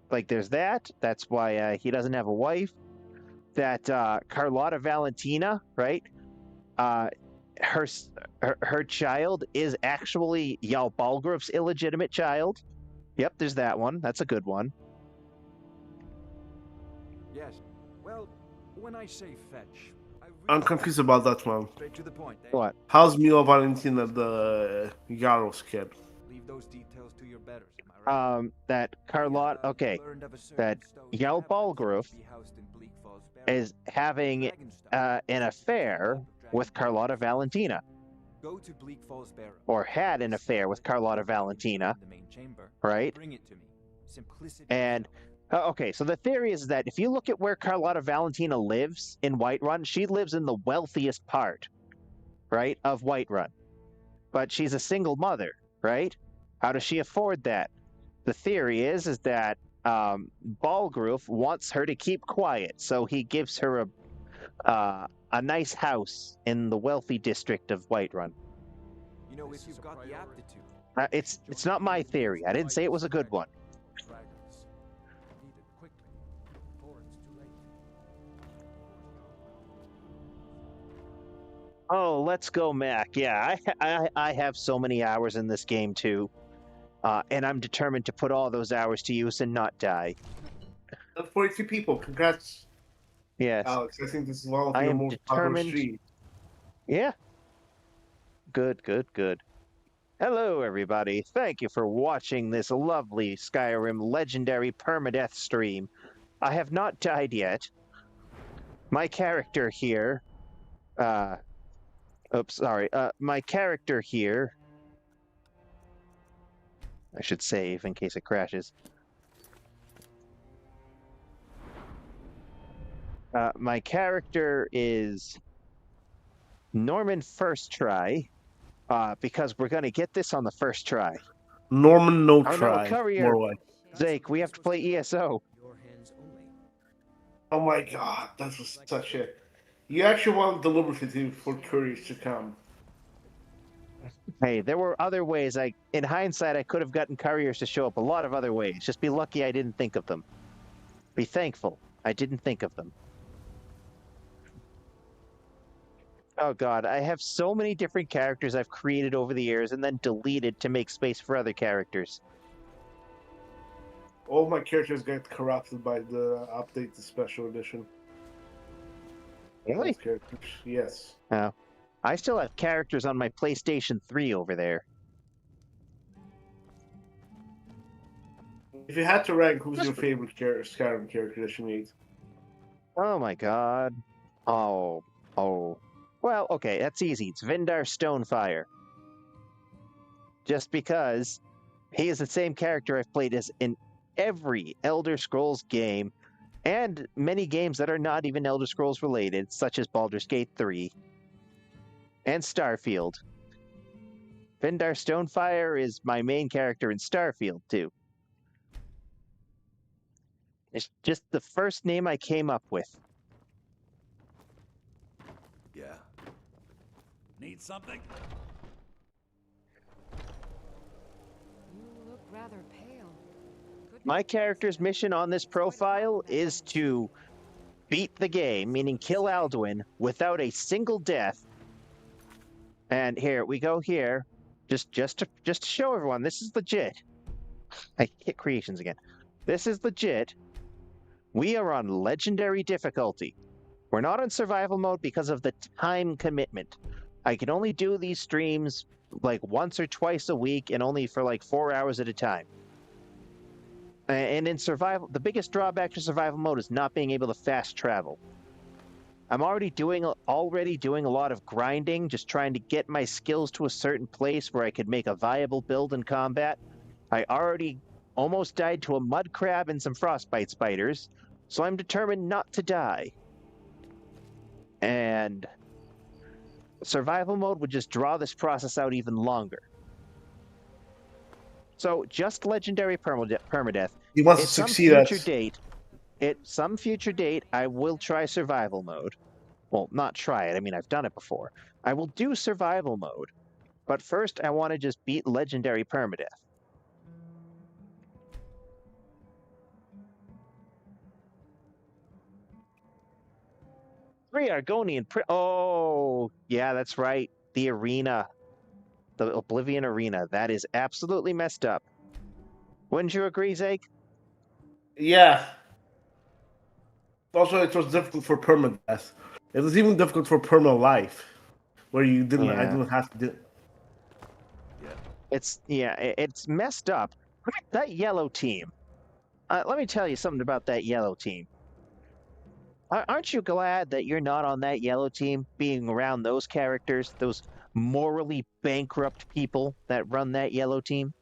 Like, there's that. That's why he doesn't have a wife. That Carlotta Valentina, right? Her child is actually Jarl Balgruuf's illegitimate child. Yep, there's that one. That's a good one. Yes. Well, when I say fetch, I'm confused about that one. straight to the point. Eh? What? How's Mila Valentina the Jarl's kid? Leave those details to your betters. Am I right? That Carlotta, okay, that Jarl Balgruuf is having an affair with Carlotta Valentina. Go to Bleak Falls Barrow. Or had an affair with Carlotta Valentina, The main chamber. right? Bring it to me. Simplicity. And okay, so the theory is that if you look at where Carlotta Valentina lives in Whiterun, she lives in the wealthiest part, right, of Whiterun. But she's a single mother, right? How does she afford that? The theory is that Balgruuf wants her to keep quiet, so he gives her a nice house in the wealthy district of Whiterun. You know, if you've got the aptitude. It's not my theory. I didn't say it was a good one. Oh, let's go, Mac. Yeah, I have so many hours in this game too, and I'm determined to put all those hours to use and not die. 42 people. Congrats, Yes, Alex. I think this is one of I your am most popular determined. streams. Yeah. Good, good, good. Hello, everybody. Thank you for watching this lovely Skyrim legendary permadeath stream. I have not died yet. My character here, oops, sorry. My character here, I should save in case it crashes. My character is Norman First Try, because we're going to get this on the first try. Norman no Oh try. no, Courier! More like. Zake, we have to play ESO. Oh my god, that was such a... You actually wanted deliberately for Couriers to come. Hey, there were other ways. In hindsight, I could have gotten couriers to show up a lot of other ways. Just be lucky I didn't think of them. Be thankful I didn't think of them. Oh god, I have so many different characters I've created over the years and then deleted to make space for other characters. All my characters got corrupted by the update, the special edition. Really? Characters. Yes. Oh. I still have characters on my PlayStation 3 over there. If you had to rank, who's your favorite Skyrim character that you made? Oh my god. Oh. Well, okay, that's easy. It's Vindar Stonefire. Just because he is the same character I've played as in every Elder Scrolls game, and many games that are not even Elder Scrolls related, such as Baldur's Gate 3 and Starfield. Vindar Stonefire is my main character in Starfield, too. It's just the first name I came up with. Yeah. Need something? You look rather pale. My character's mission on this profile is to beat the game, meaning kill Alduin, without a single death. And here we go here, just to show everyone this is legit. I hit creations again. This is legit. We are on legendary difficulty. We're not on survival mode because of the time commitment. I can only do these streams like once or twice a week and only for like 4 hours at a time. And in survival, the biggest drawback to survival mode is not being able to fast travel. I'm already doing a lot of grinding, just trying to get my skills to a certain place where I could make a viable build in combat. I already almost died to a mud crab and some frostbite spiders, so I'm determined not to die. And survival mode would just draw this process out even longer. So just legendary permadeath. He wants to succeed at Some future date, I will try survival mode. Well, not try it. I mean, I've done it before. I will do survival mode. But first, I want to just beat legendary permadeath. Three Argonian... Oh, yeah, that's right. The arena. The Oblivion Arena. That is absolutely messed up. Wouldn't you agree, Zake? Yeah. Also, it was difficult for permadeath. It was even difficult for perma life, where you didn't. Yeah. I didn't have to do. It's messed up. That yellow team. Let me tell you something about that yellow team. Aren't you glad that you're not on that yellow team, being around those characters, those morally bankrupt people that run that yellow team?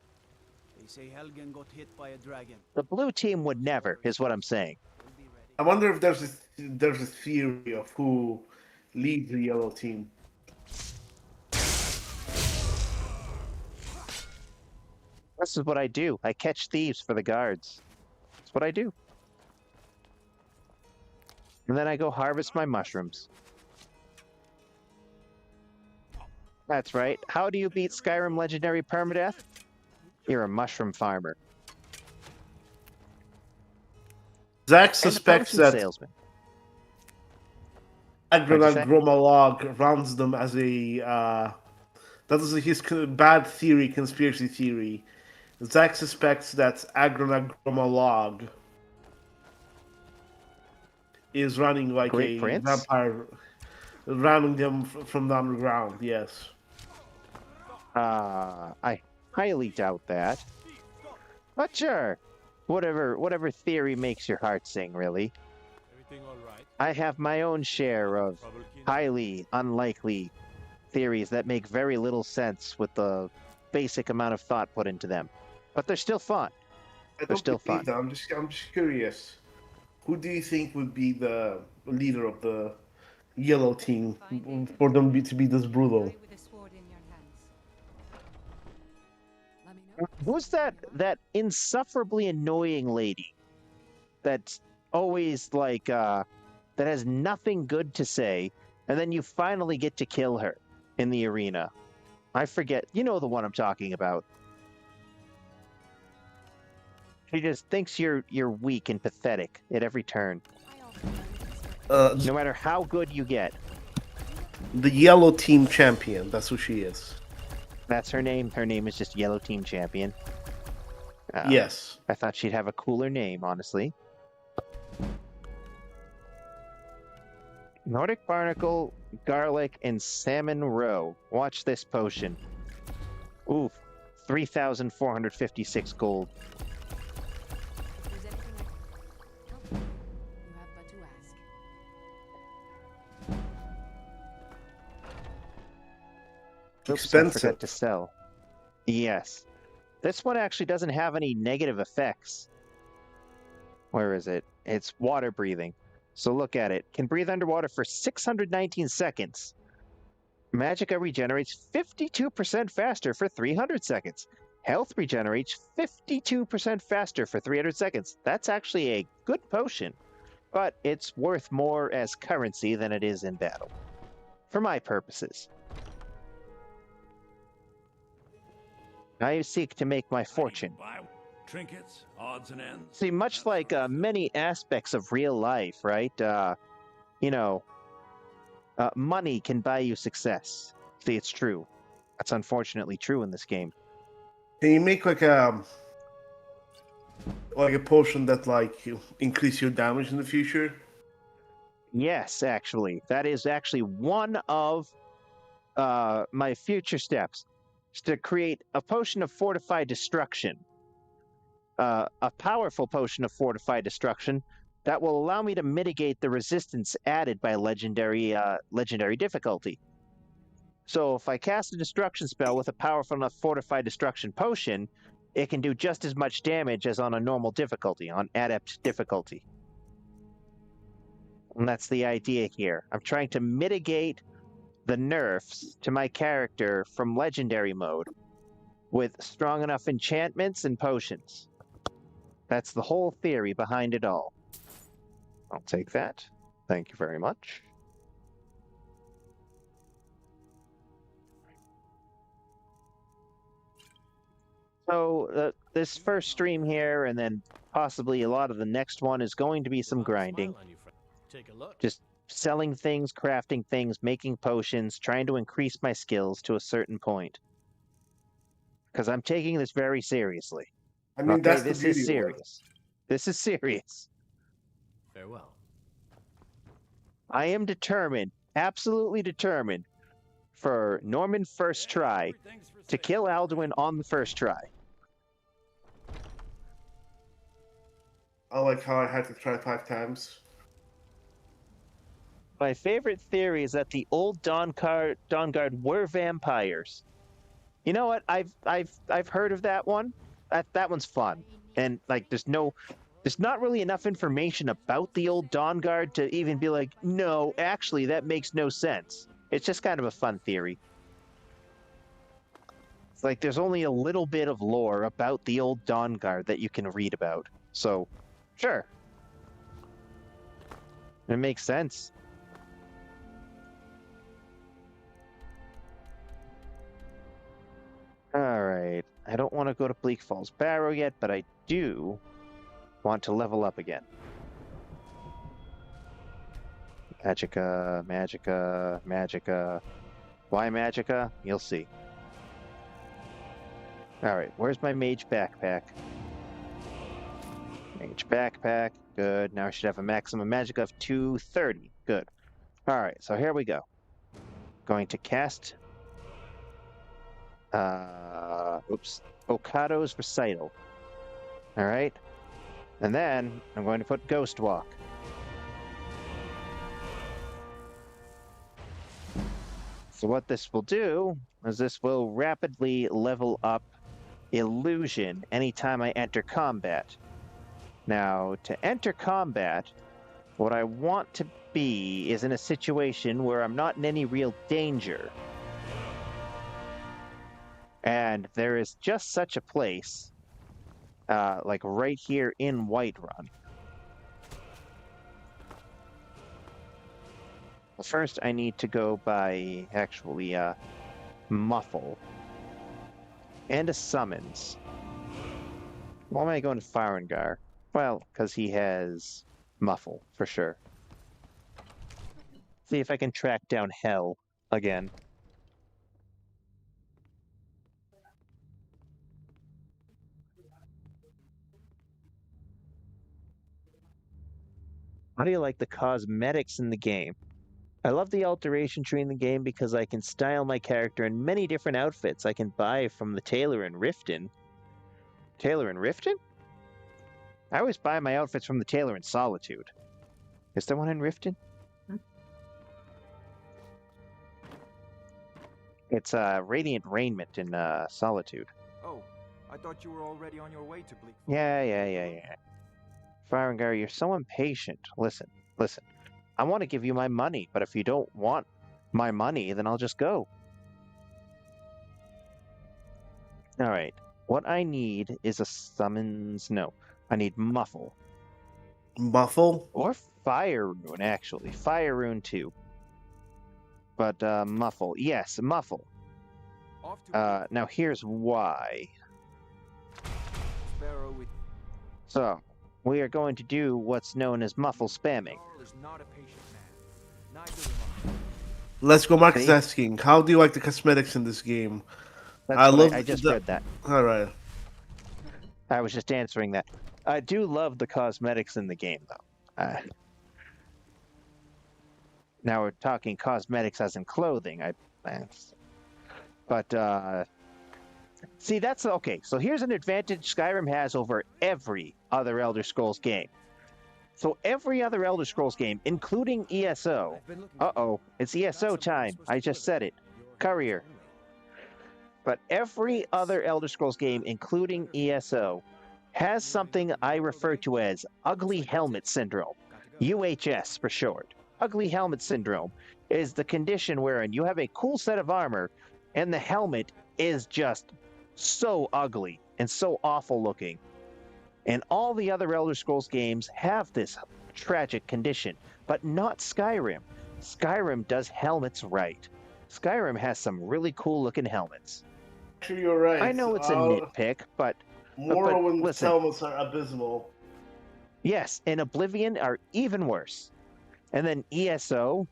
They say Helgen got hit by a dragon. The blue team would never, is what I'm saying. I wonder if there's a theory of who leads the yellow team. This is what I do. I catch thieves for the guards. That's what I do. And then I go harvest my mushrooms. That's right. How do you beat Skyrim Legendary Permadeath? You're a mushroom farmer. Zach suspects that... salesman. say? Gromalog runs them as a that is his bad theory, conspiracy theory. Zack suspects that Agrona Gromalog is running like Great a Prince? vampire, running them from the underground. Yes. I highly doubt that. But sure, whatever theory makes your heart sing, really. Everything all right? I have my own share of highly unlikely theories that make very little sense with the basic amount of thought put into them. But they're still fun. They're still fun. That. I'm just curious. Who do you think would be the leader of the yellow team for them to be this brutal? Who's that insufferably annoying lady that's always like that has nothing good to say, and then you finally get to kill her in the arena? I forget. You know the one I'm talking about. She just thinks you're weak and pathetic at every turn. No matter how good you get. The yellow team champion. That's who she is. That's her name. Her name is just Yellow Team Champion. Yes. I thought she'd have a cooler name, honestly. Nordic Barnacle, Garlic, and Salmon Roe. Watch this potion. Oof. 3,456 gold. Expensive. I forgot to sell. Yes. This one actually doesn't have any negative effects. Where is it? It's water breathing. So look at it. Can breathe underwater for 619 seconds. Magicka regenerates 52% faster for 300 seconds. Health regenerates 52% faster for 300 seconds. That's actually a good potion, but it's worth more as currency than it is in battle. For my purposes. I seek to make my fortune. Trinkets, odds and ends. See, much like many aspects of real life, right? Money can buy you success. See, it's true. That's unfortunately true in this game. Can you make like a potion that increase your damage in the future? Yes, actually, that is actually one of my future steps. Is to create a potion of fortified destruction. A powerful potion of fortified destruction that will allow me to mitigate the resistance added by legendary difficulty. So if I cast a destruction spell with a powerful enough fortified destruction potion, it can do just as much damage as on a normal difficulty, on adept difficulty. And that's the idea here. I'm trying to mitigate the nerfs to my character from legendary mode with strong enough enchantments and potions. That's the whole theory behind it all. I'll take that. Thank you very much. So this first stream here, and then possibly a lot of the next one, is going to be some grinding. Take a look. Just selling things, crafting things, making potions, trying to increase my skills to a certain point. Because I'm taking this very seriously. I mean, that's the this beauty is serious. This is serious. Farewell. I am determined, absolutely determined, for Norman first try to kill Alduin on the first try. I like how I had to try 5 times. My favorite theory is that the old Dawnguard were vampires. You know what? I've heard of that one. That one's fun, and there's not really enough information about the old Dawnguard to even be like, no, actually, that makes no sense. It's just kind of a fun theory. It's like there's only a little bit of lore about the old Dawnguard that you can read about. So, sure. It makes sense. Alright. I don't want to go to Bleak Falls Barrow yet, but I do want to level up again. Magica, Magica, Magica. Why Magica? You'll see. Alright, where's my mage backpack? Mage backpack. Good. Now I should have a maximum magic of 230. Good. Alright, so here we go. Going to cast... Okado's Recital. Alright. And then I'm going to put Ghost Walk. So what this will do is this will rapidly level up Illusion anytime I enter combat. Now, to enter combat, what I want to be is in a situation where I'm not in any real danger. And there is just such a place, like right here in Whiterun. Well, first I need to go by, actually, Muffle. And a Summons. Why am I going to Farengar? Well, because he has Muffle, for sure. See if I can track down Hell again. How do you like the cosmetics in the game? I love the alteration tree in the game because I can style my character in many different outfits I can buy from the tailor in Riften. Tailor in Riften? I always buy my outfits from the tailor in Solitude. Is there one in Riften? It's Radiant Raiment in Solitude. Oh, I thought you were already on your way to Bleak. Yeah. Farengar, you're so impatient. Listen. I want to give you my money, but if you don't want my money, then I'll just go. Alright. What I need is a summons... No. I need Muffle. Muffle? Or Fire Rune, actually. Fire Rune, too. But, Muffle. Yes, Muffle. Now, here's why. So, we are going to do what's known as Muffle spamming. Let's go. Mark is asking, how do you like the cosmetics in this game? I just read that. Alright. I was just answering that. I do love the cosmetics in the game, though. Now we're talking cosmetics as in clothing. See, that's okay. So here's an advantage Skyrim has over every other Elder Scrolls game. So every other Elder Scrolls game, including ESO... it's ESO time. I just said it. Courier. But every other Elder Scrolls game, including ESO, has something I refer to as Ugly Helmet Syndrome. UHS for short. Ugly Helmet Syndrome is the condition wherein you have a cool set of armor and the helmet is just so ugly and so awful looking. And all the other Elder Scrolls games have this tragic condition, but not Skyrim. Skyrim does helmets right. Skyrim has some really cool looking helmets. Actually, you're right. I know it's a nitpick, but Morrowind's helmets are abysmal. Yes, and Oblivion are even worse. And then ESO,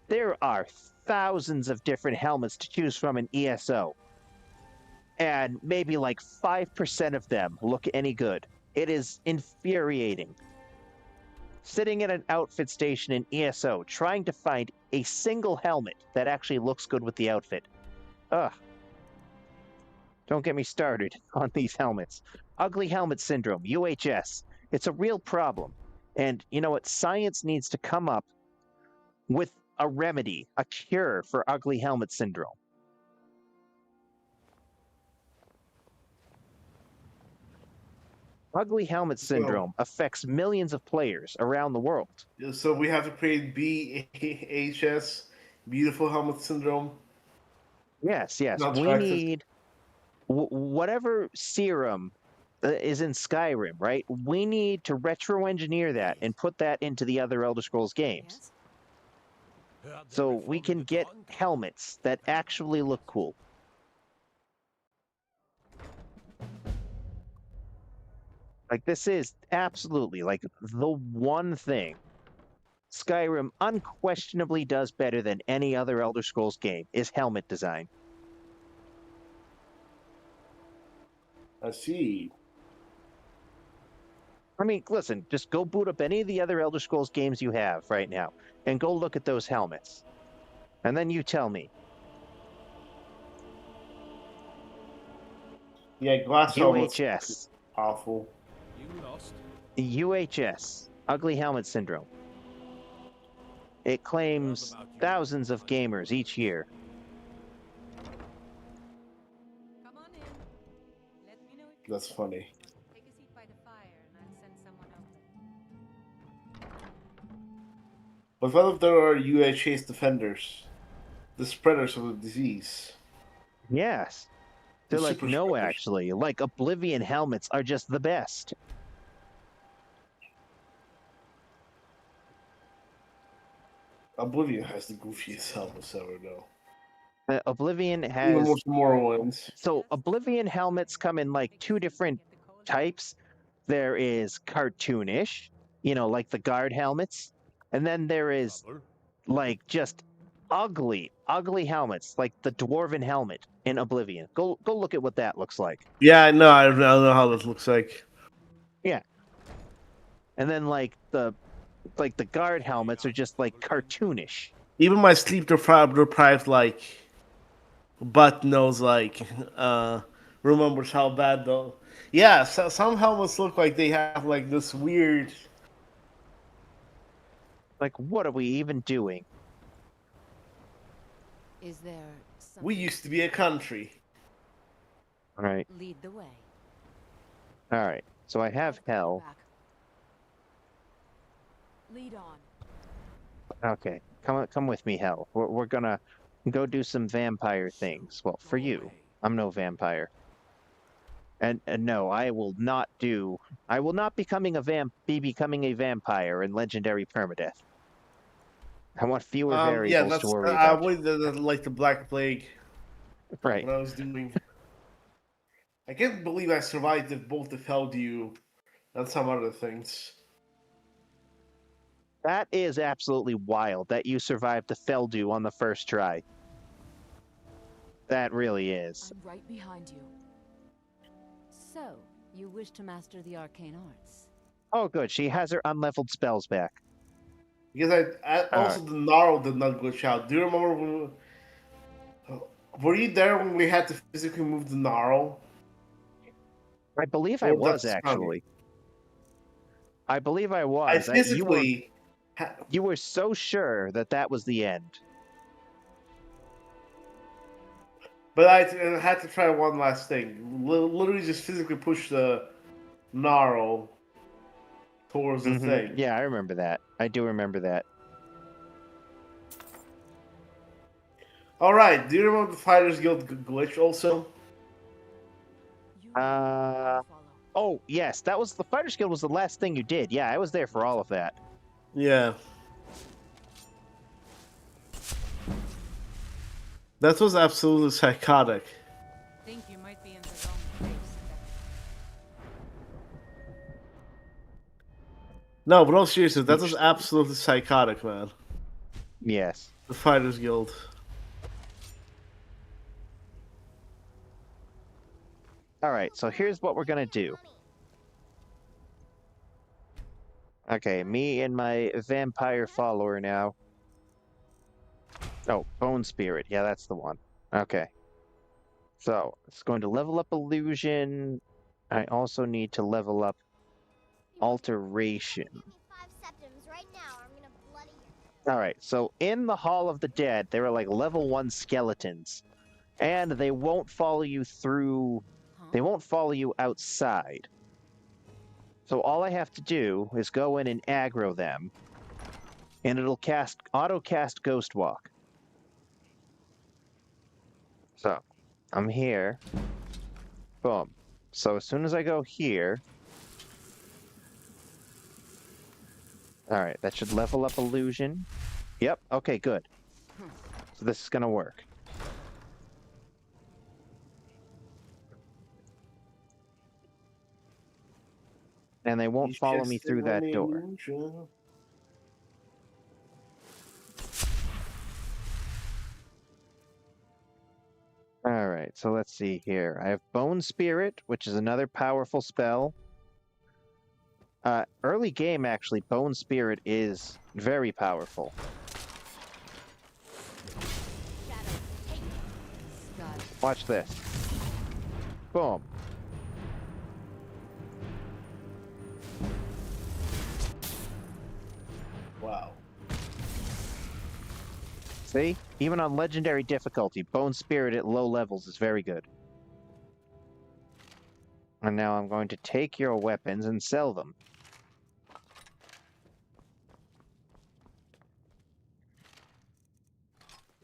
there are thousands of different helmets to choose from in ESO. And maybe like 5% of them look any good. It is infuriating. Sitting at an outfit station in ESO, trying to find a single helmet that actually looks good with the outfit. Ugh. Don't get me started on these helmets. Ugly Helmet Syndrome, UHS. It's a real problem. And you know what? Science needs to come up with a remedy, a cure for Ugly Helmet Syndrome. Ugly Helmet Syndrome affects millions of players around the world. So we have to create BHS, Beautiful Helmet Syndrome. Yes. We need whatever serum is in Skyrim, right? We need to retro-engineer that and put that into the other Elder Scrolls games. So we can get helmets that actually look cool. Like, this is absolutely, like, the one thing Skyrim unquestionably does better than any other Elder Scrolls game is helmet design. I see. I mean, listen, just go boot up any of the other Elder Scrolls games you have right now and go look at those helmets. And then you tell me. Yeah, glass helmets. UHS. Awful. You lost. UHS. Ugly Helmet Syndrome. It claims thousands of gamers each year. Come on in. Let me know if That's funny. Take a seat by the fire and I'll send someone over. But what if there are UHS defenders? The spreaders of the disease. Yes. They're like, super no, spreaders. actually. Like, Oblivion helmets are just the best. Oblivion has the goofiest helmets ever, though. Oblivion Even has... most more ones. So, Oblivion helmets come in, like, two different types. There is cartoonish, you know, like the guard helmets. And then there is, like, just ugly helmets, like the Dwarven helmet in Oblivion. Go look at what that looks like. Yeah, I know. I don't know how this looks like. Yeah. And then, like, the guard helmets are just, like, cartoonish. Even my sleep deprived like butt knows remembers how bad though. Yeah, so, some helmets look like they have like this weird. Like, what are we even doing? Is there something? We used to be a country. All right. Lead the way. All right. So I have hell. Lead on. Okay. Come with me, hell. We're gonna go do some vampire things. Well, for you, I'm no vampire. And no, I will not becoming be becoming a vampire in Legendary Permadeath. I want fewer variables Yeah, that's to worry I about. avoided like the Black Plague. Right. When I was doing. I can't believe I survived both the Feldew and some other things. That is absolutely wild that you survived the Feldew on the first try. That really is. I'm right behind you. So, you wish to master the arcane arts? Oh, good. She has her unleveled spells back. Because also the Gnarl did not glitch out. Do you remember when? Were you there when we had to physically move the Gnarl? I believe I was actually. I believe I was. I physically. You were so sure that that was the end. But I had to try one last thing. Literally just physically push the Gnarl towards the thing. Yeah, I remember that. I do remember that. Alright, do you remember the Fighters Guild glitch also? Oh, yes. That was the Fighters Guild was the last thing you did. Yeah, I was there for all of that. Yeah. That was absolutely psychotic. I think you might be in the wrong place. No, but no, seriously, that was absolutely psychotic, man. Yes. The Fighters Guild. Alright, so here's what we're gonna do. Okay, me and my vampire follower now. Oh, Bone Spirit. Yeah, that's the one. Okay. So, it's going to level up Illusion. I also need to level up Alteration. Alright, so in the Hall of the Dead, there are like level 1 skeletons. And they won't follow you through... They won't follow you outside. So all I have to do is go in and aggro them. And it'll auto-cast Ghost Walk. So, I'm here. Boom. So as soon as I go here... Alright, that should level up Illusion. Yep, okay, good. So this is gonna work. And they won't follow me through that door. so let's see here. I have Bone Spirit, which is another powerful spell. Early game, actually, Bone Spirit is very powerful. Watch this. Boom. Wow. See? Even on legendary difficulty, Bone Spirit at low levels is very good. And now I'm going to take your weapons and sell them.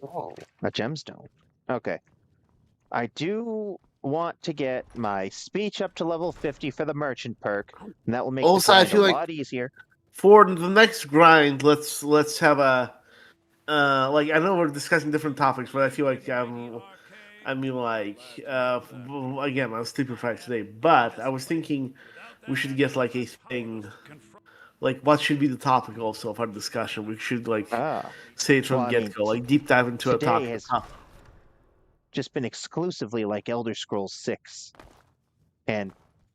Oh, a gemstone. Okay. I do want to get my speech up to level 50 for the merchant perk, and that will make Also, the I grind feel a like lot easier. for the next grind, let's have a like I know we're discussing different topics, but I feel like again, I was sleep deprived today, but I was thinking we should get like a thing, like what should be the topic also of our discussion. We should say it from get-go, like deep dive into a today topic. has just been exclusively like Elder Scrolls 6 and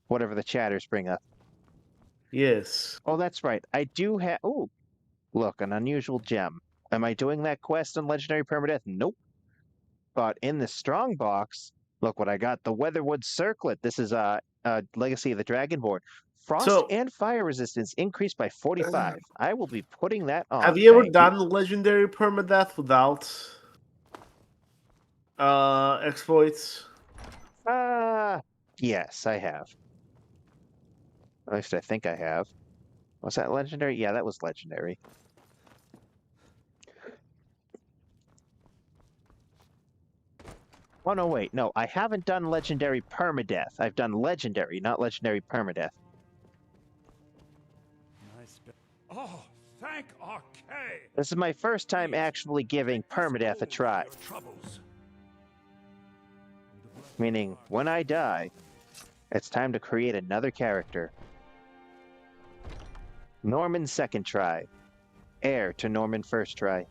whatever the chatters bring up. Yes. Oh, that's right. I do have... Oh, look, an unusual gem. Am I doing that quest on Legendary Permadeath? Nope. But in the strong box, look what I got. The Weatherwood Circlet. This is a Legacy of the Dragonborn. Frost and fire resistance increased by 45. I will be putting that on. Have you ever done Legendary Permadeath without exploits? Yes, I have. At least I think I have. Was that legendary? Yeah, that was legendary. Oh, no, wait. No, I haven't done legendary permadeath. I've done legendary, not legendary permadeath. Nice. Oh, thank Arcade! This is my first time actually giving permadeath a try. Meaning, when I die, it's time to create another character. Norman second try. Heir to Norman first try. I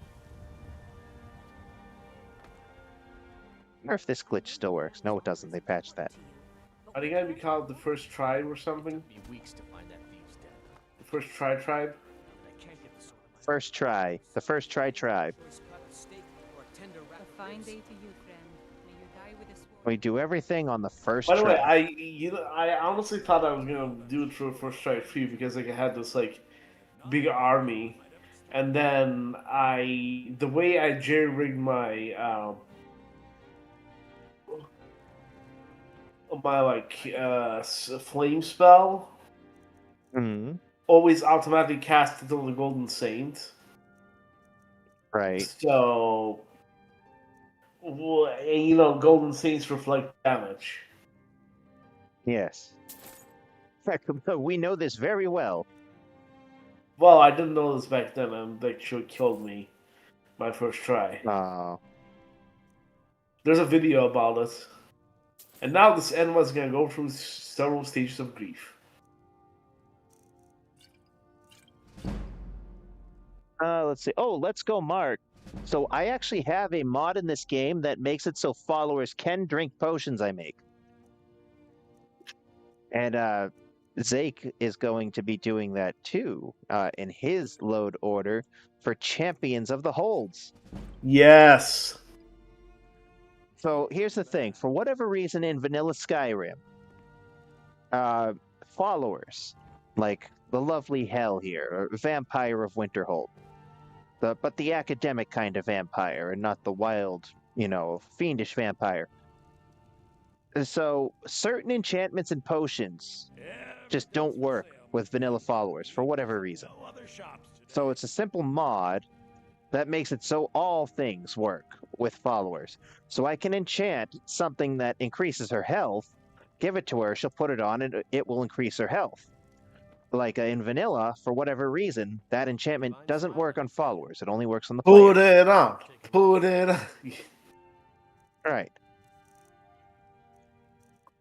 wonder if this glitch still works. No, it doesn't. They patched that. Are they gonna be called the first tribe or something? The first try tribe? First try. The first try tribe. A fine day to you, friend. May you die with a sword. We do everything on the first By the try. way, I honestly thought I was gonna do it for first try free because like I had this like big army, and then the way I jerry rigged my flame spell always automatically cast it on the Golden Saint. Right. So, and Golden Saints reflect damage. Yes. In fact, we know this very well. Well, I didn't know this back then, and they should killed me my first try. Oh. There's a video about it. And now this Enma's gonna go through several stages of grief. Let's see. Oh, let's go, Mark. So I actually have a mod in this game that makes it so followers can drink potions I make. And Zake is going to be doing that too in his load order for Champions of the Holds. Yes. So here's the thing. For whatever reason in vanilla Skyrim, followers, like the lovely Hell here, or Vampire of Winterhold, but the academic kind of vampire and not the wild, fiendish vampire. So certain enchantments and potions just don't work with vanilla followers for whatever reason. So it's a simple mod that makes it so all things work with followers. So I can enchant something that increases her health, give it to her, she'll put it on, and it will increase her health. Like in vanilla, for whatever reason, that enchantment doesn't work on followers. It only works on the player. Put it on. Put it on. Right.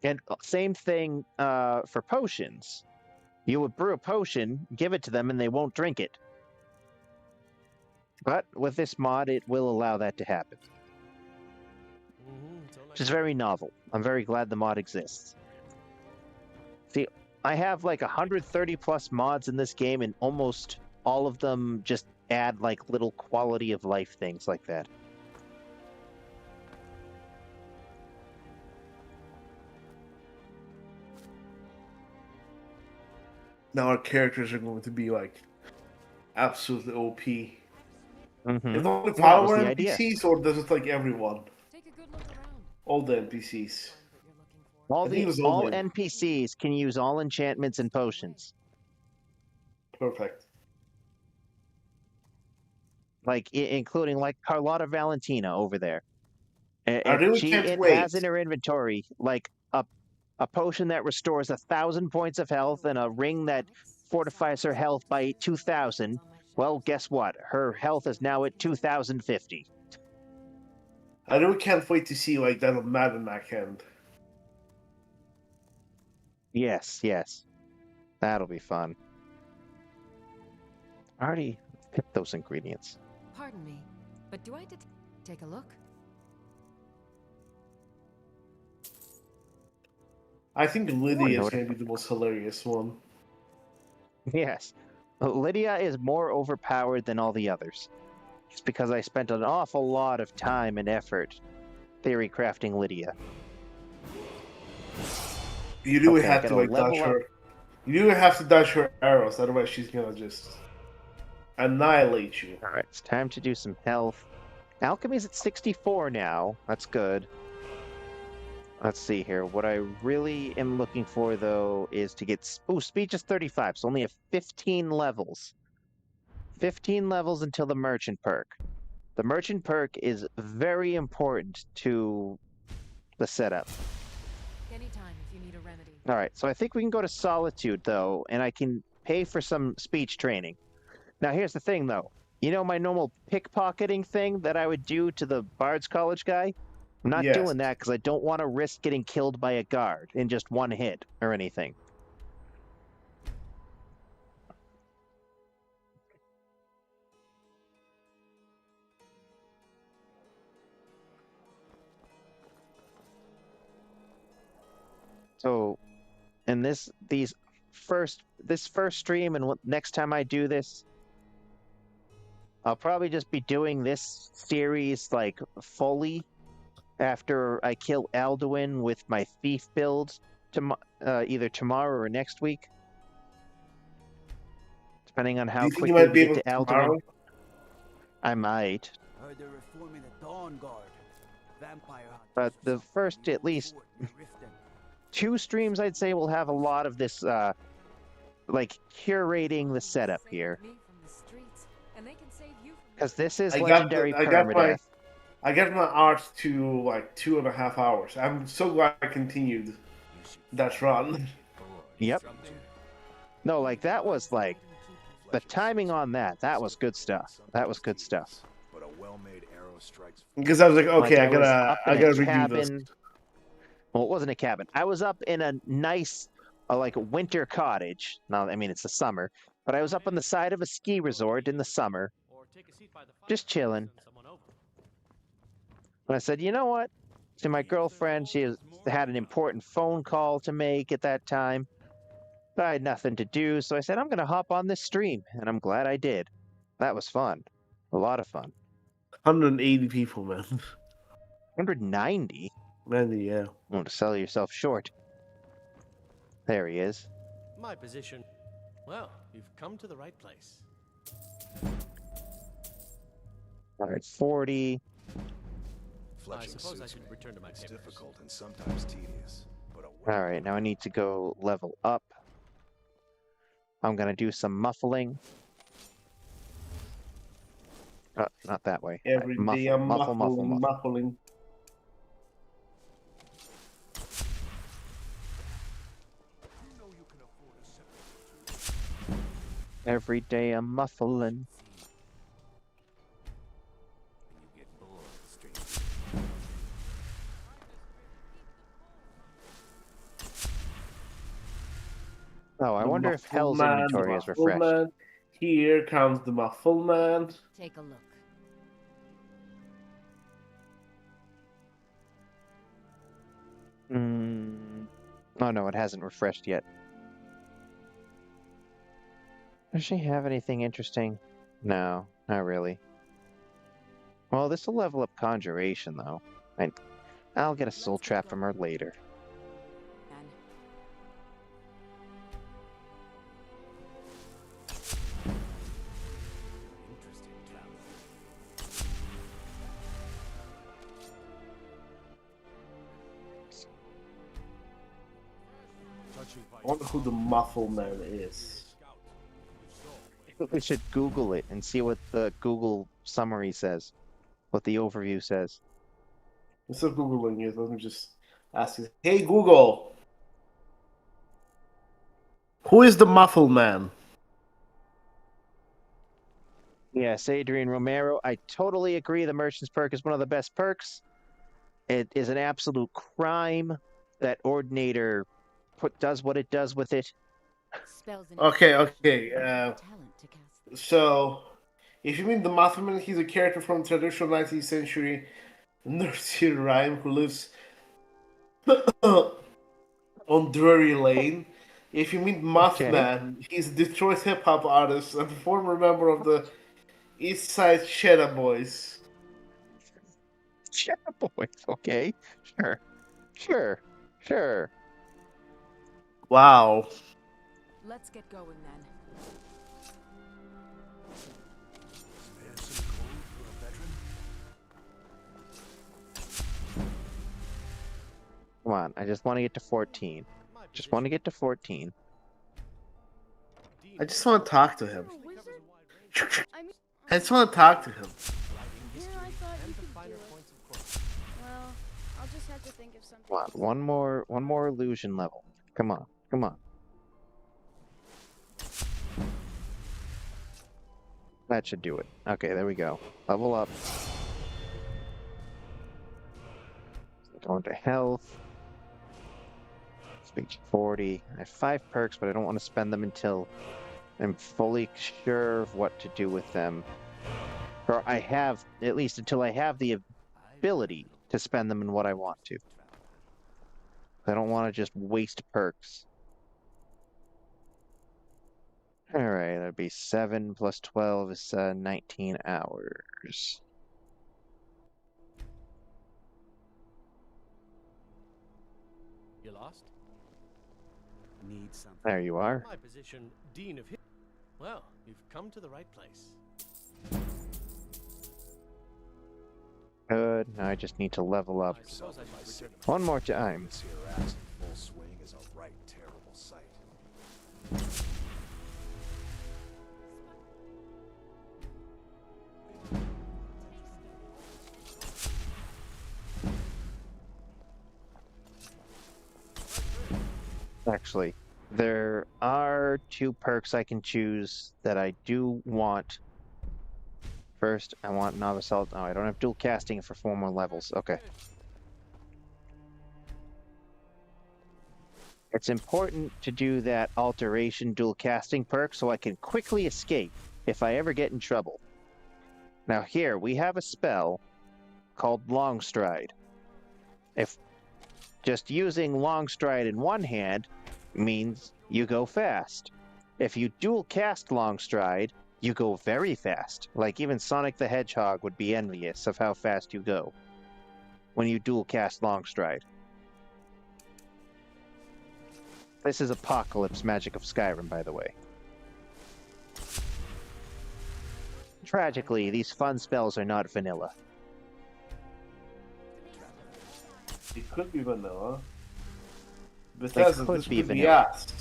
And same thing for potions. You would brew a potion, give it to them, and they won't drink it. But with this mod, it will allow that to happen. which is very novel. I'm very glad the mod exists. See, I have like 130 plus mods in this game, and almost all of them just add like little quality of life things like that. Now our characters are going to be like absolutely OP. Mm-hmm. Is it only That power was the NPCs, or does it like everyone? All the NPCs. All I think it was all only NPCs can use all enchantments and potions. perfect. Like including like Carlotta Valentina over there. I And really she can't wait. has in her inventory like a potion that restores 1,000 points of health and a ring that fortifies her health by 2,000. Well, guess what? Her health is now at 2,050. I really can't wait to see like that on Madden end. Yes, yes. That'll be fun. I already picked those ingredients. Pardon me, but do I take a look? I think Lydia is going to be the most hilarious one. Yes. Lydia is more overpowered than all the others. Just because I spent an awful lot of time and effort theory crafting Lydia. You do have to like dodge her. You do have to dodge her arrows, otherwise she's gonna just annihilate you. Alright, it's time to do some health. Alchemy's at 64 now. That's good. Let's see here. What I really am looking for, though, is to get... Ooh, speed just 35, so only have 15 levels. 15 levels until the merchant perk. The merchant perk is very important to the setup. Anytime if you need a remedy. Alright, so I think we can go to Solitude, though, and I can pay for some speech training. Now, here's the thing, though. You know my normal pickpocketing thing that I would do to the Bard's College guy? I'm not doing that because I don't want to risk getting killed by a guard in just one hit or anything. So, in this first stream and next time I do this, I'll probably just be doing this series like fully. After I kill Alduin with my thief build, either tomorrow or next week, depending on how quickly we get to Alduin. I might. Heard they're reforming the Dawn Guard. Vampire hunters. But the first, at least 2 streams, I'd say, will have a lot of this, like curating the setup here, because this is legendary permadeath. I got my art to like 2.5 hours. I'm so glad I continued that run. Yep. No, like that was like the timing on that. That was good stuff. That was good stuff. But a well-made arrow strikes. Because I was like, okay, like I gotta review this. Well, it wasn't a cabin. I was up in a nice, like winter cottage. Now, I mean it's the summer, but I was up on the side of a ski resort in the summer, just chilling. And I said, you know what? To my girlfriend, she had an important phone call to make at that time. I had nothing to do, so I said, I'm going to hop on this stream. And I'm glad I did. That was fun. A lot of fun. 180 people, man. 190? Man, yeah. You want to sell yourself short. There he is. My position. Well, you've come to the right place. All right, 40. I suppose I should return to my papers. Difficult and sometimes tedious, but All right, now I need to go level up. I'm going to do some muffling. Oh, not that way. Every day I'm muffling. Every day I'm muffling. Oh, I wonder if Hell's inventory is refreshed. Man. Here comes the muffle man. Take a look. Oh no, it hasn't refreshed yet. Does she have anything interesting? No, not really. Well, this will level up Conjuration, though. I'll get a soul trap from her later. I wonder who the Muffle Man is. We should Google it and see what the Google summary says. What the overview says. Instead of Googling it, let me just ask you. Hey Google! Who is the Muffle Man? Yes, Adrian Romero. I totally agree. The Merchant's perk is one of the best perks. It is an absolute crime that Ordinator does what it does with it. Okay. So, if you mean the Muffleman, he's a character from traditional 19th century nursery rhyme who lives on Drury Lane. If you mean Mothman, he's a Detroit hip hop artist and a former member of the East Side Shadow Boys. Shadow Boys, okay. Sure. Wow. Let's get going then. Come on, I just want to get to 14. Just want to get to 14. I just want to talk to him. I just want to talk to him. Yeah, I thought you could do it. Well, I'll just have to think of something. Come on, one more illusion level. Come on. That should do it. Okay, there we go. Level up. Going to health. Speech 40. I have 5 perks, but I don't want to spend them until I'm fully sure of what to do with them. Or I have, at least until I have the ability to spend them in what I want to. I don't want to just waste perks. Alright, that'd be 7 plus 12 is 19 hours. You lost? Need something. There you are. My position, Dean of... Well, you've come to the right place. Good. Now I just need to level up one more time. This here ass in full swing is a right terrible sight. Actually, there are 2 perks I can choose that I do want. First, I want Novice Alt. Oh, I don't have dual casting for 4 more levels. Okay. It's important to do that alteration dual casting perk so I can quickly escape if I ever get in trouble. Now here, we have a spell called Long Stride. If just using Long Stride in one hand means you go fast. If you dual cast Long Stride, you go very fast. Like even Sonic the Hedgehog would be envious of how fast you go when you dual cast Long Stride. This is Apocalypse magic of Skyrim, by the way. Tragically, these fun spells are not vanilla. It could be vanilla. Bethesda, this could be asked.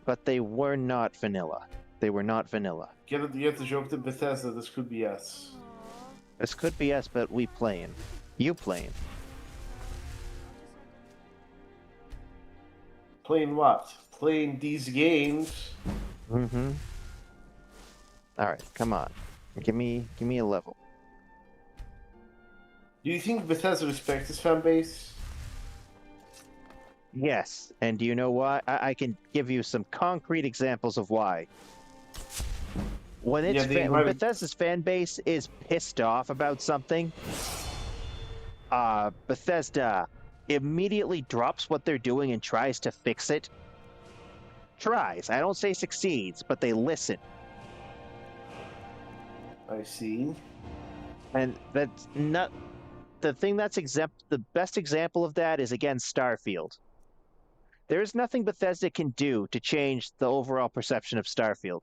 But they were not vanilla. They were not vanilla. You have to joke to Bethesda, this could be us. This could be us, but we playing. You playing. Playing what? Playing these games. Mm-hmm. Alright, come on. Give me a level. Do you think Bethesda respects its fan base? Yes, and do you know why? I can give you some concrete examples of why. When when Bethesda's fan base is pissed off about something, Bethesda immediately drops what they're doing and tries to fix it. Tries. I don't say succeeds, but they listen. I see. And that's not the thing that's the best example of that is again Starfield. There's nothing Bethesda can do to change the overall perception of Starfield.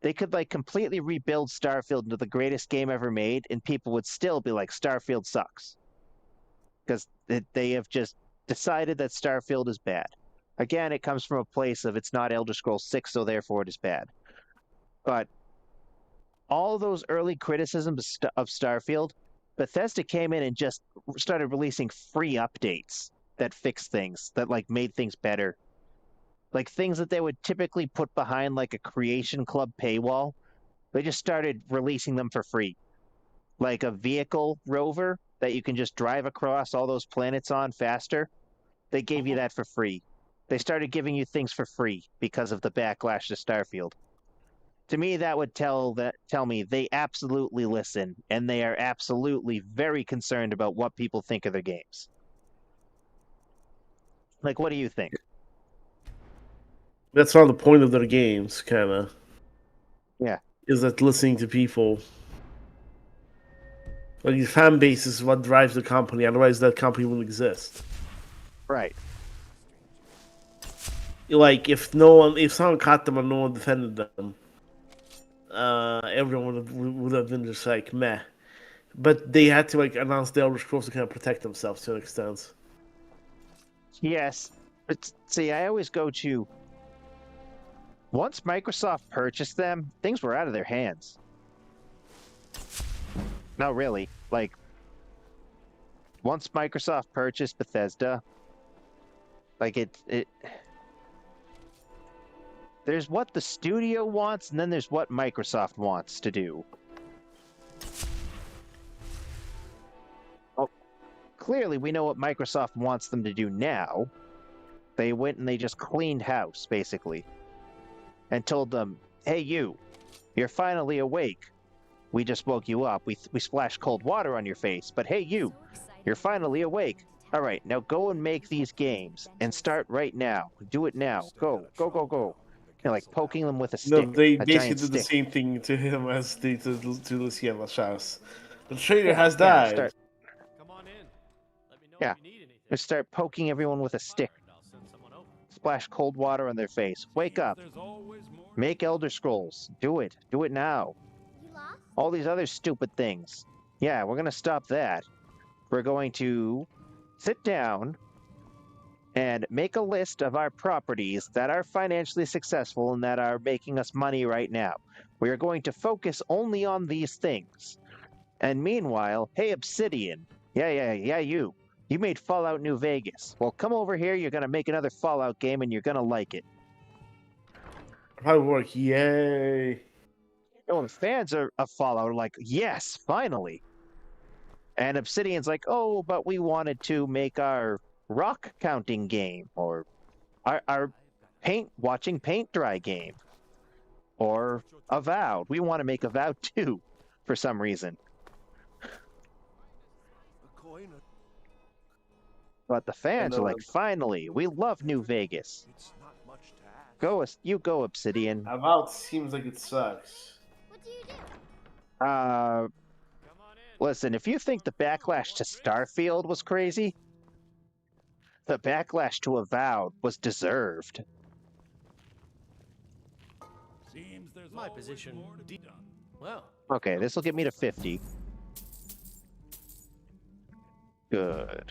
They could like completely rebuild Starfield into the greatest game ever made, and people would still be like, Starfield sucks. Because they have just decided that Starfield is bad. Again, it comes from a place of it's not Elder Scrolls 6, so therefore it is bad. But all those early criticisms of Starfield, Bethesda came in and just started releasing free updates that fixed things, that like made things better. Like things that they would typically put behind like a Creation Club paywall, they just started releasing them for free. Like a vehicle rover that you can just drive across all those planets on faster, they gave you that for free. They started giving you things for free because of the backlash to Starfield. To me, that would tell me they absolutely listen, and they are absolutely very concerned about what people think of their games. Like, what do you think? That's not the point of their games, kind of. Yeah. Is that listening to people. Like, the fan base is what drives the company, otherwise that company wouldn't exist. Right. Like, if someone caught them and no one defended them, everyone would have been just like, meh. But they had to, like, announce the Elder Scrolls to kind of protect themselves to an extent. Yes. But see, I always go to... Once Microsoft purchased them, things were out of their hands. No, really. Like, once Microsoft purchased Bethesda, like there's what the studio wants, and then there's what Microsoft wants to do. Well, clearly we know what Microsoft wants them to do now. They went and they just cleaned house, basically. And told them, hey, you're finally awake. We just woke you up. We splashed cold water on your face. But hey, you're finally awake. All right, now go and make these games. And start right now. Do it now. Go. Like poking them with a stick. No, they a basically giant did the stick. same thing to him as they did to Lucia Lachance. The traitor has died. They start poking everyone with a stick. Splash cold water on their face. Wake up. Make Elder Scrolls. Do it. Do it now. All these other stupid things. Yeah, we're going to stop that. We're going to sit down and make a list of our properties that are financially successful and that are making us money right now. We are going to focus only on these things. And meanwhile, hey, Obsidian. Yeah, you. You made Fallout New Vegas. Well, come over here. You're going to make another Fallout game, and you're going to like it. Probably work. Yay. Oh, the fans of Fallout are like, yes, finally. And Obsidian's like, oh, but we wanted to make our rock counting game, or our watching paint dry game, or Avowed. We want to make Avowed too, for some reason. But the fans are like, finally, we love New Vegas. You go, Obsidian. Avowed seems like it sucks. What do you do? Listen, if you think the backlash to Starfield was crazy, the backlash to Avowed was deserved. Seems there's my position. Well. Okay, this will get me to 50. Good.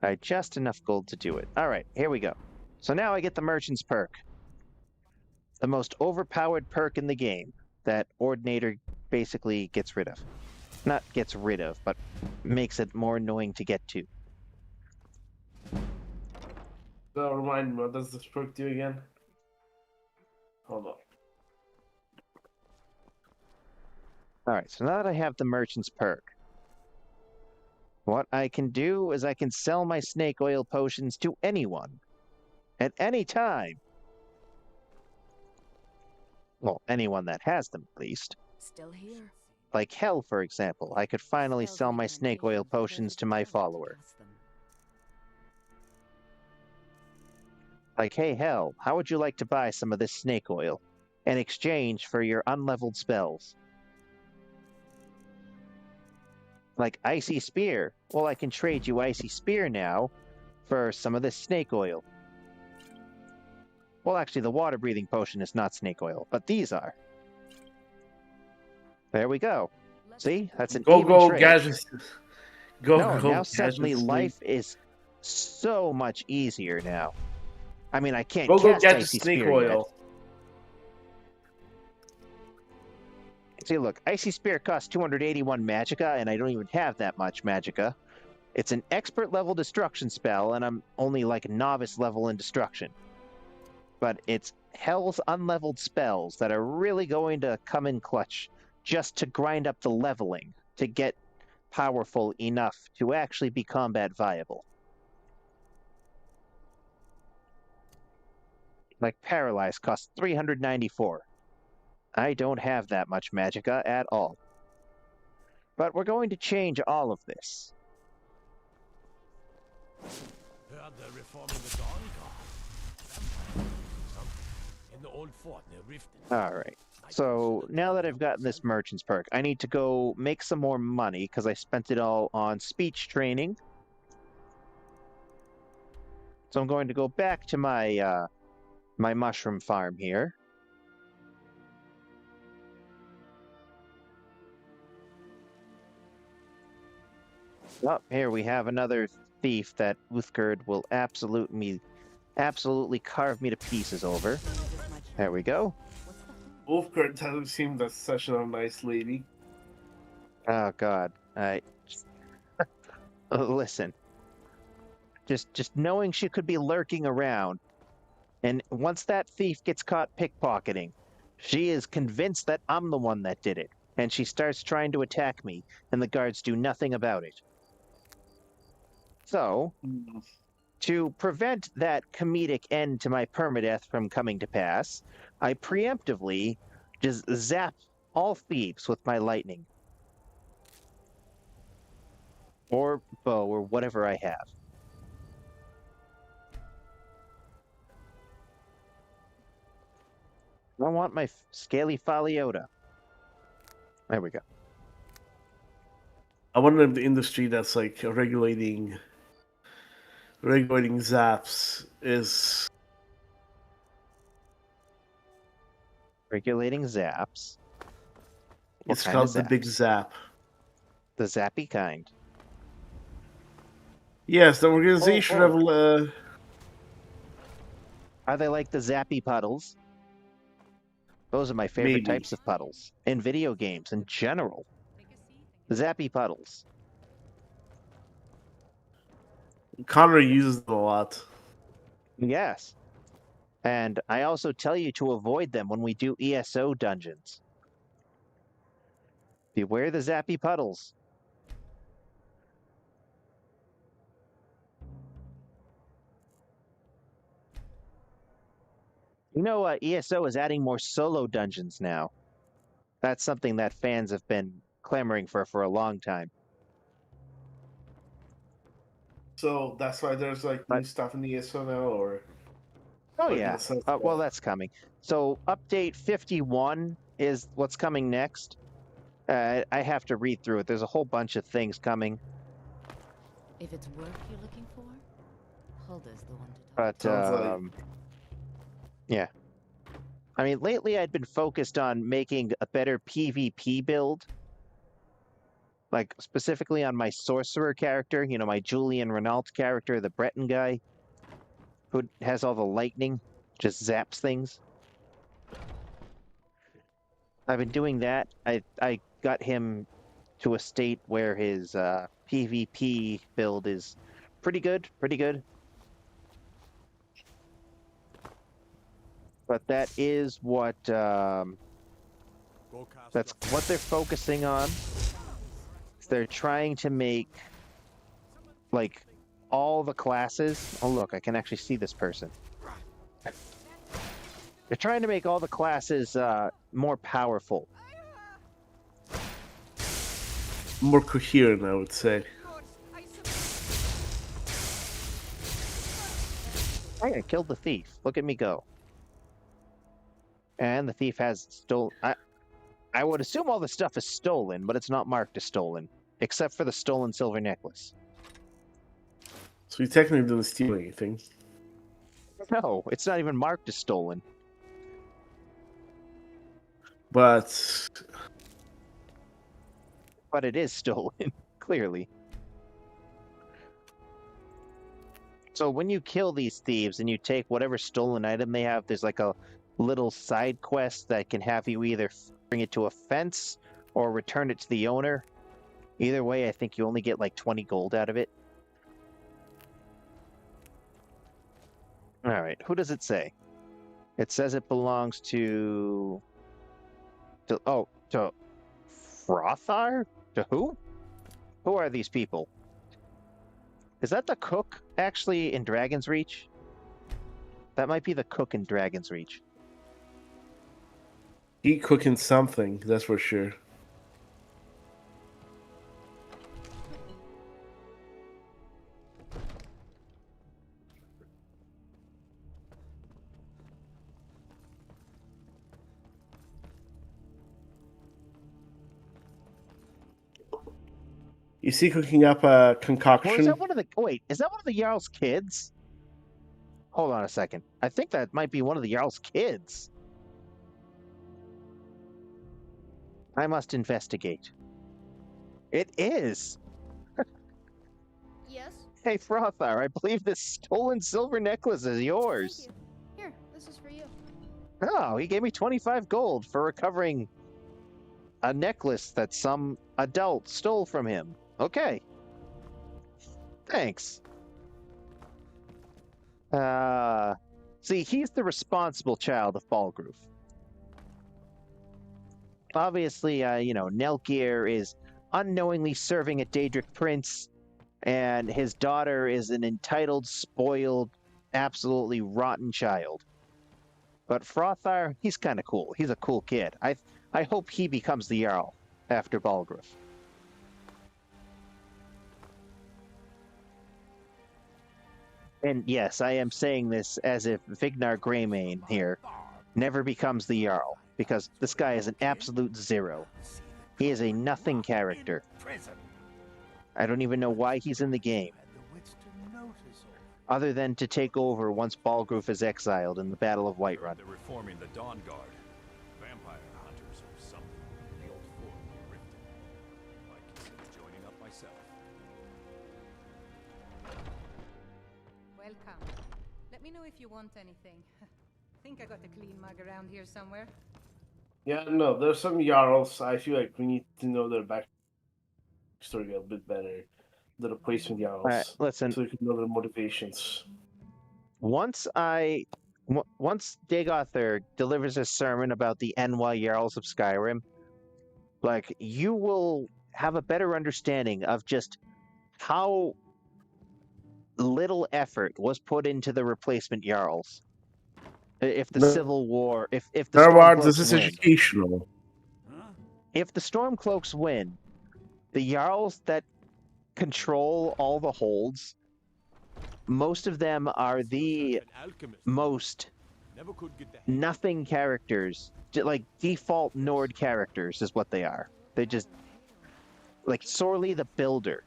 I had just enough gold to do it. All right, here we go. So now I get the Merchant's perk. The most overpowered perk in the game that Ordinator basically gets rid of. Not gets rid of, but makes it more annoying to get to. So remind me, what does this perk do again? Hold on. Alright, so now that I have the Merchant's perk, what I can do is I can sell my snake oil potions to anyone. At any time. Well, anyone that has them, at least. Still here. Like Hell, for example. I could finally sell my snake oil potions to my follower. Like, hey, Hell, how would you like to buy some of this snake oil in exchange for your unleveled spells? Like Icy Spear. Well, I can trade you Icy Spear now for some of this snake oil. Well, actually, the water-breathing potion is not snake oil, but these are. There we go. See? That's an even trade. Gadgets. Now suddenly life is so much easier now. I mean, I can't cast Icy Spear yet. See, look, Icy Spear costs 281 magicka, and I don't even have that much magicka. It's an expert level destruction spell, and I'm only like novice level in destruction. But it's Hell's unleveled spells that are really going to come in clutch just to grind up the leveling to get powerful enough to actually be combat viable. Like Paralyze costs 394. I don't have that much magicka at all. But we're going to change all of this. Heard they're reforming the Dawn Guard. In the old fort near Riften. Alright. So now that I've gotten this merchant's perk, I need to go make some more money because I spent it all on speech training. So I'm going to go back to my my mushroom farm here. Oh, here we have another thief that Uthgerd will absolutely carve me to pieces over. There we go. Uthgerd doesn't seem that such a nice lady. Oh God, listen. Just knowing she could be lurking around, and once that thief gets caught pickpocketing, she is convinced that I'm the one that did it, and she starts trying to attack me, and the guards do nothing about it. So, to prevent that comedic end to my permadeath from coming to pass, I preemptively just zap all thieves with my lightning. Or bow, or whatever I have. I want my scaly Faliota. There we go. I wonder if the industry that's like regulating zaps is regulating zaps. It's called the Big Zap. The zappy kind. Yes, the organization of. Are they like the zappy puddles? Those are my favorite types of puddles in video games in general. The zappy puddles. Connor uses them a lot. Yes. And I also tell you to avoid them when we do ESO dungeons. Beware the zappy puddles. You know, ESO is adding more solo dungeons now. That's something that fans have been clamoring for a long time. So that's why there's like new stuff in the ESO now, or? Oh yeah. Well, that's coming. So update 51 is what's coming next. I have to read through it. There's a whole bunch of things coming. If it's work you're looking for, Hulda's the one to talk But yeah. I mean, lately I'd been focused on making a better PvP build. Like, specifically on my sorcerer character, you know, my Julian Renault character, the Breton guy, who has all the lightning, just zaps things. I've been doing that. I got him to a state where his PvP build is pretty good. But that is what that's what they're focusing on. They're trying to make like all the classes. Oh look, I can actually see this person. They're trying to make all the classes more powerful. more coherent, I would say. I killed the thief. Look at me go. And the thief has stolen. I would assume all the stuff is stolen, but it's not marked as stolen, except for the stolen silver necklace. So you technically didn't steal anything. No, it's not even marked as stolen. But it is stolen, clearly. So when you kill these thieves and you take whatever stolen item they have, there's like a little side quest that can have you either bring it to a fence or return it to the owner. Either way, I think you only get like 20 gold out of it. All right, who does it say? It says it belongs to Frothar? To who? Who are these people? Is that the cook actually in Dragon's Reach? That might be the cook in Dragon's Reach. he cooking something, that's for sure. Is he cooking up a concoction? Well, is that one of the Jarl's kids? Hold on a second. I think that might be one of the Jarl's kids. I must investigate. It is. Yes? Hey, Frothar, I believe this stolen silver necklace is yours. Thank you. Here, this is for you. Oh, he gave me 25 gold for recovering a necklace that some adult stole from him. Okay. Thanks. See, he's the responsible child of Balgruf. Obviously, Nelkir is unknowingly serving a Daedric prince, and his daughter is an entitled, spoiled, absolutely rotten child. But Frothar, he's kind of cool. He's a cool kid. I hope he becomes the Jarl after Balgruf. And yes, I am saying this as if Vignar Greymane here never becomes the Jarl, because this guy is an absolute zero. He is a nothing character. I don't even know why he's in the game, other than to take over once Balgruf is exiled in the Battle of Whiterun. They're reforming the Dawn Guard. Vampire hunters or something. The old fort we rifted. Might consider joining up myself. Welcome. Let me know if you want anything. Think I got a clean mug around here somewhere. Yeah, no, there's some Jarls. I feel like we need to know their backstory a bit better. The replacement Jarls. All right, listen. So we can know their motivations. Once Dagother delivers a sermon about the NY Jarls of Skyrim, like, you will have a better understanding of just how little effort was put into the replacement Jarls. If the Civil War, if the Stormcloaks this is win. educational. If the Stormcloaks win, the Jarls that control all the holds, most of them are the most nothing characters, like default Nord characters is what they are. They just, like Sorley the Builder.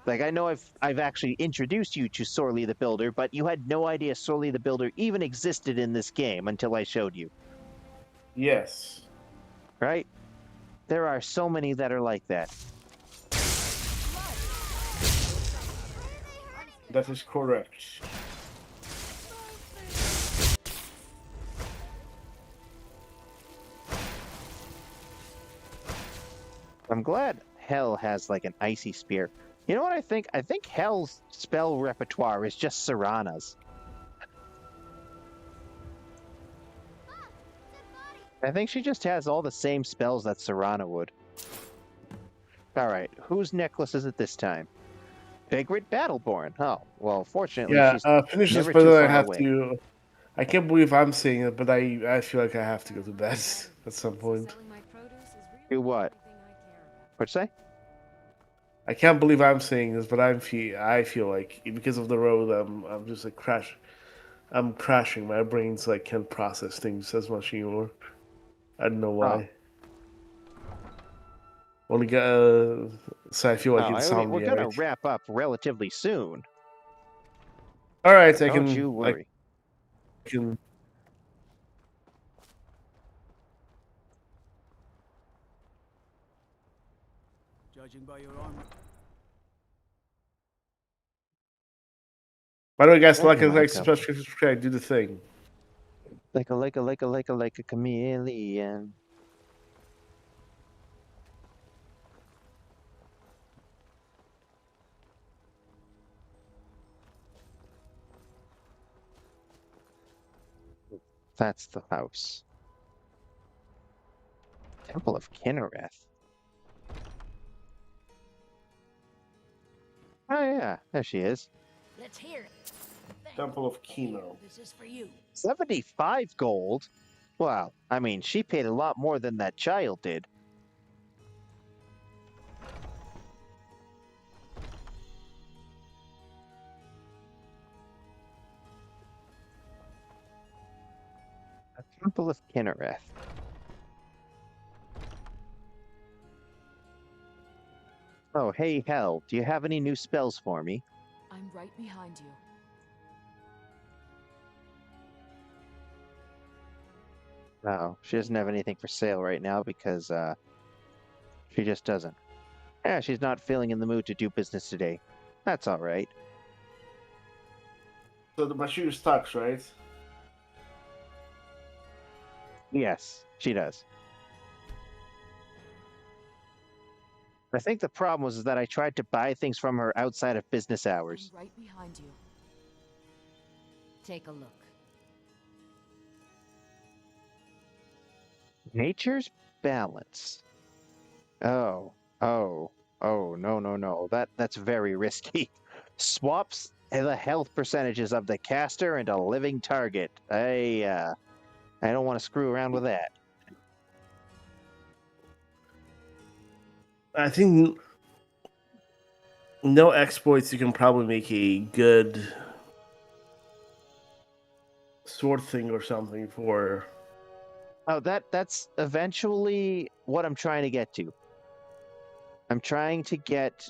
Like, I know I've actually introduced you to Sorley the Builder, but you had no idea Sorley the Builder even existed in this game until I showed you. Yes. Right? There are so many that are like that. That is correct. I'm glad Hell has like an icy spear. You know what I think? I think Hell's spell repertoire is just Serana's. I think she just has all the same spells that Serana would. Alright, whose necklace is it this time? Vigrid Battleborn. Oh, well, fortunately, she's finish this, never but too then I far have away. to. I can't believe I'm saying it, but I feel like I have to go to bed at some point. Do what? What'd you say? I can't believe I'm saying this, but I feel like because of the road, I'm just like I'm crashing. My brain's like can't process things as much anymore. I don't know why. Only got so I feel like insomnia. We're gonna wrap up relatively soon. All right, Don't you worry. I can. Judging by your armor. By the way, guys, like, subscribe, do the thing. Like a chameleon. That's the house. Temple of Kinnereth. Oh yeah, there she is. Let's hear it. Temple of Kino. This is for you. 75 gold? Wow, I mean, she paid a lot more than that child did. A Temple of Kinnereth. Oh, hey, Hell, do you have any new spells for me? I'm right behind you. No, she doesn't have anything for sale right now because, she just doesn't. Yeah, she's not feeling in the mood to do business today. That's alright. So my shoe sucks, right? Yes, she does. I think the problem was that I tried to buy things from her outside of business hours. I'm right behind you. Take a look. Nature's balance. Oh, no. That's very risky. Swaps the health percentages of the caster and a living target. I don't want to screw around with that. I think no exploits. You can probably make a good sword thing or something for. Oh, that's eventually what I'm trying to get to. I'm trying to get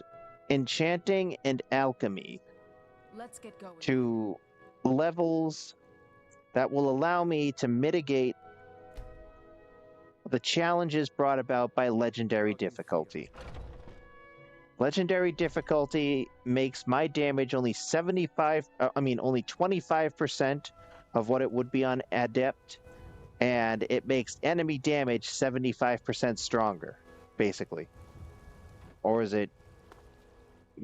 enchanting and alchemy Let's get going. to levels that will allow me to mitigate the challenges brought about by legendary difficulty. Legendary difficulty makes my damage only 25% of what it would be on adept, and it makes enemy damage 75% stronger, basically. Or is it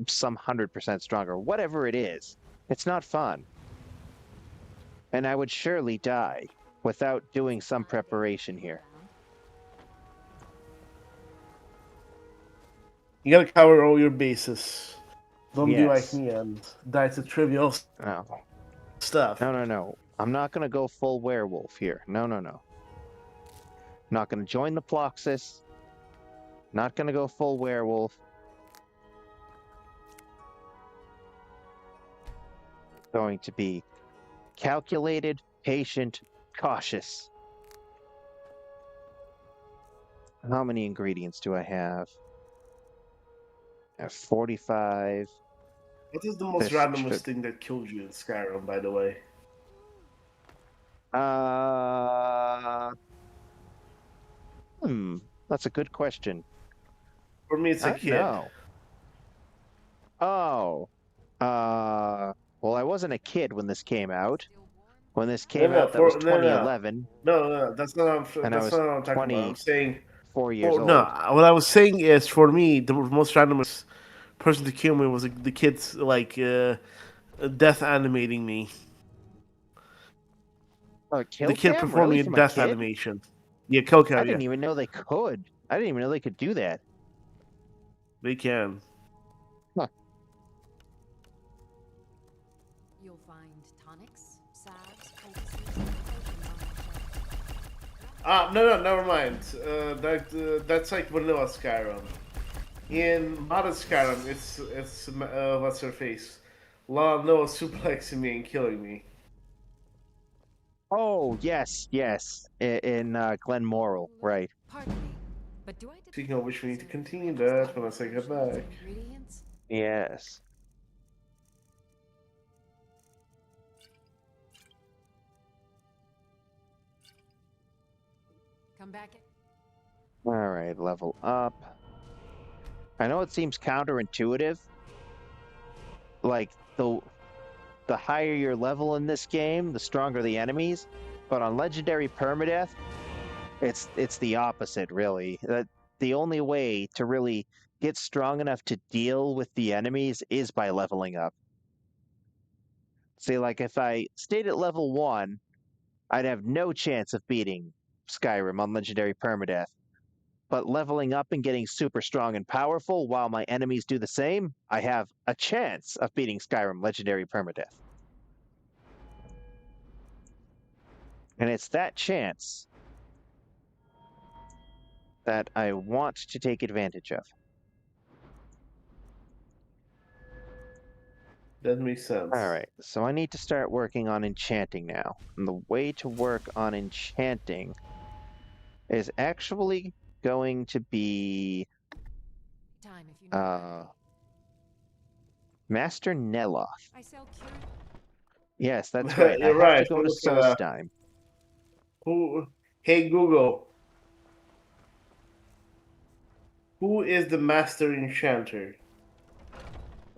some 100% stronger? Whatever it is, it's not fun. And I would surely die without doing some preparation here. You gotta cover all your bases. Don't be like Yes. me and die to trivial stuff. No. I'm not going to go full werewolf here. No. Not going to join the Ploxis. Not going to go full werewolf. Going to be calculated, patient, cautious. How many ingredients do I have? I have 45. What is the most randomest thing that killed you in Skyrim, by the way? That's a good question. For me, it's a kid. No. Oh. Well, I wasn't a kid when this came out. When this came out, that was 2011. No, that's not what I'm talking about. I'm saying 4 years old. No, what I was saying is, for me, the most randomest person to kill me was the kids, like, death animating me. The kid performing a death animation. Yeah, kill cam. I didn't even know they could. I didn't even know they could do that. They can. Huh. You'll find tonics, salves, poultices, No, never mind. That's like vanilla Skyrim. In modded Skyrim, it's what's her face? Lana Noah suplexing me and killing me. Oh yes, yes. In Glenmoral, right? Pardon me, but do I Speaking of which, we need to continue that when I say goodbye. ingredients? Yes. Come back. All right, level up. I know it seems counterintuitive. Like the higher your level in this game, the stronger the enemies. But on Legendary Permadeath, it's the opposite, really. The only way to really get strong enough to deal with the enemies is by leveling up. See, like if I stayed at level 1, I'd have no chance of beating Skyrim on Legendary Permadeath. But leveling up and getting super strong and powerful while my enemies do the same, I have a chance of beating Skyrim Legendary Permadeath. And it's that chance that I want to take advantage of. That makes sense. All right, so I need to start working on enchanting now. And the way to work on enchanting is actually going to be Master Neloth. I sell cured. Yes, that's right. I You're have right. to go to Solstheim. Hey Google. Who is the master enchanter?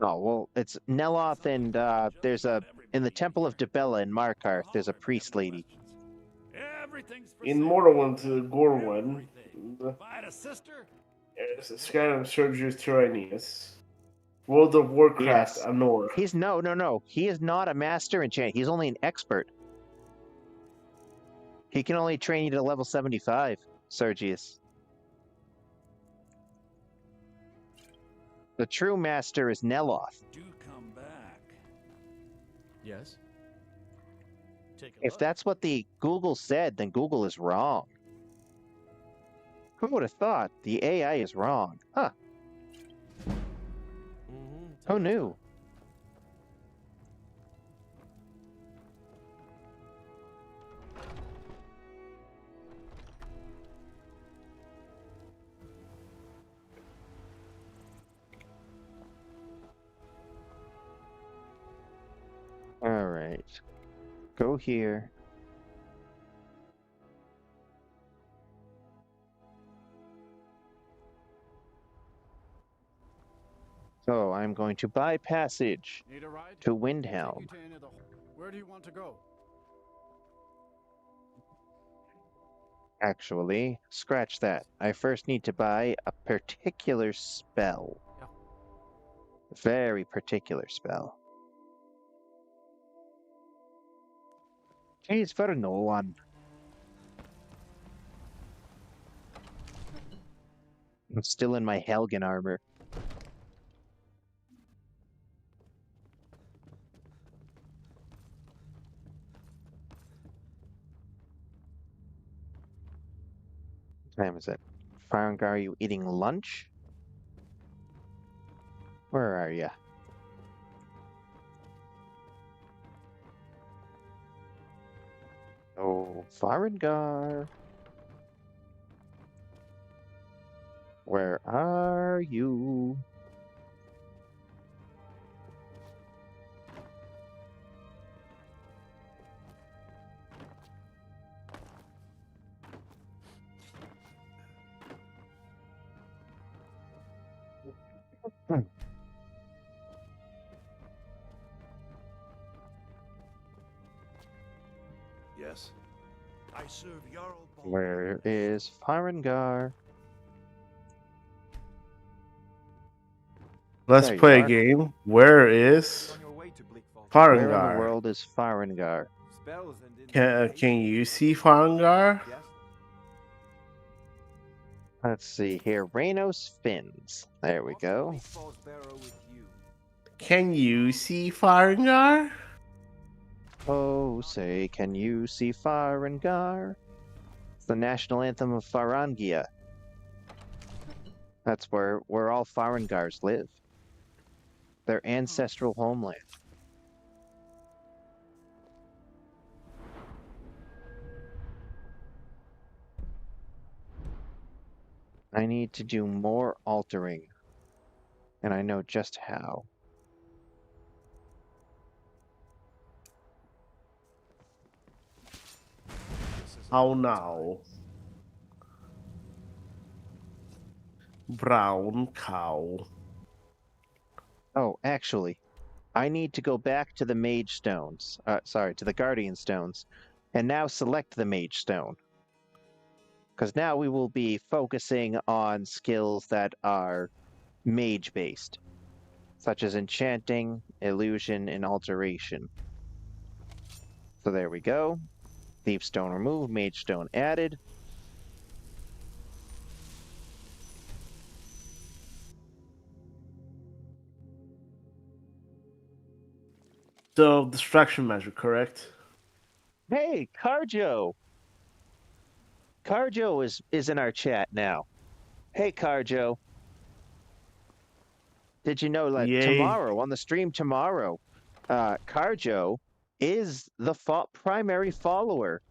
Oh, well, it's Neloth, and there's in the Temple of Dibella in Markarth, there's a priest lady. In Morrowind, Gorwyn. sister? Skyrim, Sergius Tyrannus. World of Warcraft, Yes. Anor. He's no. He is not a master enchanter. He's only an expert. He can only train you to level 75, Sergius. The true master is Neloth. Do come back. Yes. If that's what the Google said, then Google is wrong. Who would have thought? The AI is wrong. Huh. Who knew? All right. Go here. So I'm going to buy passage Need a ride? to Windhelm. Take you to any of the... Where do you want to go? Actually, scratch that. I first need to buy a particular spell. Very particular spell. Jeez, for no one. I'm still in my Helgen armor. What time is it? Farangar, are you eating lunch? Where are you? Oh, Farangar. Where are you? Yes. I serve Jarl. Where is Farangar? Let's There you play a are. game. Where is Where in the Farangar? world is Farangar? Can you see Farangar? Let's see here. Reynos Fins. There we go. Can you see Farangar? Oh, say, can you see Farangar? It's the national anthem of Farangia. That's where all Farengars live. Their ancestral homeland. I need to do more altering, and I know just how. How now? Brown cow. Oh, actually, I need to go back to the Mage Stones. Sorry, to the Guardian Stones, and now select the Mage Stone. Because now we will be focusing on skills that are mage-based, such as enchanting, illusion, and alteration. So there we go. Thief Stone removed, Mage Stone added. So, distraction measure, correct? Hey, Carjo! Carjo is in our chat now. Hey, Carjo. Did you know that tomorrow, on the stream tomorrow, Carjo is the primary follower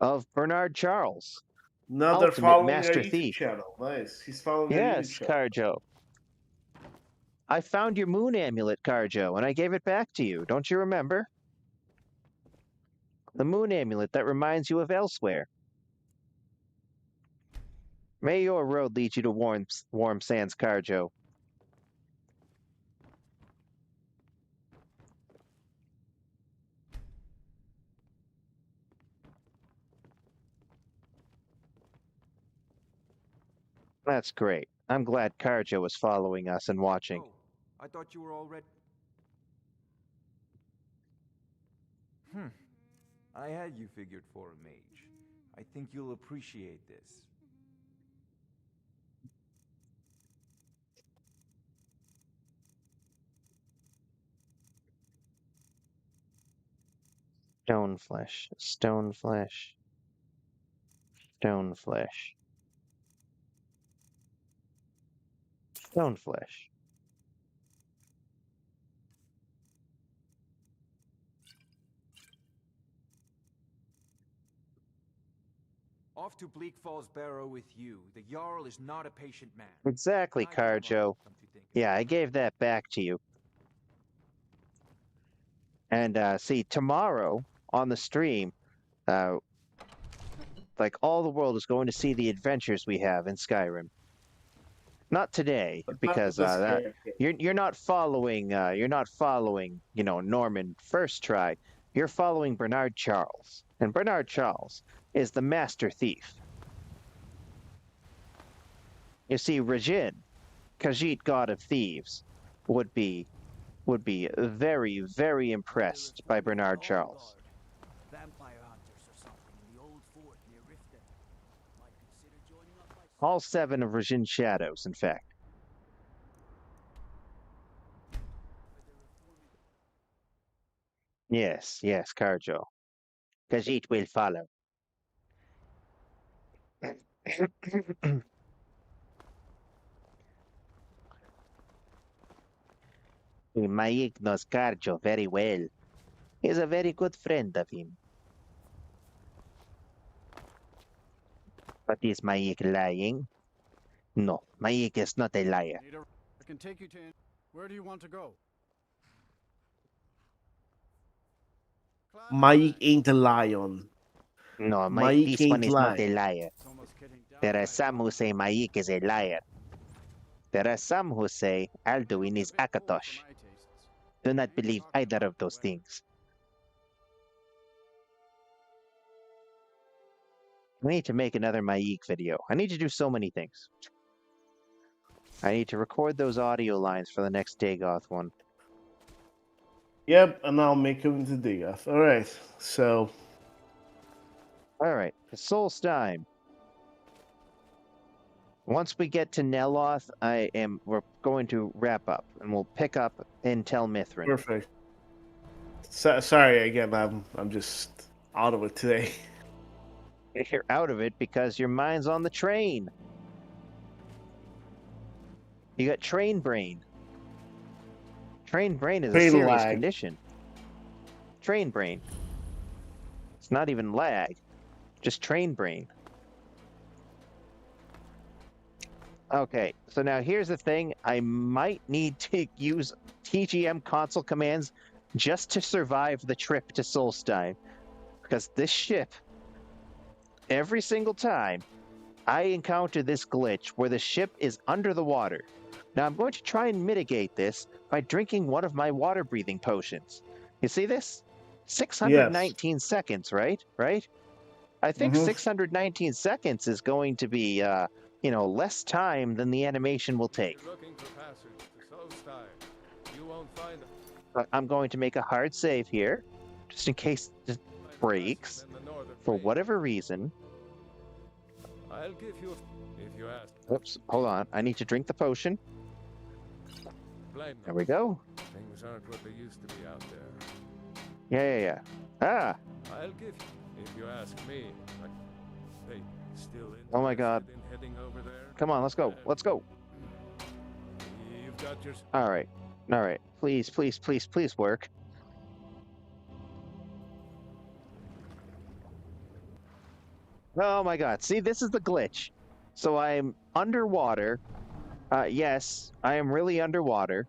of Bernard Charles. Now they're Ultimate following Master our YouTube Thief. channel. Nice. He's following our Yes, YouTube channel. Carjo. I found your moon amulet, Carjo, and I gave it back to you. Don't you remember? The moon amulet that reminds you of elsewhere. May your road lead you to warm sands, Carjo. That's great. I'm glad Carjo is following us and watching. Oh, I thought you were already. I had you figured for a mage. I think you'll appreciate this. Stone flesh, stone flesh, stone flesh, stone flesh. Off to Bleak Falls Barrow with you. The Jarl is not a patient man. Exactly, Carjo. Yeah, I gave that back to you. And see, tomorrow on the stream, like all the world is going to see the adventures we have in Skyrim. Not today, because you're not following. You know, Norman First Try. You're following Bernard Charles, and Bernard Charles is the master thief. You see, Rajin, Khajiit, god of thieves, would be very, very impressed by Bernard Charles. Vampire hunters or something in the old fort near Riften. Might consider joining up by... All 7 of Rajin's shadows, in fact. Yes, yes, Carjo. Khajiit will follow. Maik knows Carjo very well. He's a very good friend of him. But is Maik lying? No, Maik is not a liar. I can take you to... Where do you want to go? Mike ain't a lion. No, Mike this one ain't is not a lying. liar. There are some who say Maik is a liar. There are some who say Alduin is Akatosh. Do not believe either of those things. I need to make another Maik video. I need to do so many things. I need to record those audio lines for the next Dagoth one. Yep, and I'll make him into Digoth. Alright, so... Alright, it's Solstheim. Once we get to Neloth, we're going to wrap up, and we'll pick up in Tel Mithrin. Perfect. Sorry again, I'm just out of it today. You're out of it because your mind's on the train. You got train brain. Train brain is a Train serious lag. condition. Train brain. It's not even lag, just train brain. Okay, so now here's the thing. I might need to use TGM console commands just to survive the trip to Solstein. Because this ship, every single time, I encounter this glitch where the ship is under the water. Now I'm going to try and mitigate this by drinking one of my water breathing potions. You see this? 619 seconds, right? Right? I think 619 seconds is going to be, less time than the animation will take. You're looking for passage to Solstein. You won't find it. But I'm going to make a hard save here, just in case it breaks for whatever reason. I'll give you if you ask. Oops, hold on. I need to drink the potion. Blame There we go. Things aren't what they used to be out there. Yeah. Ah! I'll give you if you ask me. They still Oh my god. in heading over there? Come on, let's go. Let's go. You've got your Alright. Alright. Please, please, please, please work. Oh my god. See, this is the glitch. So I'm underwater. Yes, I am really underwater.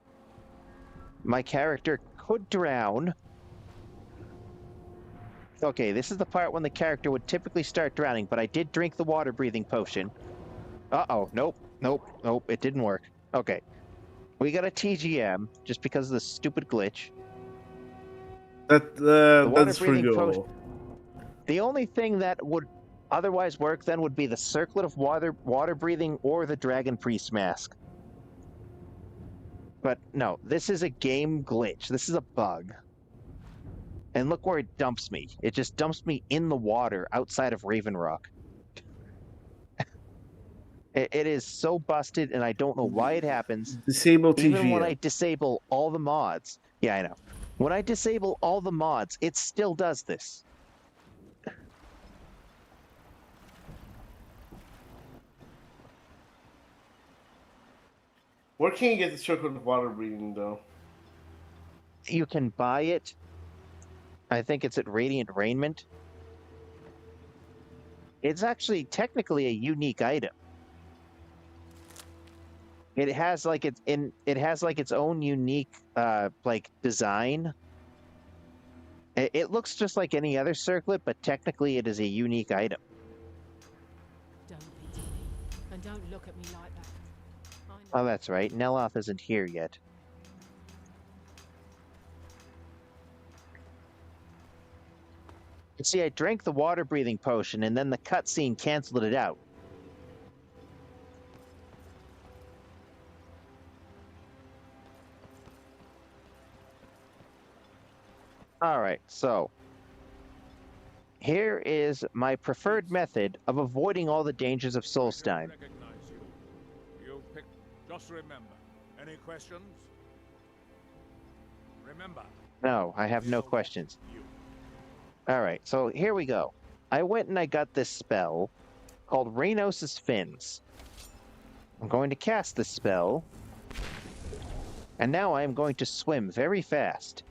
My character could drown. Okay, this is the part when the character would typically start drowning, but I did drink the water breathing potion. Uh-oh, nope, it didn't work. Okay. We got a TGM, just because of the stupid glitch. That's pretty cool. The only thing that would otherwise work then would be the circlet of water breathing or the dragon priest mask. But no, this is a game glitch. This is a bug. And look where it dumps me. It just dumps me in the water outside of Raven Rock. It is so busted, and I don't know why it happens. Disable TGM. Even when I disable all the mods. Yeah, I know. When I disable all the mods, it still does this. Where can you get the circle of water breathing, though? You can buy it. I think it's at Radiant Raiment. It's actually technically a unique item. It has like its own unique design. It looks just like any other circlet, but technically it is a unique item. Don't be silly. And don't look at me like that. Oh, that's right. Neloth isn't here yet. See, I drank the water breathing potion, and then the cutscene canceled it out. Alright, so here is my preferred method of avoiding all the dangers of Solstein. You pick. Just remember. Any questions? Remember. No, I have no questions. Alright, so here we go. I went and I got this spell called Reynos' Fins. I'm going to cast this spell, and now I am going to swim very fast.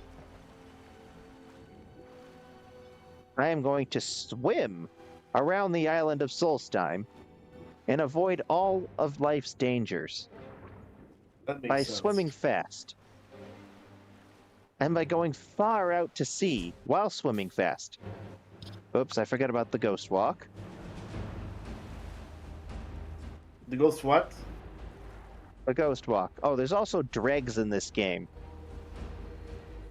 I am going to swim around the island of Solstein and avoid all of life's dangers by swimming fast. And by going far out to sea while swimming fast. Oops, I forgot about the ghost walk. The ghost what? The ghost walk. Oh, there's also dregs in this game.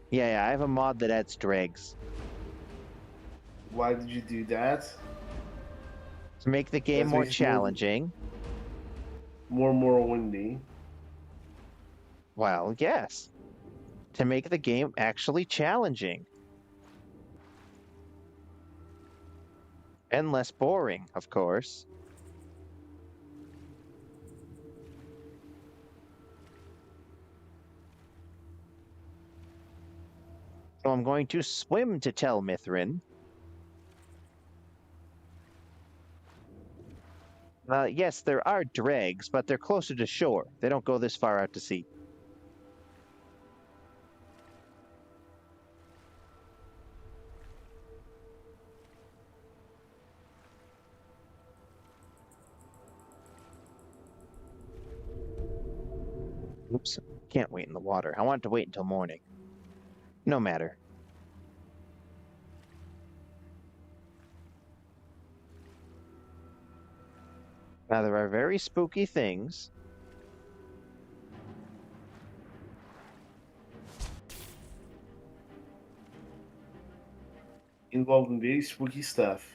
Yeah, I have a mod that adds dregs. Why did you do that? To make the game more challenging. More windy. Well, yes. To make the game actually challenging. And less boring, of course. So I'm going to swim to Tel Mithrin. Yes, there are dregs, but they're closer to shore. They don't go this far out to sea. Oops, can't wait in the water. I want to wait until morning. No matter. Now, there are very spooky things. Involved in very spooky stuff.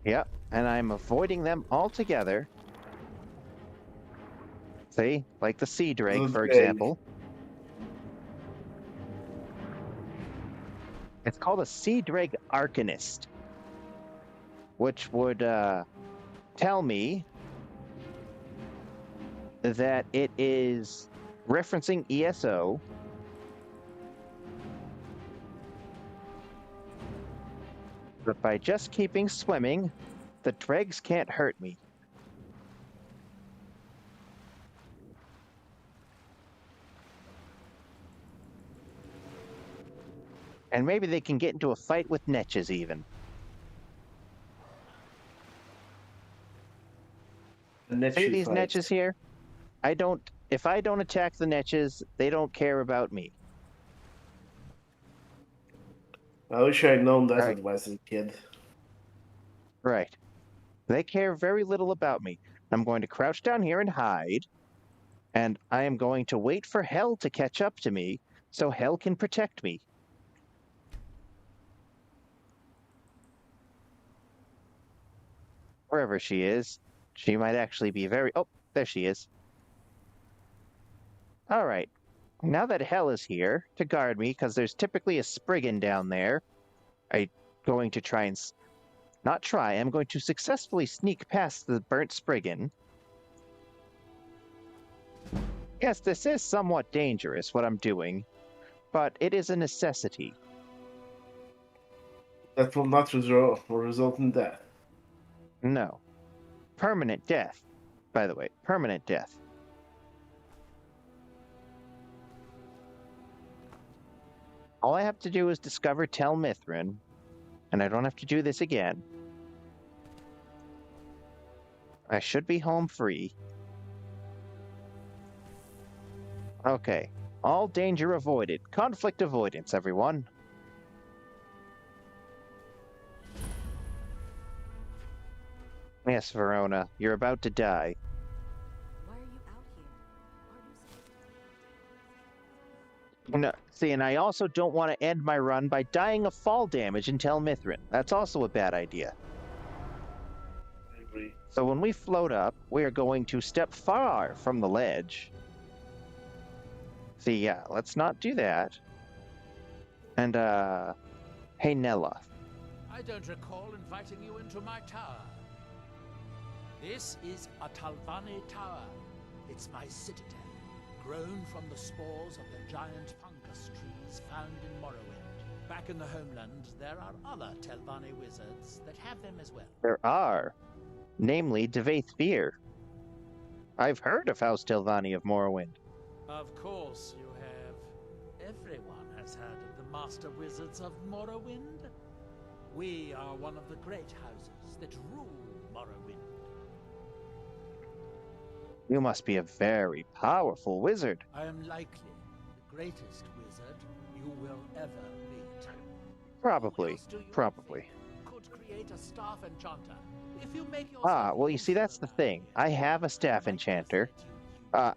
Yep, and I'm avoiding them altogether. See, like the sea drake, for example. It's called a sea drake arcanist, which would tell me that it is referencing ESO. But by just keeping swimming, the dregs can't hurt me. And maybe they can get into a fight with netches even. See these netches here? If I don't attack the netches, they don't care about me. I wish I had known that advice as a kid. Right. They care very little about me. I'm going to crouch down here and hide. And I am going to wait for Hell to catch up to me so Hell can protect me. Wherever she is, she might actually be very... Oh, there she is. All right. Now that Hell is here to guard me, because there's typically a Spriggan down there, I'm going to try and... Not try, I'm going to successfully sneak past the burnt Spriggan. Yes, this is somewhat dangerous, what I'm doing, but it is a necessity. That will not result in death. No. Permanent death. By the way, permanent death. All I have to do is discover Tel Mithrin, and I don't have to do this again. I should be home free. Okay. All danger avoided. Conflict avoidance, everyone. Yes, Verona, you're about to die. Why are you out here? No, see, and I also don't want to end my run by dying of fall damage in Tel Mithrin. That's also a bad idea. I agree. So when we float up, we are going to step far from the ledge. See, yeah, let's not do that. And, hey, Nella. I don't recall inviting you into my tower. This is a Talvani tower. It's my citadel, grown from the spores of the giant fungus trees found in Morrowind. Back in the homeland, there are other Telvanni wizards that have them as well. There are. Namely, Devaith Fear. I've heard of House Telvanni of Morrowind. Of course you have. Everyone has heard of the Master Wizards of Morrowind. We are one of the great houses that rule Morrowind. You must be a very powerful wizard. I am likely the greatest wizard you will ever meet. Probably. Probably. Could create a staff enchanter. If you make Well, you see, that's the thing. I have a staff enchanter.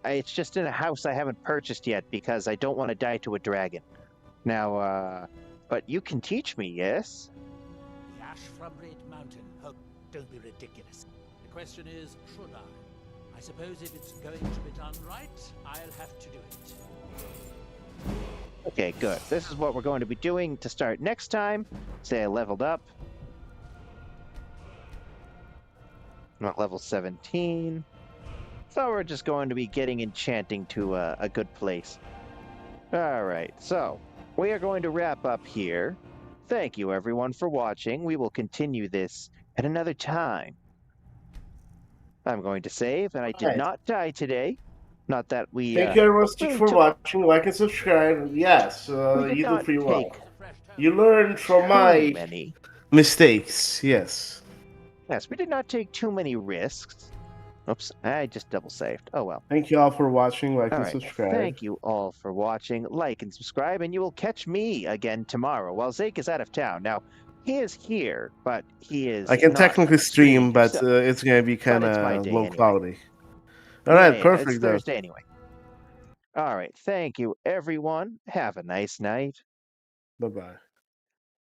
It's just in a house I haven't purchased yet because I don't want to die to a dragon. Now, but you can teach me, yes? The ash from Red Mountain. Oh, don't be ridiculous. The question is, should I? I suppose if it's going to be done right, I'll have to do it. Okay, good. This is what we're going to be doing to start next time. Say I leveled up. I'm at level 17. So we're just going to be getting enchanting to a good place. Alright, so we are going to wrap up here. Thank you everyone for watching. We will continue this at another time. I'm going to save, and I did not die today. Not that we. Thank you very much for watching. Like and subscribe. Yes, you do pretty well. You learned from my mistakes. Yes. Yes, we did not take too many risks. Oops, I just double saved. Oh well. Thank you all for watching. Like All and right. subscribe. Thank you all for watching. Like and subscribe, and you will catch me again tomorrow while Zake is out of town. Now, he is here, but he is. I can not technically stream, but so, it's gonna be kind it's my of day low anyway. quality. All right, perfect. It's Thursday anyway. All right. Thank you, everyone. Have a nice night. Bye bye.